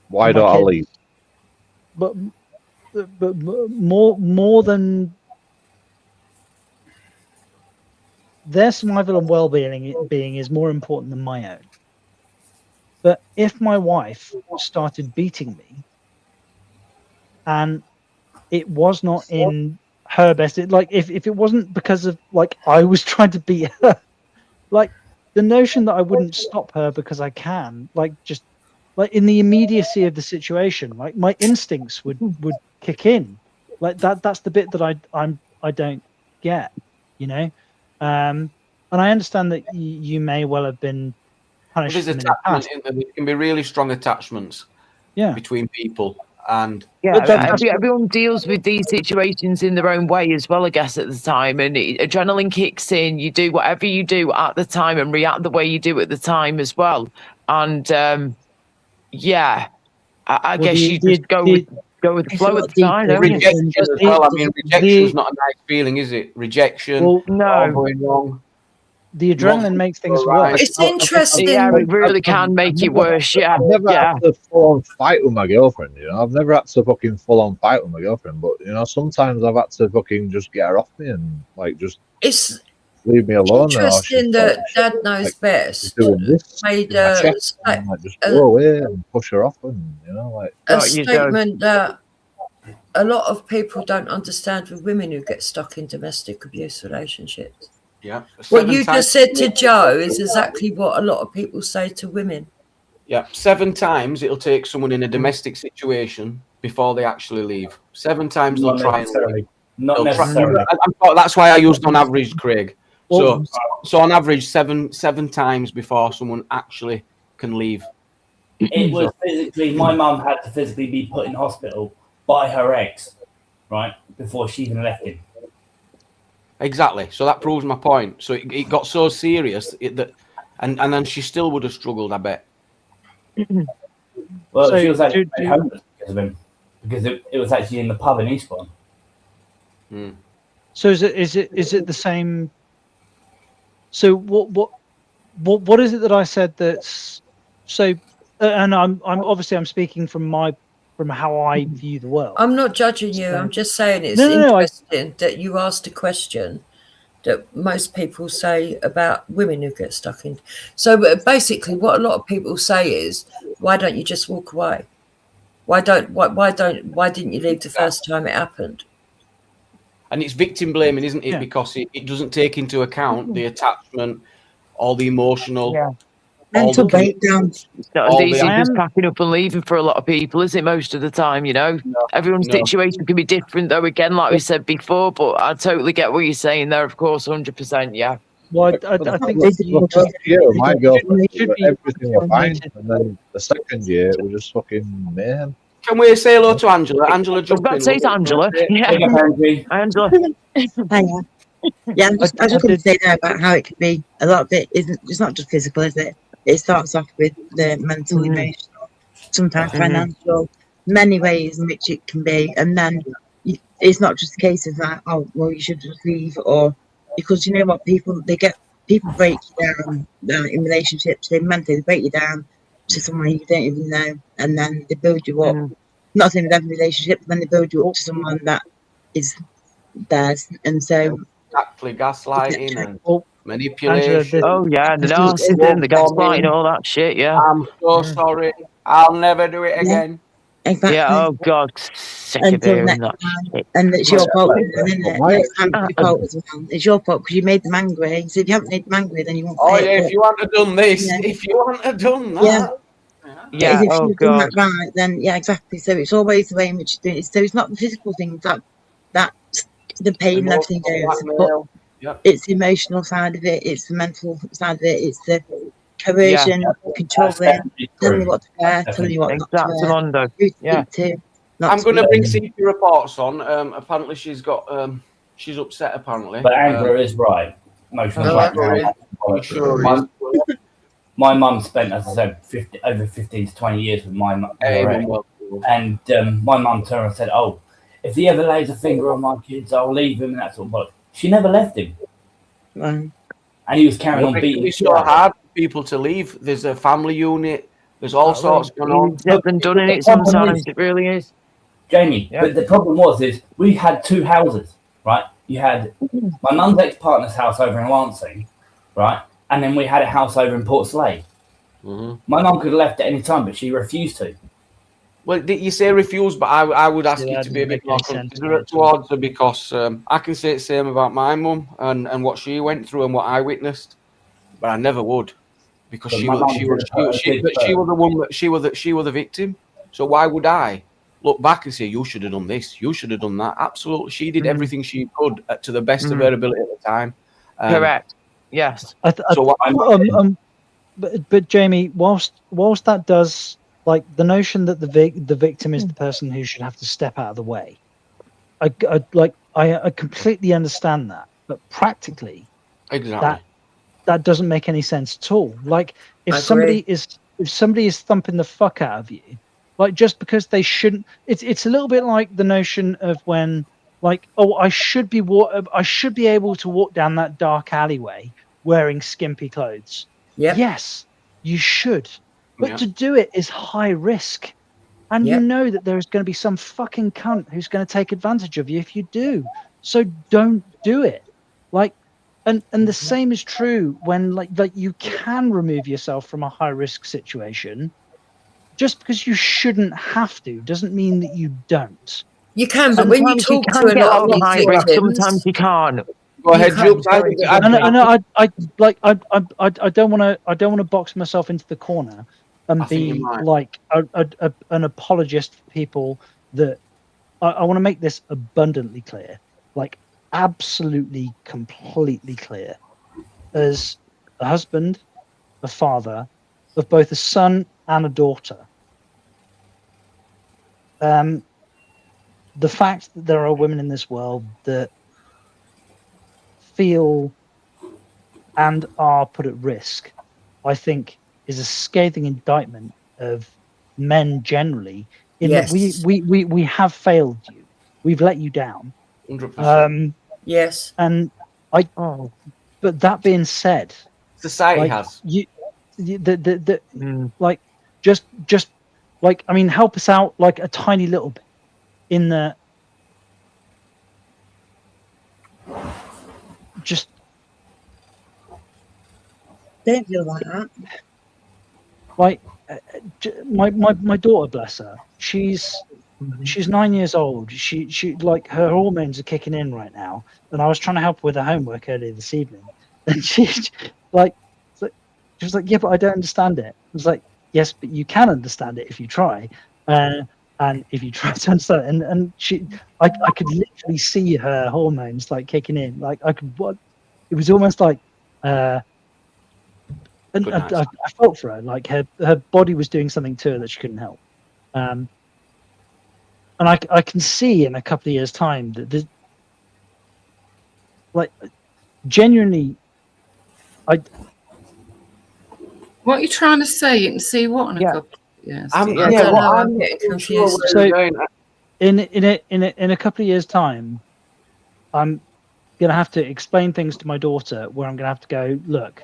Why don't I leave? But more than their survival and well-being is more important than my own. But if my wife started beating me, and it was not in her best, if it wasn't because of like I was trying to beat her, like the notion that I wouldn't stop her because I can, like just like in the immediacy of the situation, like my instincts would kick in, like that's the bit that I don't get, you know. And I understand that you may well have been punished. There's attachment, there can be really strong attachments between people, and everyone deals with these situations in their own way as well, I guess, at the time, and adrenaline kicks in. You do whatever you do at the time and react the way you do at the time as well. And I guess you just go with the flow at the time. Rejection as well. I mean, rejection's not a nice feeling, is it? Rejection, well, no, going wrong. The adrenaline makes things worse. It's interesting. Yeah, it really can make it worse. Yeah, I've never had to full-on fight with my girlfriend. You know, I've never had to fucking full-on fight with my girlfriend. But you know, sometimes I've had to fucking just get her off me and like just leave me alone. Interesting that Dad Knows Best made just go away and push her off, and you know, like a statement that a lot of people don't understand with women who get stuck in domestic abuse relationships. Yeah. What you just said to Joe is exactly what a lot of people say to women. Yeah, 7 times it'll take someone in a domestic situation before they actually leave. 7 times they'll try and leave. Not necessarily. That's why I used on average, Craig. So on average, seven times before someone actually can leave. It was physically, my mum had to physically be put in hospital by her ex, right, before she even left him. Exactly. So that proves my point. So it got so serious that, and then she still would have struggled, I bet. Well, she was actually homeless because of him, because it was actually in the pub in Eastbourne. So is it the same? So what is it that I said that's so? And I'm obviously I'm speaking from how I view the world. I'm not judging you. I'm just saying it's interesting that you asked a question that most people say about women who get stuck in. So basically, what a lot of people say is, "Why don't you just walk away? Why didn't you leave the first time it happened?" And it's victim blaming, isn't it? Because it doesn't take into account the attachment, all the emotional. Mental breakdowns. It's not as easy as packing up and leaving for a lot of people, is it? Most of the time, you know, everyone's situation can be different, though. Again, like we said before, but I totally get what you're saying there. Of course, 100%. Yeah. Well, I think my girlfriend everything was fine, and then the second year it was just fucking mayhem. Can we say hello to Angela? Angela, jump in. Say Angela. Yeah. Angela. Yeah, I was just going to say there about how it could be a lot of it isn't. It's not just physical, is it? It starts off with the mental, emotional, sometimes financial, many ways in which it can be, and then it's not just a case of that. Oh, well, you should just leave, or because you know what, people break you down in relationships. They mentally break you down to someone you don't even know, and then they build you up. Not saying with every relationship, but then they build you up to someone that is theirs, and so. Exactly, gaslighting and manipulation. Oh yeah, the narcissism, the gaslighting, all that shit. Yeah. I'm so sorry. I'll never do it again. Exactly. Yeah. Oh God, sick of hearing that shit. And it's your fault, isn't it? It's your fault because you made them angry. So if you haven't made them angry, then you won't. Oh yeah, if you hadn't have done this, if you hadn't have done that. Yeah. If oh you've God. done that right, then exactly. So it's always the way in which you do it. So it's not the physical things that the pain and everything goes, but it's the emotional side of it, it's the mental side of it, it's the coercion, controlling, telling you what to wear, telling you what not to wear, who to speak to. I'm going to bring CP reports on. Apparently she's upset apparently. But Angela is right. My mum spent, as I said, over 15 to 20 years with my mum. And my mum turned and said, "Oh, if he ever lays a finger on my kids, I'll leave him," and that sort of. But She never left him. Right. And he was carrying on beating. It's so hard for people to leave. There's a family unit. There's all sorts going on. Said and done in it sometimes. It really is. Jamie, Yeah. but the problem is we had two houses, right? You had my mum's ex-partner's house over in Lancing, right? And then we had a house over in Port Slade. Mm-hmm. My mum could have left at any time, but she refused to. Well, you say refuse, but I would ask you to be a bit more considerate towards her, because I can say the same about my mum and what she went through and what I witnessed, but I never would, because she was the victim. So why would I look back and say you should have done this, you should have done that? Absolutely, she did everything she could to the best of her ability at the time. Correct. Yes. But Jamie, whilst that does, like, the notion that the victim is the person who should have to step out of the way, I completely understand that, but practically, exactly, that doesn't make any sense at all. Like, if somebody is thumping the fuck out of you, like, just because they shouldn't, it's a little bit like the notion of when, like, oh, I should be able to walk down that dark alleyway wearing skimpy clothes. Yep. Yes, you should, but to do it is high risk, and you know that there is going to be some fucking cunt who's going to take advantage of you if you do. So don't do it. Like, and the same is true when like you can remove yourself from a high risk situation. Just because you shouldn't have to doesn't mean that you don't. You can, but when you talk to a lot of these victims, sometimes you can't. Go ahead, Jukes. I don't want to box myself into the corner and be like an apologist for people that I want to make this abundantly clear, like absolutely, completely clear. As a husband, a father of both a son and a daughter, the fact that there are women in this world that feel and are put at risk, I think, is a scathing indictment of men generally. In that we have failed you, we've let you down. 100%. Yes, and but that being said, society like, has like just like, I mean, help us out like a tiny little bit in the just don't feel like that. Like my daughter, bless her, she's 9 years old. She like, her hormones are kicking in right now, and I was trying to help her with her homework earlier this evening, and she was like, yeah, but I don't understand it. I was like, yes, but you can understand it if you try, and if you try to understand it. And I could literally see her hormones like kicking in. Like, it was almost like and I felt for her, like her body was doing something to her that she couldn't help. And I can see in a couple of years' time that there's, like, genuinely, what are you trying to say? You can see what in a couple of years? I'm getting confused. So in a couple of years' time, I'm gonna have to explain things to my daughter where I'm gonna have to go, look,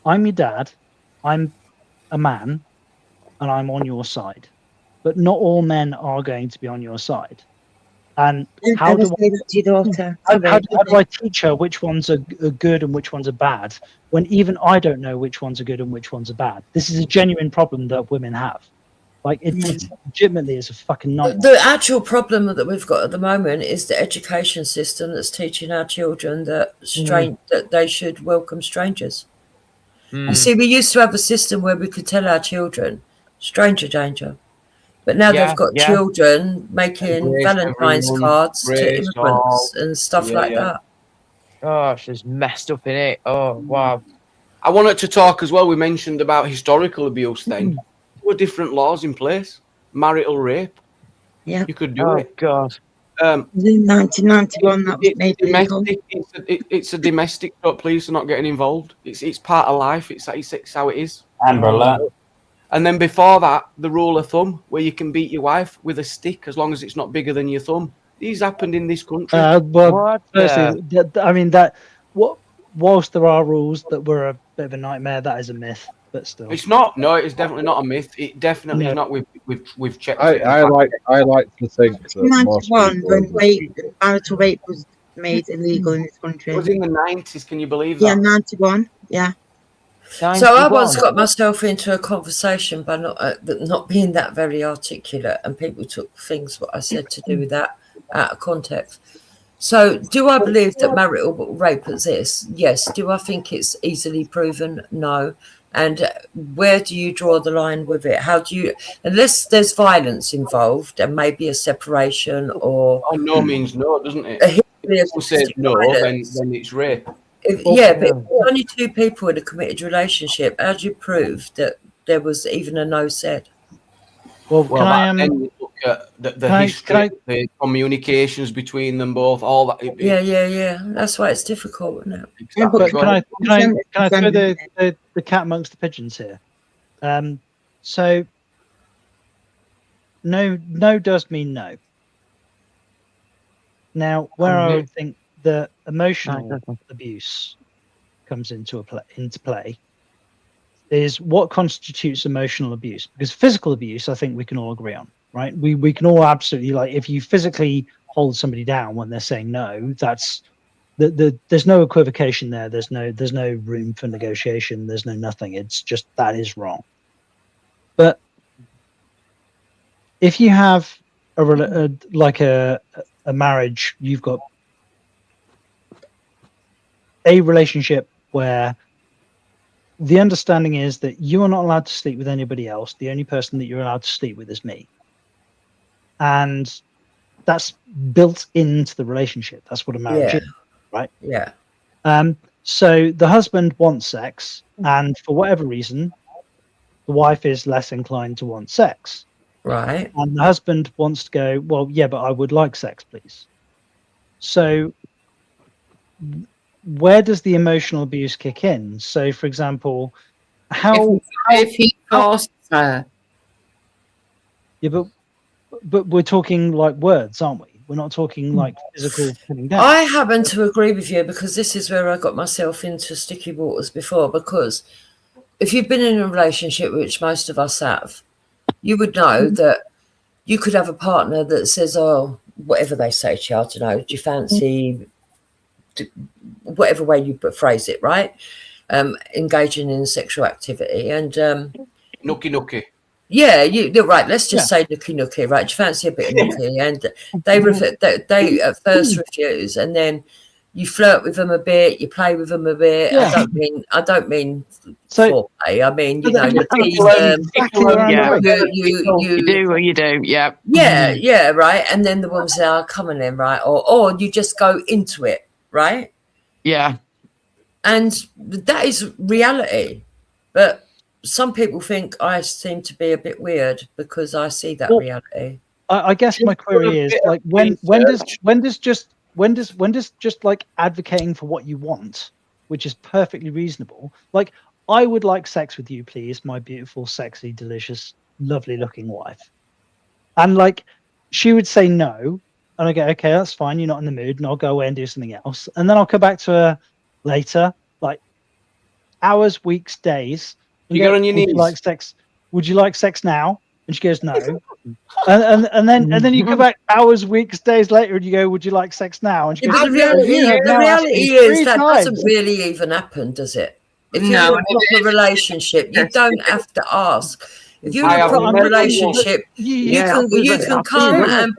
I'm your dad, I'm a man, and I'm on your side. But not all men are going to be on your side. And how do I teach her which ones are good and which ones are bad, when even I don't know which ones are good and which ones are bad? This is a genuine problem that women have. Like, it's legitimately is a fucking nightmare. The actual problem that we've got at the moment is the education system that's teaching our children that that they should welcome strangers. You see, we used to have a system where we could tell our children, stranger danger. But now they've got children making Valentine's cards to immigrants and stuff like that. Gosh, it's messed up in it. Oh, wow. I wanted to talk as well. We mentioned about historical abuse then. There were different laws in place. Marital rape. Yeah. You could do it. Oh, God. In 1991, that was made legal. It's a domestic, but police are not getting involved. It's part of life. It's how it is. Amber Alert. And then before that, the rule of thumb, where you can beat your wife with a stick as long as it's not bigger than your thumb. These happened in this country. Well, firstly, I mean whilst there are rules that were a bit of a nightmare, that is a myth. But still, It's not. No, it's definitely not a myth. It definitely is not. We've checked it. I like to think that most 91 people. when marital rape was made illegal in this country. It was in the 90s. Can you believe Yeah, that? 91. Yeah. So I once got myself into a conversation by not being that very articulate, and people took things what I said to do with that out of context. So do I believe that marital rape exists? Yes. Do I think it's easily proven? No. And where do you draw the line with it? How do you, unless there's violence involved and maybe a separation or... Oh, no means no, doesn't it? If someone says no, then it's rape. Yeah, but if only two people in a committed relationship, how do you prove that there was even a no said? Well, then you look at the history, the communications between them both, all that. Yeah. That's why it's difficult, isn't it? But can I throw the cat amongst the pigeons here? So no does mean no. Now, where I would think the emotional abuse comes into play is what constitutes emotional abuse, because physical abuse, I think we can all agree on, right? We can all absolutely, like, if you physically hold somebody down when they're saying no, that's there's no equivocation there. There's no room for negotiation. There's no nothing. It's just that is wrong. But if you have a marriage, you've got a relationship where the understanding is that you are not allowed to sleep with anybody else. The only person that you're allowed to sleep with is me. And that's built into the relationship. That's what a marriage is, right? Yeah. So the husband wants sex, and for whatever reason, the wife is less inclined to want sex. Right. And the husband wants to go, well, yeah, but I would like sex, please. So where does the emotional abuse kick in? So, for example, if he forced her. Yeah, but we're talking like words, aren't we? We're not talking like physical putting down. I happen to agree with you, because this is where I got myself into sticky waters before. Because if you've been in a relationship, which most of us have, you would know that you could have a partner that says, oh, whatever they say to you, I don't know, do you fancy, whatever way you phrase it, right? Engaging in sexual activity and nookie. Yeah, you're right. Let's just say nookie, right? Do you fancy a bit of nookie? And they at first refuse, and then you flirt with them a bit, you play with them a bit. Yeah. I don't mean so foreplay. I mean, you do or you don't. Yeah. Yeah, right. And then the woman says, "Oh, come on in," right? Or you just go into it, right? Yeah. And that is reality, but some people think I seem to be a bit weird because I see that reality. I guess my query is like when does just like advocating for what you want, which is perfectly reasonable. Like, I would like sex with you, please, my beautiful, sexy, delicious, lovely looking wife. And like, she would say no, and I go, okay, that's fine. You're not in the mood, and I'll go away and do something else. And then I'll come back to her later, like hours, weeks, days. You get on your knees. Like sex? Would you like sex now? And she goes, no. and then you come back hours, weeks, days later, and you go, would you like sex now? And she goes, the reality is that doesn't really even happen, does it? If you're in a proper relationship, you don't have to ask. If you're in a proper relationship, you can come and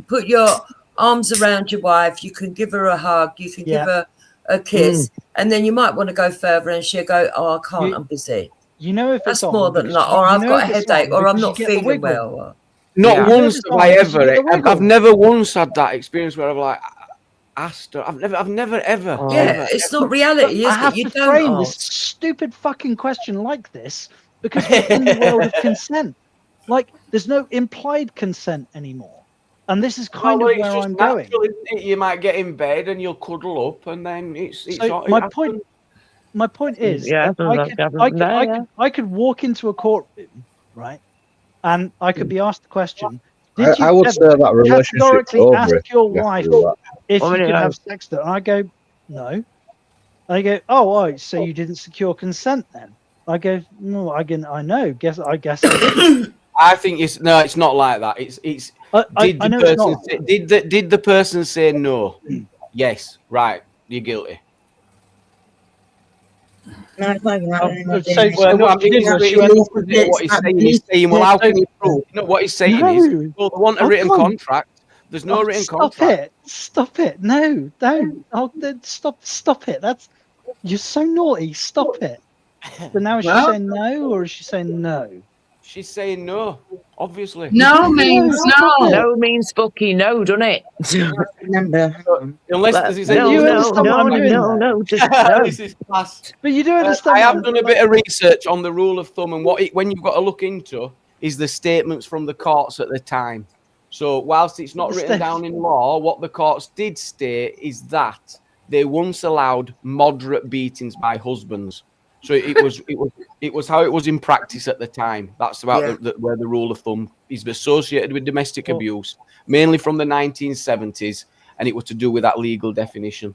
put your arms around your wife. You can give her a hug. You can give her a kiss, and then you might want to go further, and she'll go, "Oh, I can't. I'm busy." You know, if that's more than that, or I've got a headache, or I'm not feeling well. Not once have I ever. I've never once had that experience where I've like asked her. I've never ever. It's not reality, is I have it? You to don't frame ask. this stupid fucking question like this because we're in the world of consent. Like, there's no implied consent anymore, and this is kind of where I'm going. You might get in bed and you'll cuddle up, and then it's so my point is, I could walk into a courtroom, right, and I could be asked the question, I would say that relationship categorically over ask if your you have wife to do that. if you could have sex with her? And I go, no. I go, oh, all right, so you didn't secure consent then? I go, no, I know. I guess I didn't. I think it's not like that. It's did I the know it's person not. did the person say no? Yes, right. You're guilty. No, it's not even that anymore. Well, no, I'm just what he's saying. He's saying, well, how can you prove? You know what he's saying is, well, they want a written contract. There's no written contract. Stop it! No, don't. Oh, stop it! You're so naughty. Stop it. But now is she saying no, or is she saying no? She's saying no, obviously. No means no. No means fucking no, doesn't it? Remember. Unless Just no. This is class. But you do understand. I have done a bit of research on the rule of thumb, and when you've got to look into is the statements from the courts at the time. So whilst it's not written down in law, what the courts did state is that they once allowed moderate beatings by husbands. So it was how it was in practice at the time. That's about where the rule of thumb is associated with domestic abuse, mainly from the 1970s, and it was to do with that legal definition.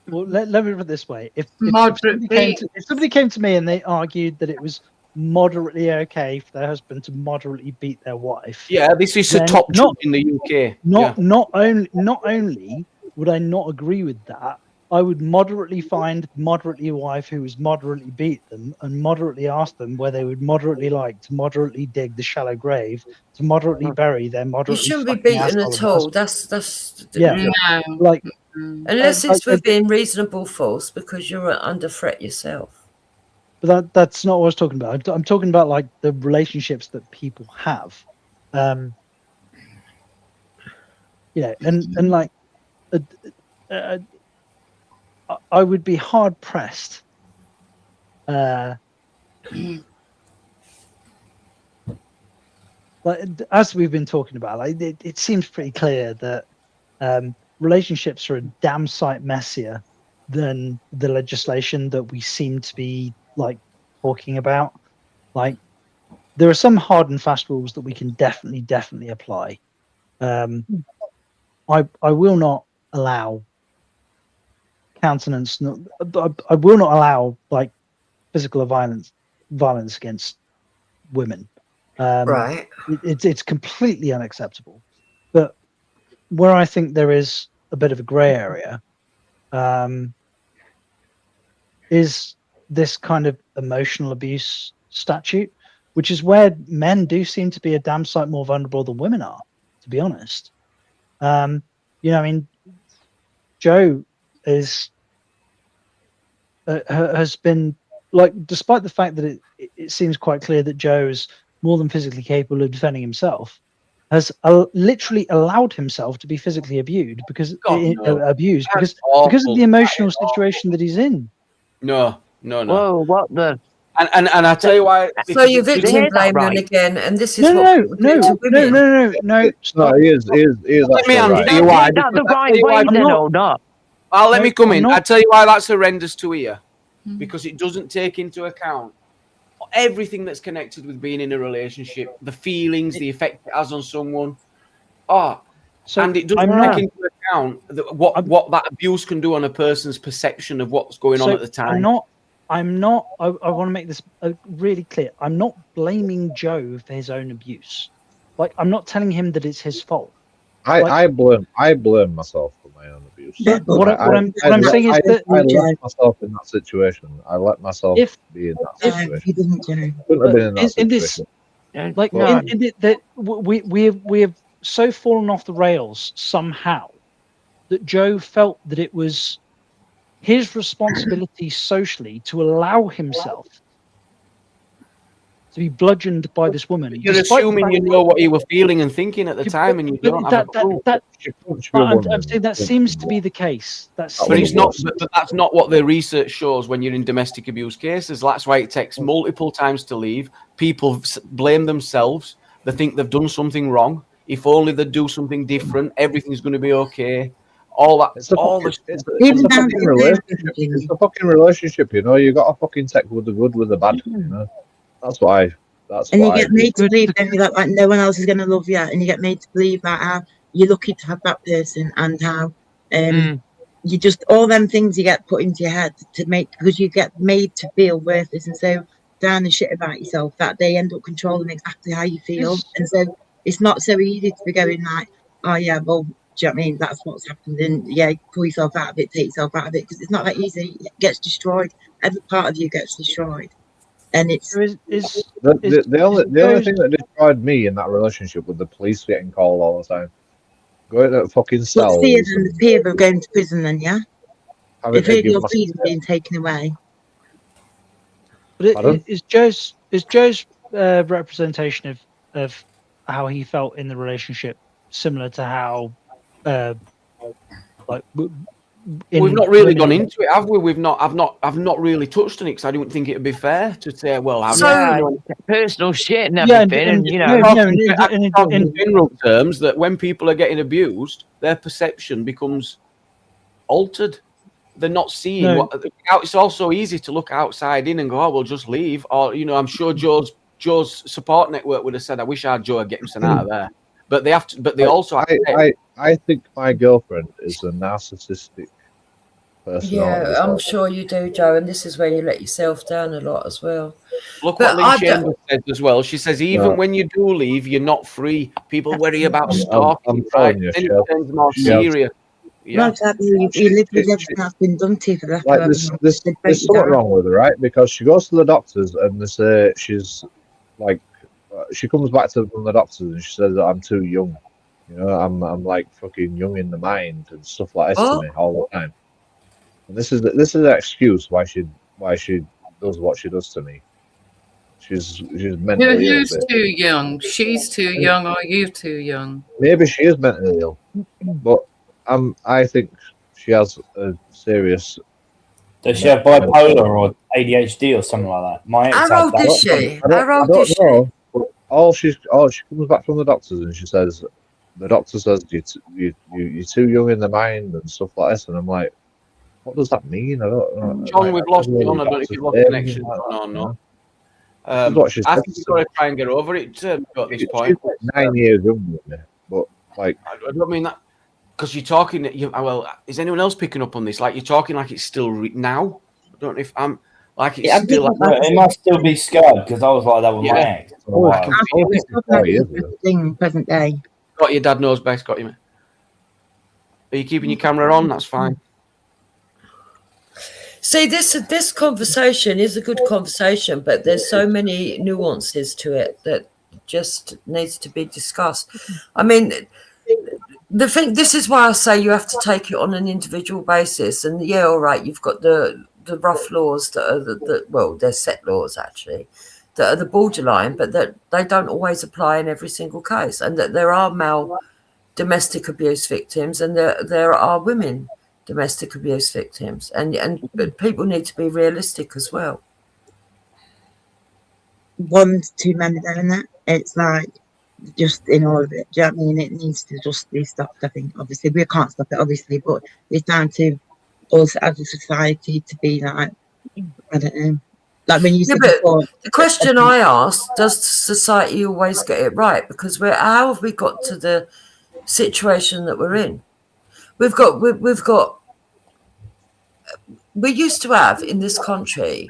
Well, let me put it this way: if somebody came to me and they argued that it was moderately okay for their husband to moderately beat their wife, this is a top job in the UK. Not only would I not agree with that, I would moderately find a wife who was moderately beat them and moderately ask them where they would moderately like to moderately dig the shallow grave to moderately bury their moderately. You shouldn't be beaten at all. That's like unless it's within reasonable force because you're under threat yourself. But that's not what I was talking about. I'm talking about like the relationships that people have, and like. I would be hard pressed. But as we've been talking about, like it seems pretty clear that relationships are a damn sight messier than the legislation that we seem to be like talking about. Like there are some hard and fast rules that we can definitely apply. I will not allow countenance. I will not allow like physical violence against women. Right. It's completely unacceptable. But where I think there is a bit of a grey area is this kind of emotional abuse statute, which is where men do seem to be a damn sight more vulnerable than women are, to be honest. I mean, Joe has been like, despite the fact that it seems quite clear that Joe is more than physically capable of defending himself, has literally allowed himself to be physically abused because of the emotional situation that he's in. No. Whoa, what the? And I tell you why. So you're victim blaming again, and this is no. Stop. He is Let me answer you why. Is that the right way then or not? Let me come in. I tell you why that's horrendous to hear, because it doesn't take into account everything that's connected with being in a relationship, the feelings, the effect it has on someone. And it doesn't take into account what that abuse can do on a person's perception of what's going on at the time. I want to make this really clear. I'm not blaming Joe for his own abuse. Like, I'm not telling him that it's his fault. I blame myself for my own abuse. Yeah, what I'm saying is that I left myself in that situation. I let myself be in that situation. Couldn't have been in that situation. We have so fallen off the rails somehow that Joe felt that it was his responsibility socially to allow himself to be bludgeoned by this woman. You're assuming you know what you were feeling and thinking at the time, and you don't have a clue. I'm saying that seems to be the case. But it's not. But that's not what the research shows when you're in domestic abuse cases. That's why it takes multiple times to leave. People blame themselves. They think they've done something wrong. If only they do something different, everything's going to be okay. It's a fucking relationship, you know. You got to fucking take with the good with the bad, you know. That's what That's and you what get I made to do. believe then that like no one else is going to love you, and you get made to believe that how you're lucky to have that person, and how you just all them things you get put into your head to make, because you get made to feel worthless and so down and shit about yourself that they end up controlling exactly how you feel. And so it's not so easy to be going like, oh yeah, well, do you know what I mean? That's what's happened, and yeah, pull yourself out of it, take yourself out of it, because it's not that easy. It gets destroyed. Every part of you gets destroyed, and it's The only thing that destroyed me in that relationship was the police getting called all the time. Going to fucking cells. What's fear than the fear of going to prison then, yeah? Having If to your give my freedom being taken away. But is Joe's representation of how he felt in the relationship similar to how like we've not really gone into it, have we? I've not really touched on it because I didn't think it'd be fair to say, well, personal shit and Yeah, everything, and you know, in general terms, that when people are getting abused, their perception becomes altered. They're not seeing what. It's also easy to look outside in and go, oh, well, just leave. Or, you know, I'm sure Joe's support network would have said, I wish I had Joe get him sent out of there. But they have to. But they also. I think my girlfriend is a narcissistic person. Yeah, I'm sure you do, Joe. And this is where you let yourself down a lot as well. Look what Lee Chambers says as well. She says, even when you do leave, you're not free. People worry about stalking, right? Then it turns more serious. Yeah. You live with everything that's been done to you for the Like there's something wrong with her, right? Because she goes to the doctors and they say she's like, she comes back to the doctors and she says that I'm too young. You know, I'm like fucking young in the mind and stuff like this to me all the time. And this is an excuse why she does what she does to me. She's mentally ill. Who's too young? She's too young, or you too young? Maybe she is mentally ill, but I think she has a serious. Does she have bipolar or ADHD or something like that? My ex How old is she? I don't know. But all she comes back from the doctors and she says, the doctor says you're too young in the mind and stuff like this, and I'm like, what does that mean? I don't know. John, we've lost John. I don't know if you've lost connection. No. I think you've got to try and get over it at this point. She's 9 years younger than me, but like I don't mean that because you're talking. Well, is anyone else picking up on this? Like you're talking like it's still now. I don't know if I'm like it's still. It must still be scared because I was like that with my ex. Present day. Got your dad knows best. Got you. Are you keeping your camera on? That's fine. See, this conversation is a good conversation, but there's so many nuances to it that just needs to be discussed. I mean, this is why I say you have to take it on an individual basis. And yeah, all right, you've got the rough laws that are well, they're set laws actually, that are the borderline, but that they don't always apply in every single case, and that there are male domestic abuse victims and there are women domestic abuse victims, but people need to be realistic as well. 1 to 2 men are doing that. It's like just in all of it. Do you know what I mean? It needs to just be stopped. I think obviously we can't stop it, obviously, but it's down to us as a society to be like, I don't know. Like when you said before, the question I asked, does society always get it right? Because how have we got to the situation that we're in? We used to have in this country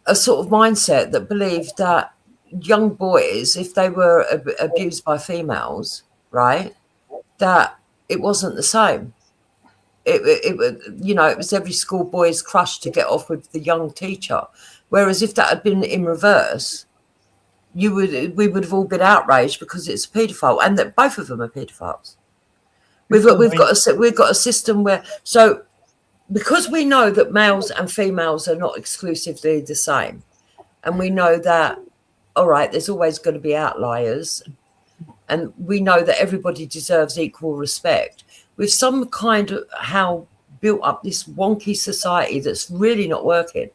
a sort of mindset that believed that young boys, if they were abused by females, right, that it wasn't the same. It was every schoolboy's crush to get off with the young teacher. Whereas if that had been in reverse, we would have all been outraged because it's a paedophile, and that both of them are paedophiles. We've got a system where, so because we know that males and females are not exclusively the same, and we know that, all right, there's always going to be outliers, and we know that everybody deserves equal respect. We've some kind of how built up this wonky society that's really not working,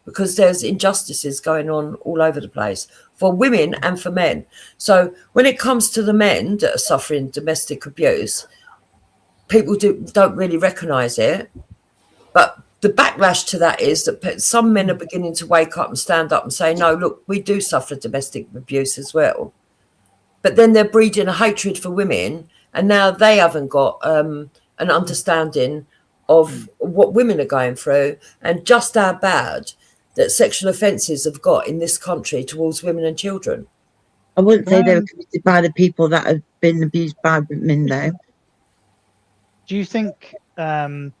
because there's injustices going on all over the place for women and for men. So when it comes to the men that are suffering domestic abuse, people don't really recognise it, but the backlash to that is that some men are beginning to wake up and stand up and say, no, look, we do suffer domestic abuse as well. But then they're breeding a hatred for women, and now they haven't got an understanding of what women are going through and just how bad that sexual offences have got in this country towards women and children. I wouldn't say they were committed by the people that have been abused by women, though. Do you think that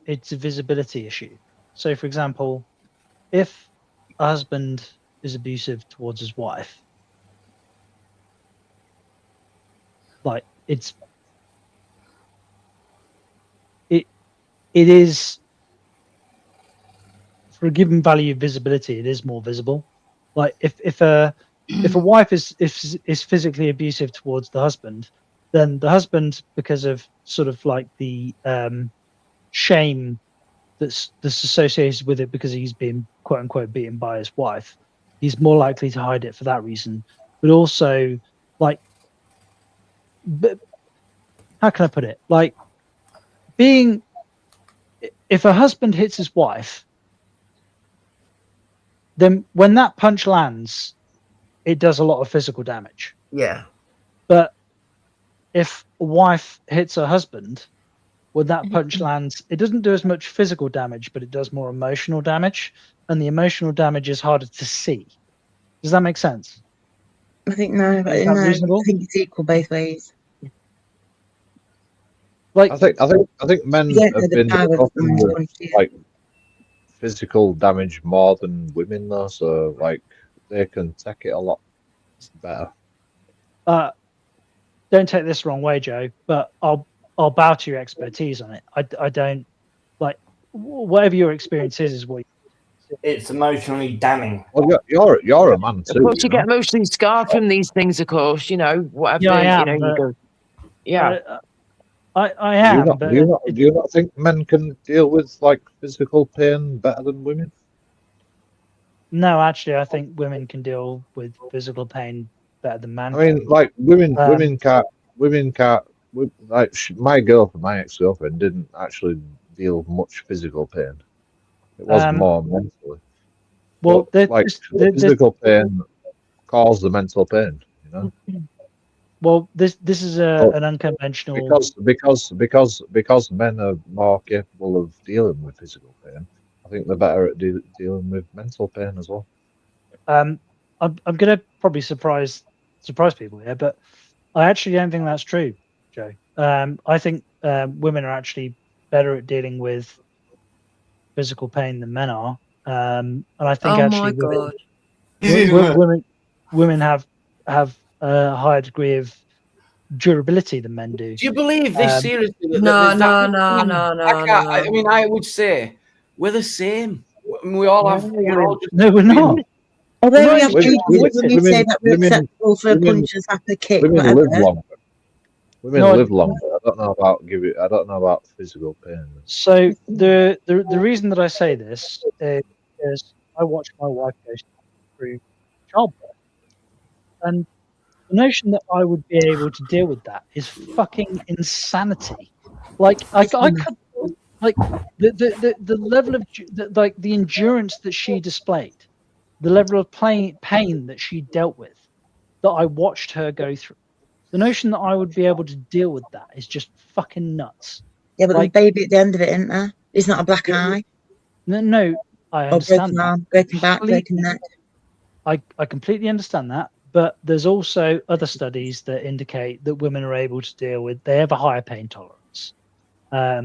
it's a visibility issue? So, for example, if a husband is abusive towards his wife, like it is, for a given value of visibility, it is more visible. Like if a wife is physically abusive towards the husband, then the husband, because of sort of like the shame that's associated with it, because he's been quote unquote beaten by his wife, he's more likely to hide it for that reason. But also, like, how can I put it? Like, if a husband hits his wife, then when that punch lands, it does a lot of physical damage. Yeah. But if a wife hits her husband, when that punch lands, it doesn't do as much physical damage, but it does more emotional damage. And the emotional damage is harder to see. Does that make sense? I think no, but no, I think it's equal both ways. Like I think men have been suffering with, like, physical damage more than women though, so like they can take it a lot better. Don't take this the wrong way, Joe, but I'll bow to your expertise on it. I don't, like, whatever your experience is what it's emotionally damning. Well, you're a man too. Of course, you get emotionally scarred from these things, of course, whatever, yeah, I am, you go. Yeah. I am. Do you not think men can deal with, like, physical pain better than women? No, actually, I think women can deal with physical pain better than men. I mean, like, women can't. Like, my girlfriend, my ex-girlfriend, didn't actually deal with much physical pain. It was more mentally. Well, but, physical pain caused the mental pain. Well, this is an unconventional because men are more capable of dealing with physical pain. I think they're better at dealing with mental pain as well. I'm gonna probably surprise people here, but I actually don't think that's true, Joe. I think women are actually better at dealing with physical pain than men are, and I think women have a higher degree of durability than men do. Do you believe this seriously? No. I mean, I would say we're the same. We all have. No, we're not. Although we have we say that we're acceptable for a punch and slap a kick. Women live longer. Live longer. I don't know about physical pain. So the reason that I say this is because I watched my wife go through childbirth, and the notion that I would be able to deal with that is fucking insanity. Like I could, like the level of the endurance that she displayed, the level of pain that she dealt with, that I watched her go through. The notion that I would be able to deal with that is just fucking nuts. Yeah, but the baby at the end of it, isn't there? It's not a black eye. No, I understand. Broken arm, broken back, broken neck. I completely understand that. But there's also other studies that indicate that women are able to deal with, they have a higher pain tolerance. So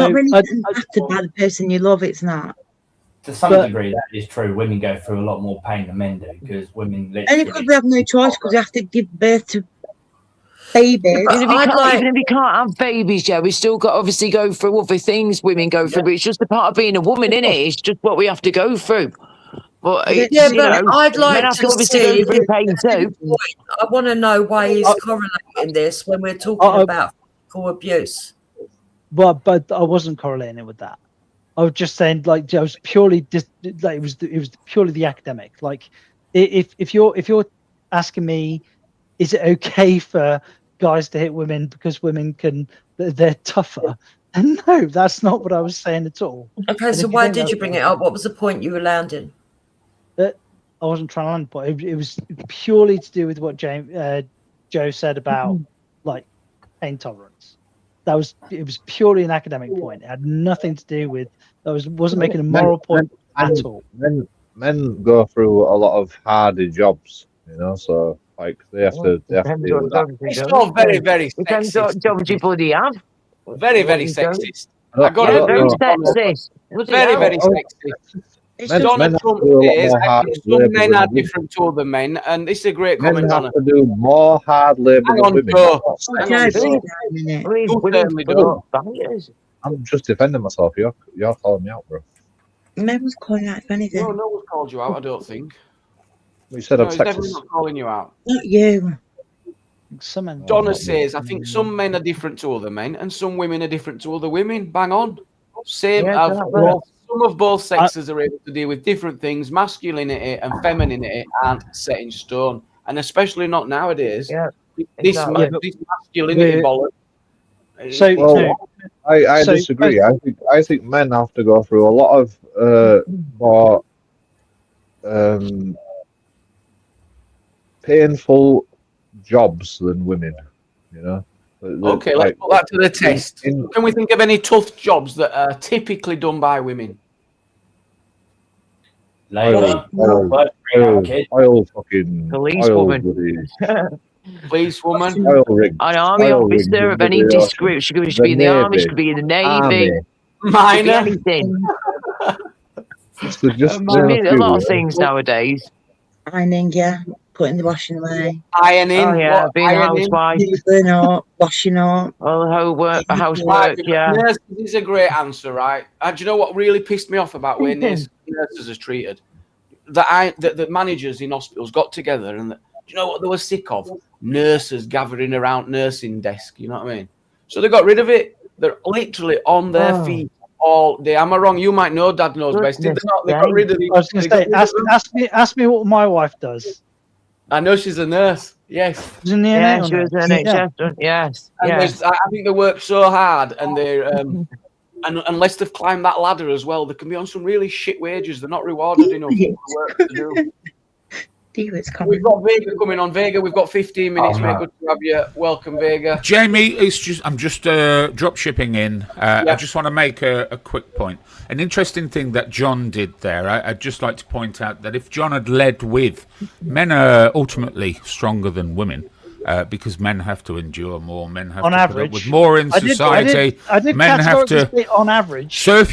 not really impacted by the person you love, it's not. To some degree, that is true. Women go through a lot more pain than men do, because women literally... Only because we have no choice, because we have to give birth to babies. Even if you can't have babies, we still got obviously go through other things women go through, but it's just a part of being a woman, isn't it? It's just what we have to go through. But I'd like to see. Pain too. I want to know why he's correlating this when we're talking about physical abuse. But I wasn't correlating it with that. I was just saying, like, I was purely it was purely the academic. Like, if you're asking me, is it okay for guys to hit women because women they're tougher? No, that's not what I was saying at all. Okay, so why did you bring it up? What was the point you were landing? I wasn't trying to land, but it was purely to do with what Joe said about like pain tolerance. It was purely an academic point. It had nothing to do with wasn't making a moral point at all. Men go through a lot of harder jobs, you know, so like they have to deal with that. It's all very, very sexist. Jobs you bloody have. Very, very sexist. I got very sexist. Very, very sexist. Donald Trump says some men are different to other men, and this is a great comment. Men have to do more hard labour than women. I'm just defending myself. You're calling me out, bro. Men was calling out if anything. No one's called you out, I don't think. You said I'm he's definitely sexist. not calling you out. Not you. Donna says, I think some men are different to other men, and some women are different to other women. Bang on. Same. Some of both sexes are able to deal with different things. Masculinity and femininity aren't set in stone, and especially not nowadays. Yeah, this masculinity bollocks. I disagree. I think men have to go through a lot of more painful jobs than women. You know. Okay, let's put that to the test. Can we think of any tough jobs that are typically done by women? Oil fucking policewoman. Policewoman. An army officer of any description. She could be in the army, she could be in the navy. Minor. Anything. I mean, a lot of things nowadays. Ironing, yeah. Putting the washing away. Ironing. Oh, yeah, being a housewife. Hoovering up, washing up. All the housework, yeah. Nurses is a great answer, right? Do you know what really pissed me off about where nurses are treated? The managers in hospitals got together and do you know what they were sick of? Nurses gathering around nursing desk, you know what I mean? So they got rid of it. They're literally on their feet all day. Am I wrong? You might know, Dad knows best. Did they not? They got rid of it. I was going to say, ask me what my wife does. I know she's a nurse. Yes. She's in the yeah, she was an NHS. Yes. And I think they work so hard, and they're and unless they've climbed that ladder as well, they can be on some really shit wages. They're not rewarded enough for the work to do. We've got Vega coming on. Vega, we've got 15 minutes. Mate, good to have you. Welcome, Vega. Jamie, I'm just drop shipping in. I just want to make a quick point. An interesting thing that John did there. I'd just like to point out that if John had led with men are ultimately stronger than women. Because men have to endure more, men have on to average. put up with more in society. I did men have to on average. So if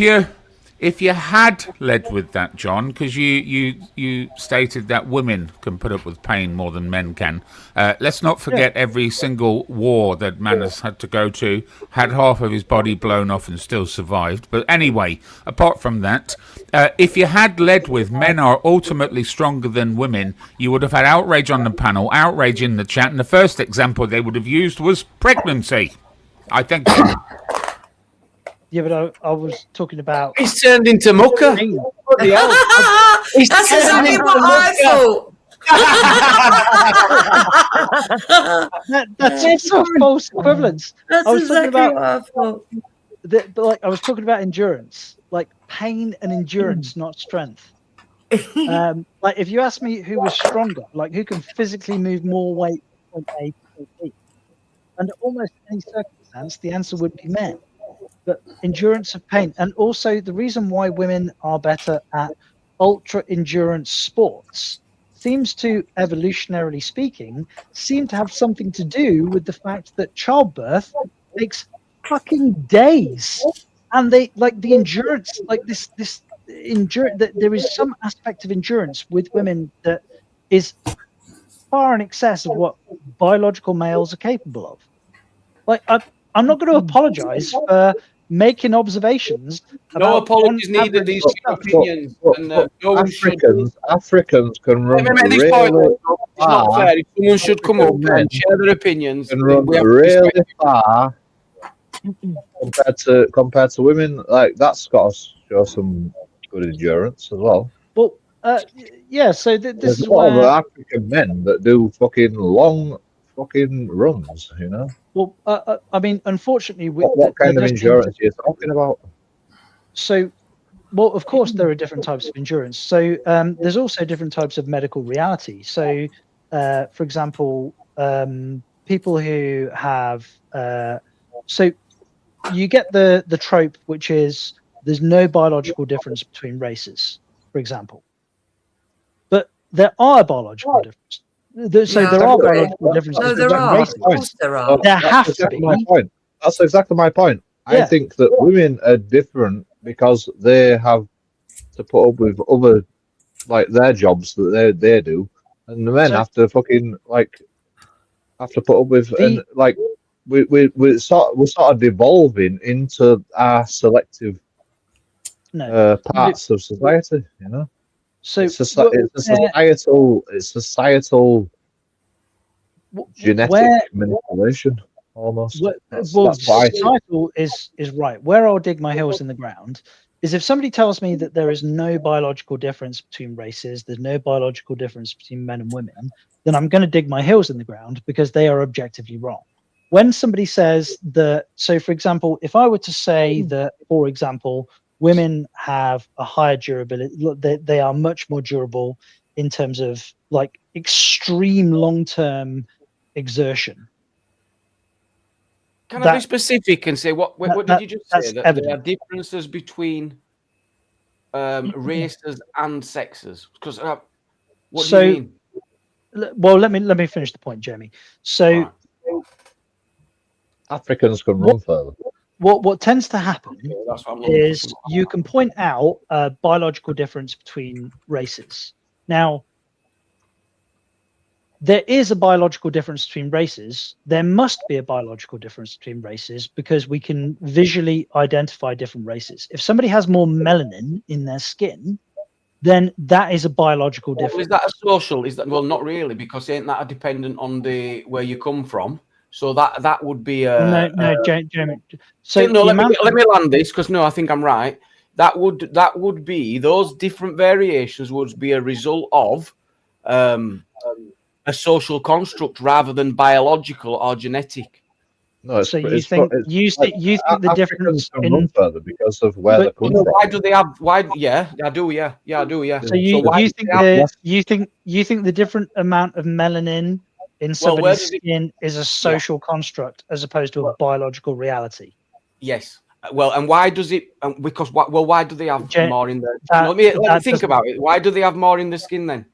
you had led with that, John, because you stated that women can put up with pain more than men can. Let's not forget every single war that man has had to go to, had half of his body blown off and still survived. But anyway, apart from that, if you had led with men are ultimately stronger than women, you would have had outrage on the panel, outrage in the chat, and the first example they would have used was pregnancy. I think so. Yeah, but I was talking about. He's turned into mucker. That's exactly what I thought. That's also false equivalence. That's exactly what I thought. I was talking about endurance, like pain and endurance, not strength. Like if you ask me who was stronger, like who can physically move more weight from A to B, under almost any circumstance, the answer would be men. But endurance of pain, and also the reason why women are better at ultra endurance sports seems to, evolutionarily speaking, seem to have something to do with the fact that childbirth takes fucking days, and they like the endurance, like this that there is some aspect of endurance with women that is far in excess of what biological males are capable of. Like I'm not going to apologize for making observations. No apologies needed. These opinions. Africans can run really it's not fair. If someone should come up and share their opinions, can run really far compared to women. Like that's got to show some good endurance as well. Well, yeah. So this There's is a lot where of African men that do fucking long fucking runs, you know? Well, I mean, unfortunately, What kind of insurance are you talking about? So, well, of course, there are different types of endurance. So there's also different types of medical reality. So, for example, people who have so you get the trope, which is there's no biological difference between races, for example, but there are biological differences. There are biological differences between races. There have to be. My point. That's exactly my point. I think that women are different because they have to put up with other, like, their jobs that they do, and the men have to fucking have to put up with and like we're sort of devolving into our selective parts of society, you know. So it's societal genetic manipulation almost. That's what I think. Societal is right. Where I'll dig my heels in the ground is if somebody tells me that there is no biological difference between races, there's no biological difference between men and women, then I'm going to dig my heels in the ground because they are objectively wrong. When somebody says that, so for example, if I were to say that, for example, women have a higher durability, they are much more durable in terms of like extreme long-term exertion. Can I be specific and say what did you just say? That there are differences between races and sexes? Because what do you mean? Well, let me finish the point, Jeremy. So Africans can run further. What tends to happen is you can point out a biological difference between races. Now, there is a biological difference between races. There must be a biological difference between races because we can visually identify different races. If somebody has more melanin in their skin, then that is a biological difference. Is that a social? Is that, well, not really, because ain't that dependent on where you come from? So that would be a Jeremy. So no, let me land this because I think I'm right. That would be those different variations would be a result of a social construct rather than biological or genetic. No, so you think the difference can run further because of where they come from. Why do they have? Why? Yeah, I do. Yeah, I do. Yeah. So you think the different amount of melanin in somebody's skin is a social construct as opposed to a biological reality? Yes. Well, and why does it? Because why do they have more in the? Let me think about it. Why do they have more in the skin then?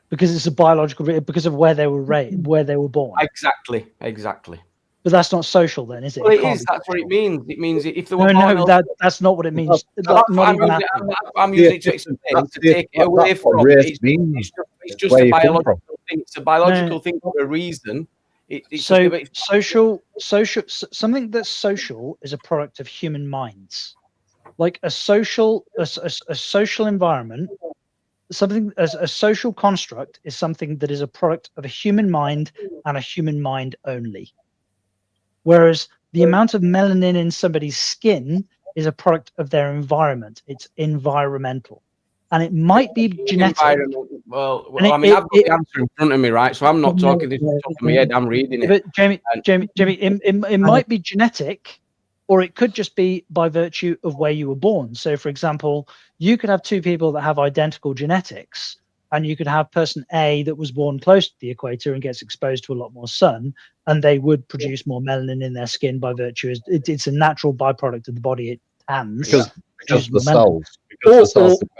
Because it's a biological, because of where they were raised, where they were born. Exactly. But that's not social, then, is it? Well, it is. That's what it means. It means if there were that's not what it means. I'm using it to explain to take it away from. It's just a biological thing. It's a biological thing for a reason. Social, something that's social is a product of human minds. Like a social environment. A social construct is something that is a product of a human mind and a human mind only. Whereas the amount of melanin in somebody's skin is a product of their environment. It's environmental. And it might be genetic. Well, I've got the answer in front of me, right? So I'm not talking this off the top of my head. I'm reading it. But Jamie, it might be genetic, or it could just be by virtue of where you were born. So, for example, you could have two people that have identical genetics, and you could have person A that was born close to the equator and gets exposed to a lot more sun, and they would produce more melanin in their skin by virtue. It's a natural byproduct of the body. It hands because the cells.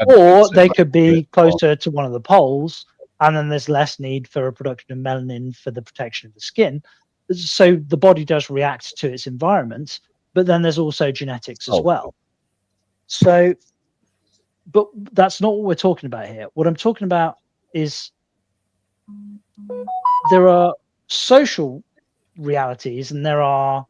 Or they could be closer to one of the poles, and then there's less need for a production of melanin for the protection of the skin. So the body does react to its environment. But then there's also genetics as well. So, but that's not what we're talking about here. What I'm talking about is there are social realities and there are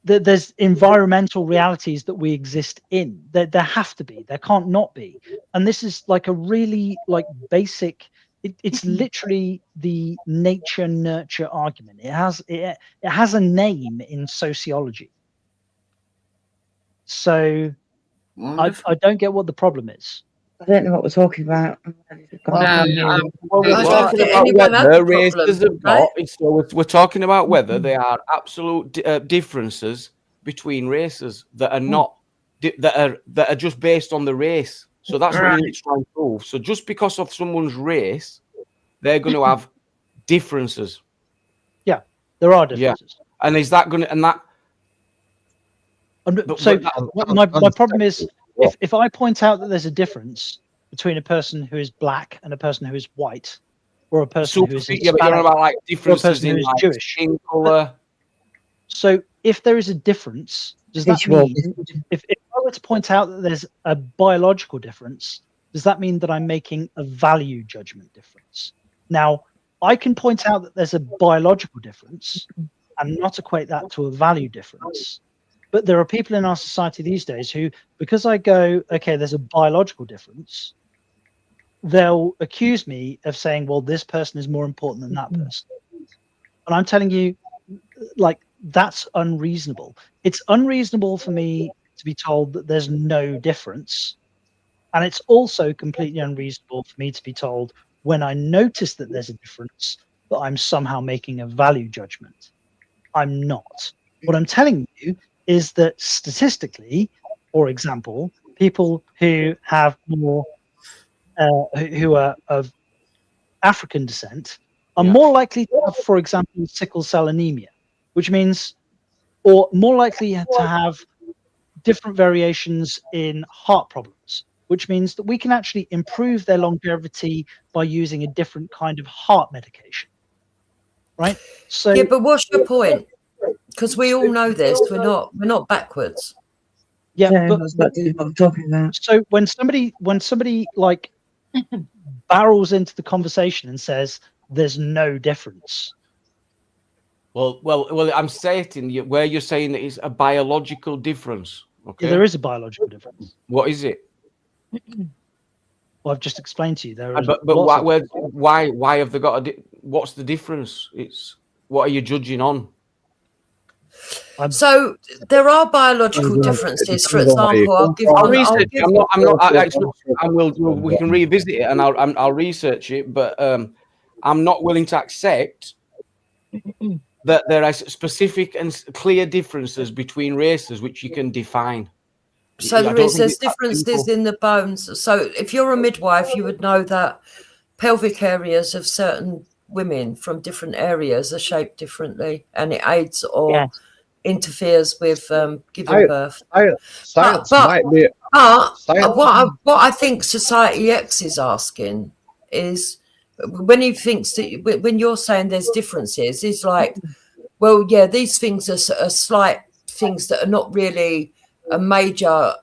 there's environmental realities that we exist in. There have to be. There can't not be. And this is like a really basic. It's literally the nature nurture argument. It has a name in sociology. So I don't get what the problem is. I don't know what we're talking about. We're talking about whether races have got. So we're talking about whether they are absolute differences between races that are not that are just based on the race. So that's what you need to try and prove. So just because of someone's race, they're going to have differences. Yeah, there are differences. Yeah. And is that going to my problem is if I point out that there's a difference between a person who is black and a person who is white, or a person who is Hispanic, but you're about like or a differences person who in is like Jewish. skin color. So if there is a difference, does that mean if I were to point out that there's a biological difference, does that mean that I'm making a value judgment difference? Now, I can point out that there's a biological difference and not equate that to a value difference. But there are people in our society these days who, because I go, okay, there's a biological difference, they'll accuse me of saying, well, this person is more important than that person. And I'm telling you, like, that's unreasonable. It's unreasonable for me to be told that there's no difference. And it's also completely unreasonable for me to be told when I notice that there's a difference, that I'm somehow making a value judgment. I'm not. What I'm telling you is that statistically, for example, people who have more, who are of African descent are more likely to have, for example, sickle cell anemia, which means, or more likely to have different variations in heart problems, which means that we can actually improve their longevity by using a different kind of heart medication. Right? So yeah, but what's your point? Because we all know this. We're not backwards. Yeah, but I'm talking about. So when somebody like barrels into the conversation and says there's no difference. Well, I'm stating where you're saying that it's a biological difference. Okay. Yeah, there is a biological difference. What is it? Well, I've just explained to you there. But why have they got what's the difference? It's what are you judging on? So there are biological differences. For example, I'll give one. We can revisit it and I'll research it, but I'm not willing to accept that there are specific and clear differences between races which you can define. So there's differences in the bones. So if you're a midwife, you would know that pelvic areas of certain women from different areas are shaped differently, and it aids or interferes with giving birth. But what I think Society X is asking is, when he thinks that when you're saying there's differences, is like, well, yeah, these things are slight things that are not really a major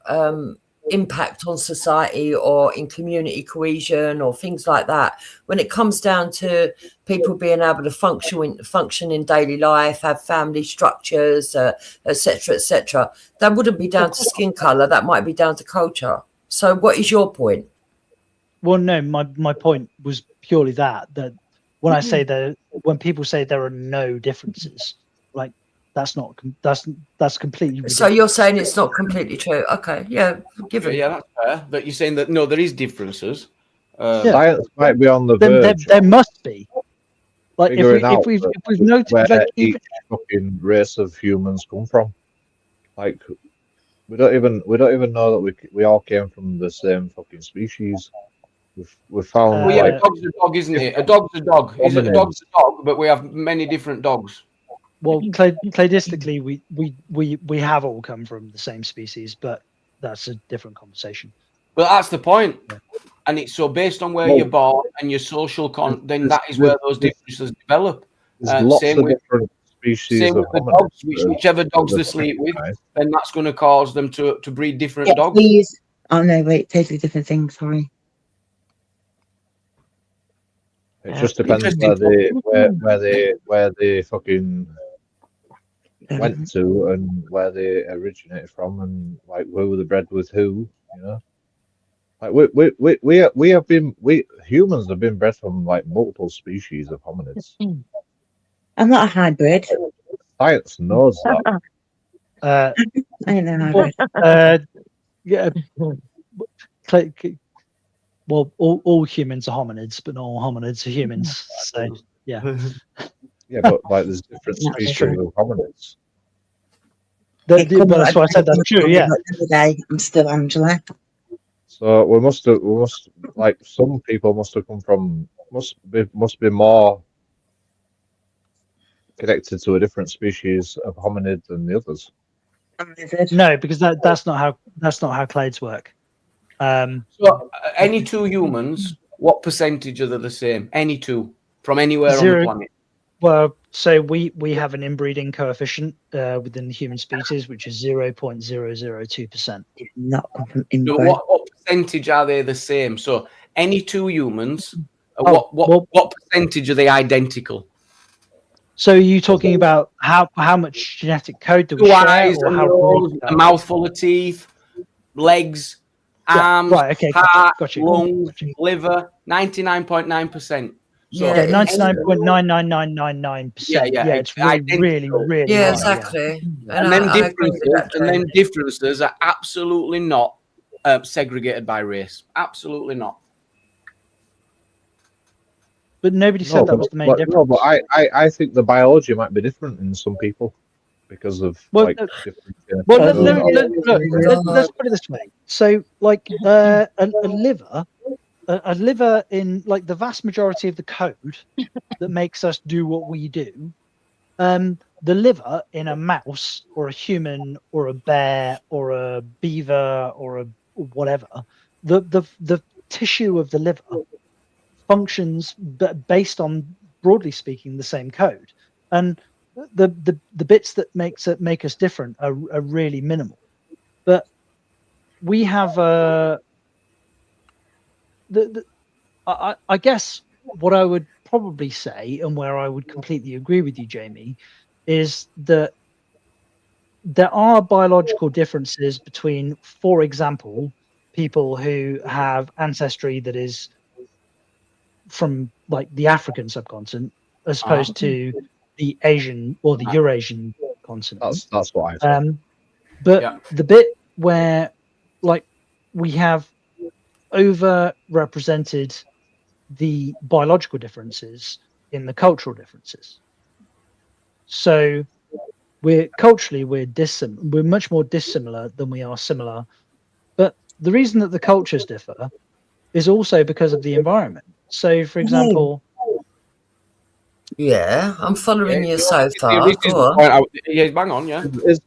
impact on society or in community cohesion or things like that. When it comes down to people being able to function in daily life, have family structures, etc., that wouldn't be down to skin color. That might be down to culture. So what is your point? Well, no, my point was purely that when I say when people say there are no differences, like that's completely ridiculous. So you're saying it's not completely true? Okay, yeah, given. Yeah, that's fair. That you're saying that no, there is differences. Science might be on the verge. There must be. Like if we've noted where each fucking race of humans come from, like we don't even know that we all came from the same fucking species. We've found. Well, yeah, a dog's a dog, isn't it? A dog's a dog. A dog's a dog, but we have many different dogs. Well, cladistically, we have all come from the same species, but that's a different conversation. But that's the point, and it's so based on where you're born and your social then that is where those differences develop. Same with different species. Same with the dogs, whichever dogs they sleep with, then that's going to cause them to breed different dogs. Please. Oh no, wait, totally different thing. Sorry. It just depends where they fucking went to and where they originated from, and like who they bred with who, you know. Like humans have been bred from like multiple species of hominids. I'm not a hybrid. Science knows that. I don't know hybrid. Yeah. well, all humans are hominids, but not all hominids are humans. So yeah. Yeah, but like there's different That's species true. of hominids. Well, that's why I said that's true. Yeah. I'm still Angela. So we must like some people must have come from must be more connected to a different species of hominid than the others. No, because that's not how clades work. So any two humans, what percentage are they the same? Any two from anywhere on the planet? Well, so we have an inbreeding coefficient within the human species, which is 0.002%. Not come from So inbred. what percentage are they the same? So any two humans, what percentage are they identical? So are you talking about how much genetic code do we Two share, eyes, or a how nose, big a mouthful of teeth, legs, arms, right, okay, heart, got you. lungs, liver, 99.9%. So Yeah, 99.99999%. Yeah, it's really Yeah, high, exactly. And then differences are absolutely not segregated by race. Absolutely not. But nobody said that was the main difference. No, but I think the biology might be different in some people because of different. Well, let's put it this way. So, like a liver in like the vast majority of the code that makes us do what we do, the liver in a mouse or a human or a bear or a beaver or a whatever, the tissue of the liver functions based on, broadly speaking, the same code, and the bits that make us different are really minimal. But we have I guess what I would probably say, and where I would completely agree with you, Jamie, is that there are biological differences between, for example, people who have ancestry that is from like the African subcontinent as opposed to the Asian or the Eurasian continent. That's what I thought. But the bit where like we have overrepresented the biological differences in the cultural differences. So we're much more dissimilar than we are similar. But the reason that the cultures differ is also because of the environment. So, for example, yeah, I'm following you so far. This is the point yeah, bang on, yeah. The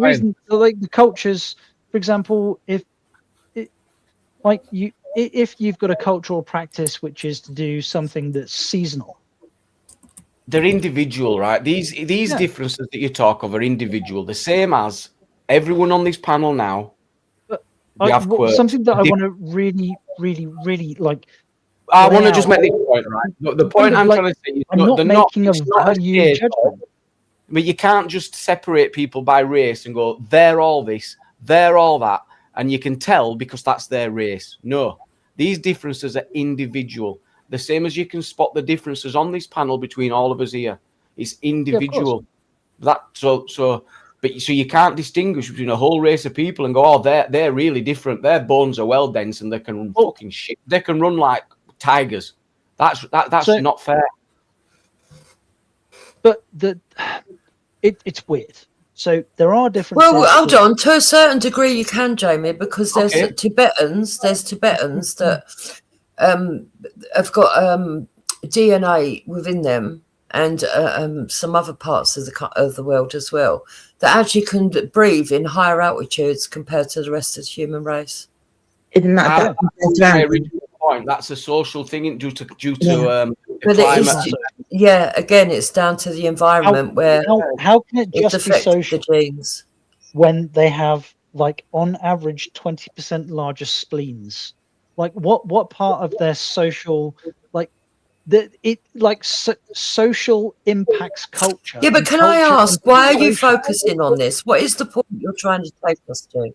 reason, like the cultures, for example, if you've got a cultural practice which is to do something that's seasonal, they're individual, right? These differences that you talk of are individual, the same as everyone on this panel now. Something that I want to really like. I want to just make this point, right? The point I'm trying to say is I'm not making a value judgment. But you can't just separate people by race and go, they're all this, they're all that, and you can tell because that's their race. No, these differences are individual. The same as you can spot the differences on this panel between all of us here. It's individual. So you can't distinguish between a whole race of people and go, oh, they're really different. Their bones are well dense and they can run fucking shit. They can run like tigers. That's not fair. But it's weird. So there are differences. Well, hold on. To a certain degree, you can, Jamie, because there's Tibetans. There's Tibetans that have got DNA within them, and some other parts of the world as well that actually can breathe in higher altitudes compared to the rest of the human race. Isn't that my original point? That's a social thing due to but climate. Again, it's down to the environment how can it just be social the genes when they have like on average 20% larger spleens? Like what part of their social social impacts culture? Yeah, but can I ask, why are you focusing on this? What is the point you're trying to take us to?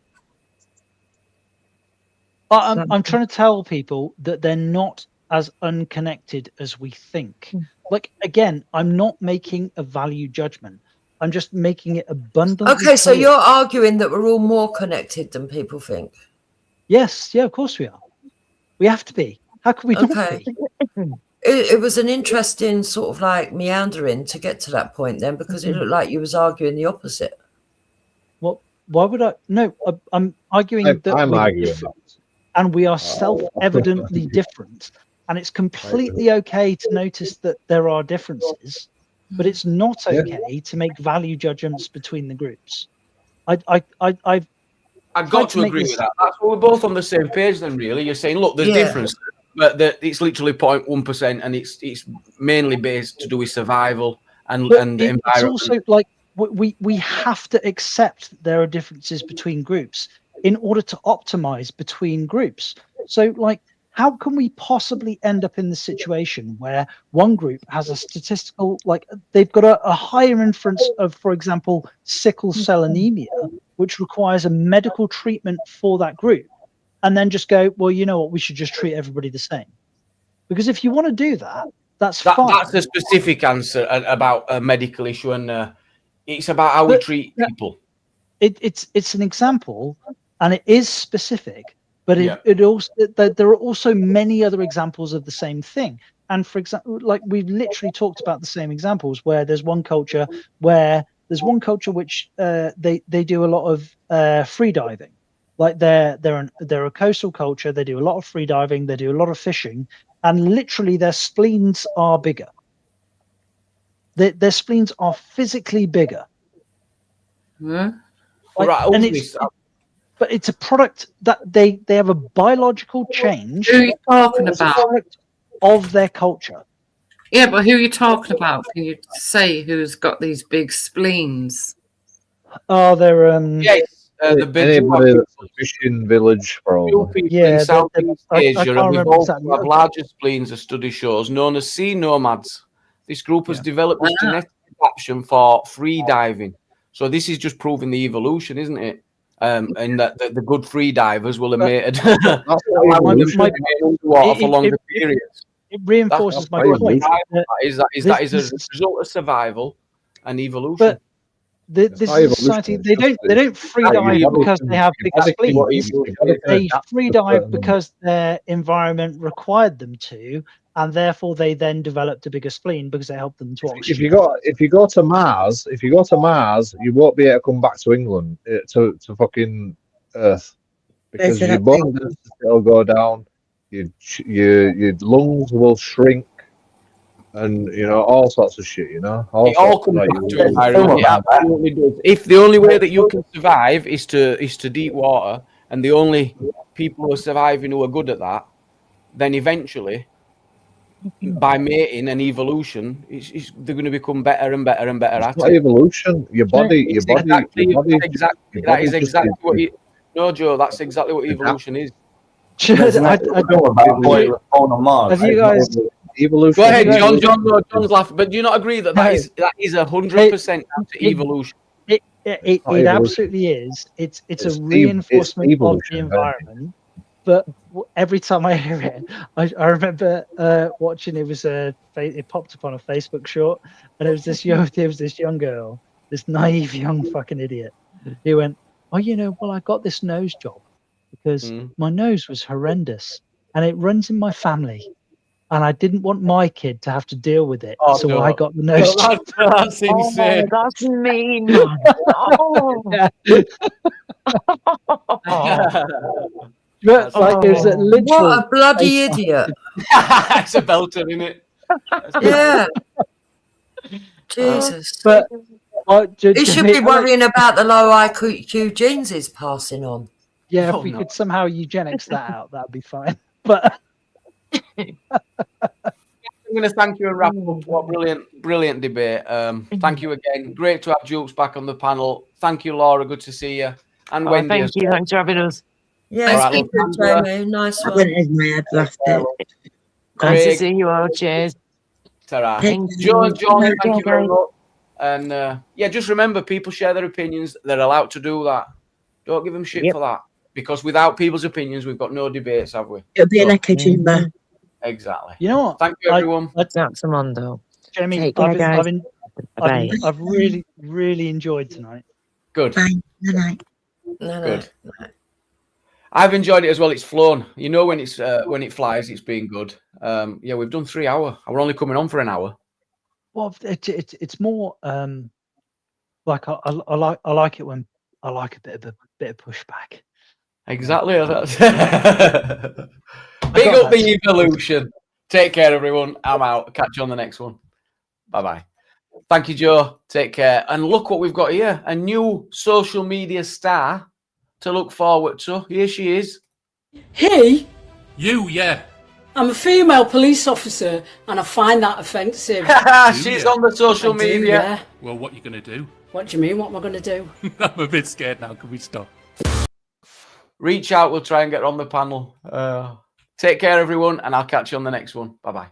I'm trying to tell people that they're not as unconnected as we think. Like, again, I'm not making a value judgment. I'm just making it abundantly Okay, so clear. you're arguing that we're all more connected than people think. Yes, yeah, of course we are. We have to be. How can we not be? It was an interesting sort of like meandering to get to that point then, because it looked like you was arguing the opposite. What? Why would I? No, I'm arguing that I'm we're arguing different, and we are self-evidently different, and it's completely okay to notice that there are differences, but it's not okay to make value judgments between the groups. I've got to agree with that. That's we're both on the same page then, really. You're saying, look, there's difference, but it's literally 0.1%, and it's mainly based to do with survival and environment. It's also like we have to accept that there are differences between groups in order to optimize between groups. So, like, how can we possibly end up in the situation where one group has a statistical, like, they've got a higher inference of, for example, sickle cell anemia, which requires a medical treatment for that group, and then just go, well, you know what, we should just treat everybody the same? Because if you want to do that, that's fine. That's a specific answer about a medical issue, and it's about how we treat people. It's an example, and it is specific, but it also there are also many other examples of the same thing. And for example, like we've literally talked about the same examples where there's one culture which they do a lot of free diving. Like they're a coastal culture. They do a lot of free diving. They do a lot of fishing, and literally their spleens are bigger. Their spleens are physically bigger. Yeah. Like, right, and but it's a product that they have a biological change. Who are you talking as a about? product of their culture. Yeah, but who are you talking about? Can you say who's got these big spleens? Oh, they're yes, the big anybody that's a fishing village probably. in Southeast Asia, can't and we've remember all exactly. have larger spleens, a study shows, known as sea nomads. This group has developed this genetic adaptation for free diving. So this is just proving the evolution, isn't it? And that the good free divers will have mated underwater for longer periods. It reinforces my point. That is a result of survival and evolution. But this is a society. They don't free dive because they have big spleens. They free dive because their environment required them to, and therefore they then developed a bigger spleen because it helped them to oxygen. If you go to Mars, you won't be able to come back to England to fucking Earth because your bone density will go down, your lungs will shrink, and all sorts of shit. It all comes back to environment. It absolutely does. If the only way that you can survive is to deep water, and the only people who are surviving who are good at that, then eventually, by mating and evolution, they're going to become better and better and better at it. Evolution, your body. That is exactly what. No, Joe, that's exactly what evolution is. Have you guys? Evolution. Go ahead, John. John's laughing, but do you not agree that is 100% evolution? It absolutely is. It's a reinforcement of the environment. But every time I hear it, I remember watching. It popped up on a Facebook short, and it was this young girl, this naive young fucking idiot, who went, "Oh, well, I got this nose job because my nose was horrendous, and it runs in my family, and I didn't want my kid to have to deal with it, so I got the nose job." That's insane. Oh, that's mean. But, there's a literal what a bloody idiot! It's a belter, isn't it? Yeah. Jesus. But he should be worrying about the low IQ genes he's passing on. Yeah, if we could somehow eugenics that out, that'd be fine. But I'm going to thank you and wrap up. What brilliant debate. Thank you again. Great to have Jukes back on the panel. Thank you, Laura. Good to see you. And Wendy. Thank you. Thanks for having us. Yeah, Jamie. Nice one. I went over my head last bit. Nice to see you all. Cheers. Ta-ra. Thank John, you. thank you very much. And just remember, people share their opinions. They're allowed to do that. Don't give them shit for that. Because without people's opinions, we've got no debates, have we? It'll be an echo chamber. Exactly. You know what? Thank you, everyone. That's Mondo. Jamie, I've really, really enjoyed tonight. Good. Bye. Good night. No. Good. I've enjoyed it as well. It's flown. You know, when it flies, it's been good. Yeah, we've done 3 hours. We're only coming on for an hour. Well, it's more like I like it when I like a bit of pushback. Exactly. Big up the evolution. Take care, everyone. I'm out. Catch you on the next one. Bye-bye. Thank you, Joe. Take care. And look what we've got here. A new social media star to look forward to. Here she is. He? You, yeah. I'm a female police officer and I find that offensive. She's on the social media. Yeah. Well, what are you going to do? What do you mean? What am I going to do? I'm a bit scared now. Can we stop? Reach out. We'll try and get her on the panel. Take care, everyone, and I'll catch you on the next one. Bye-bye.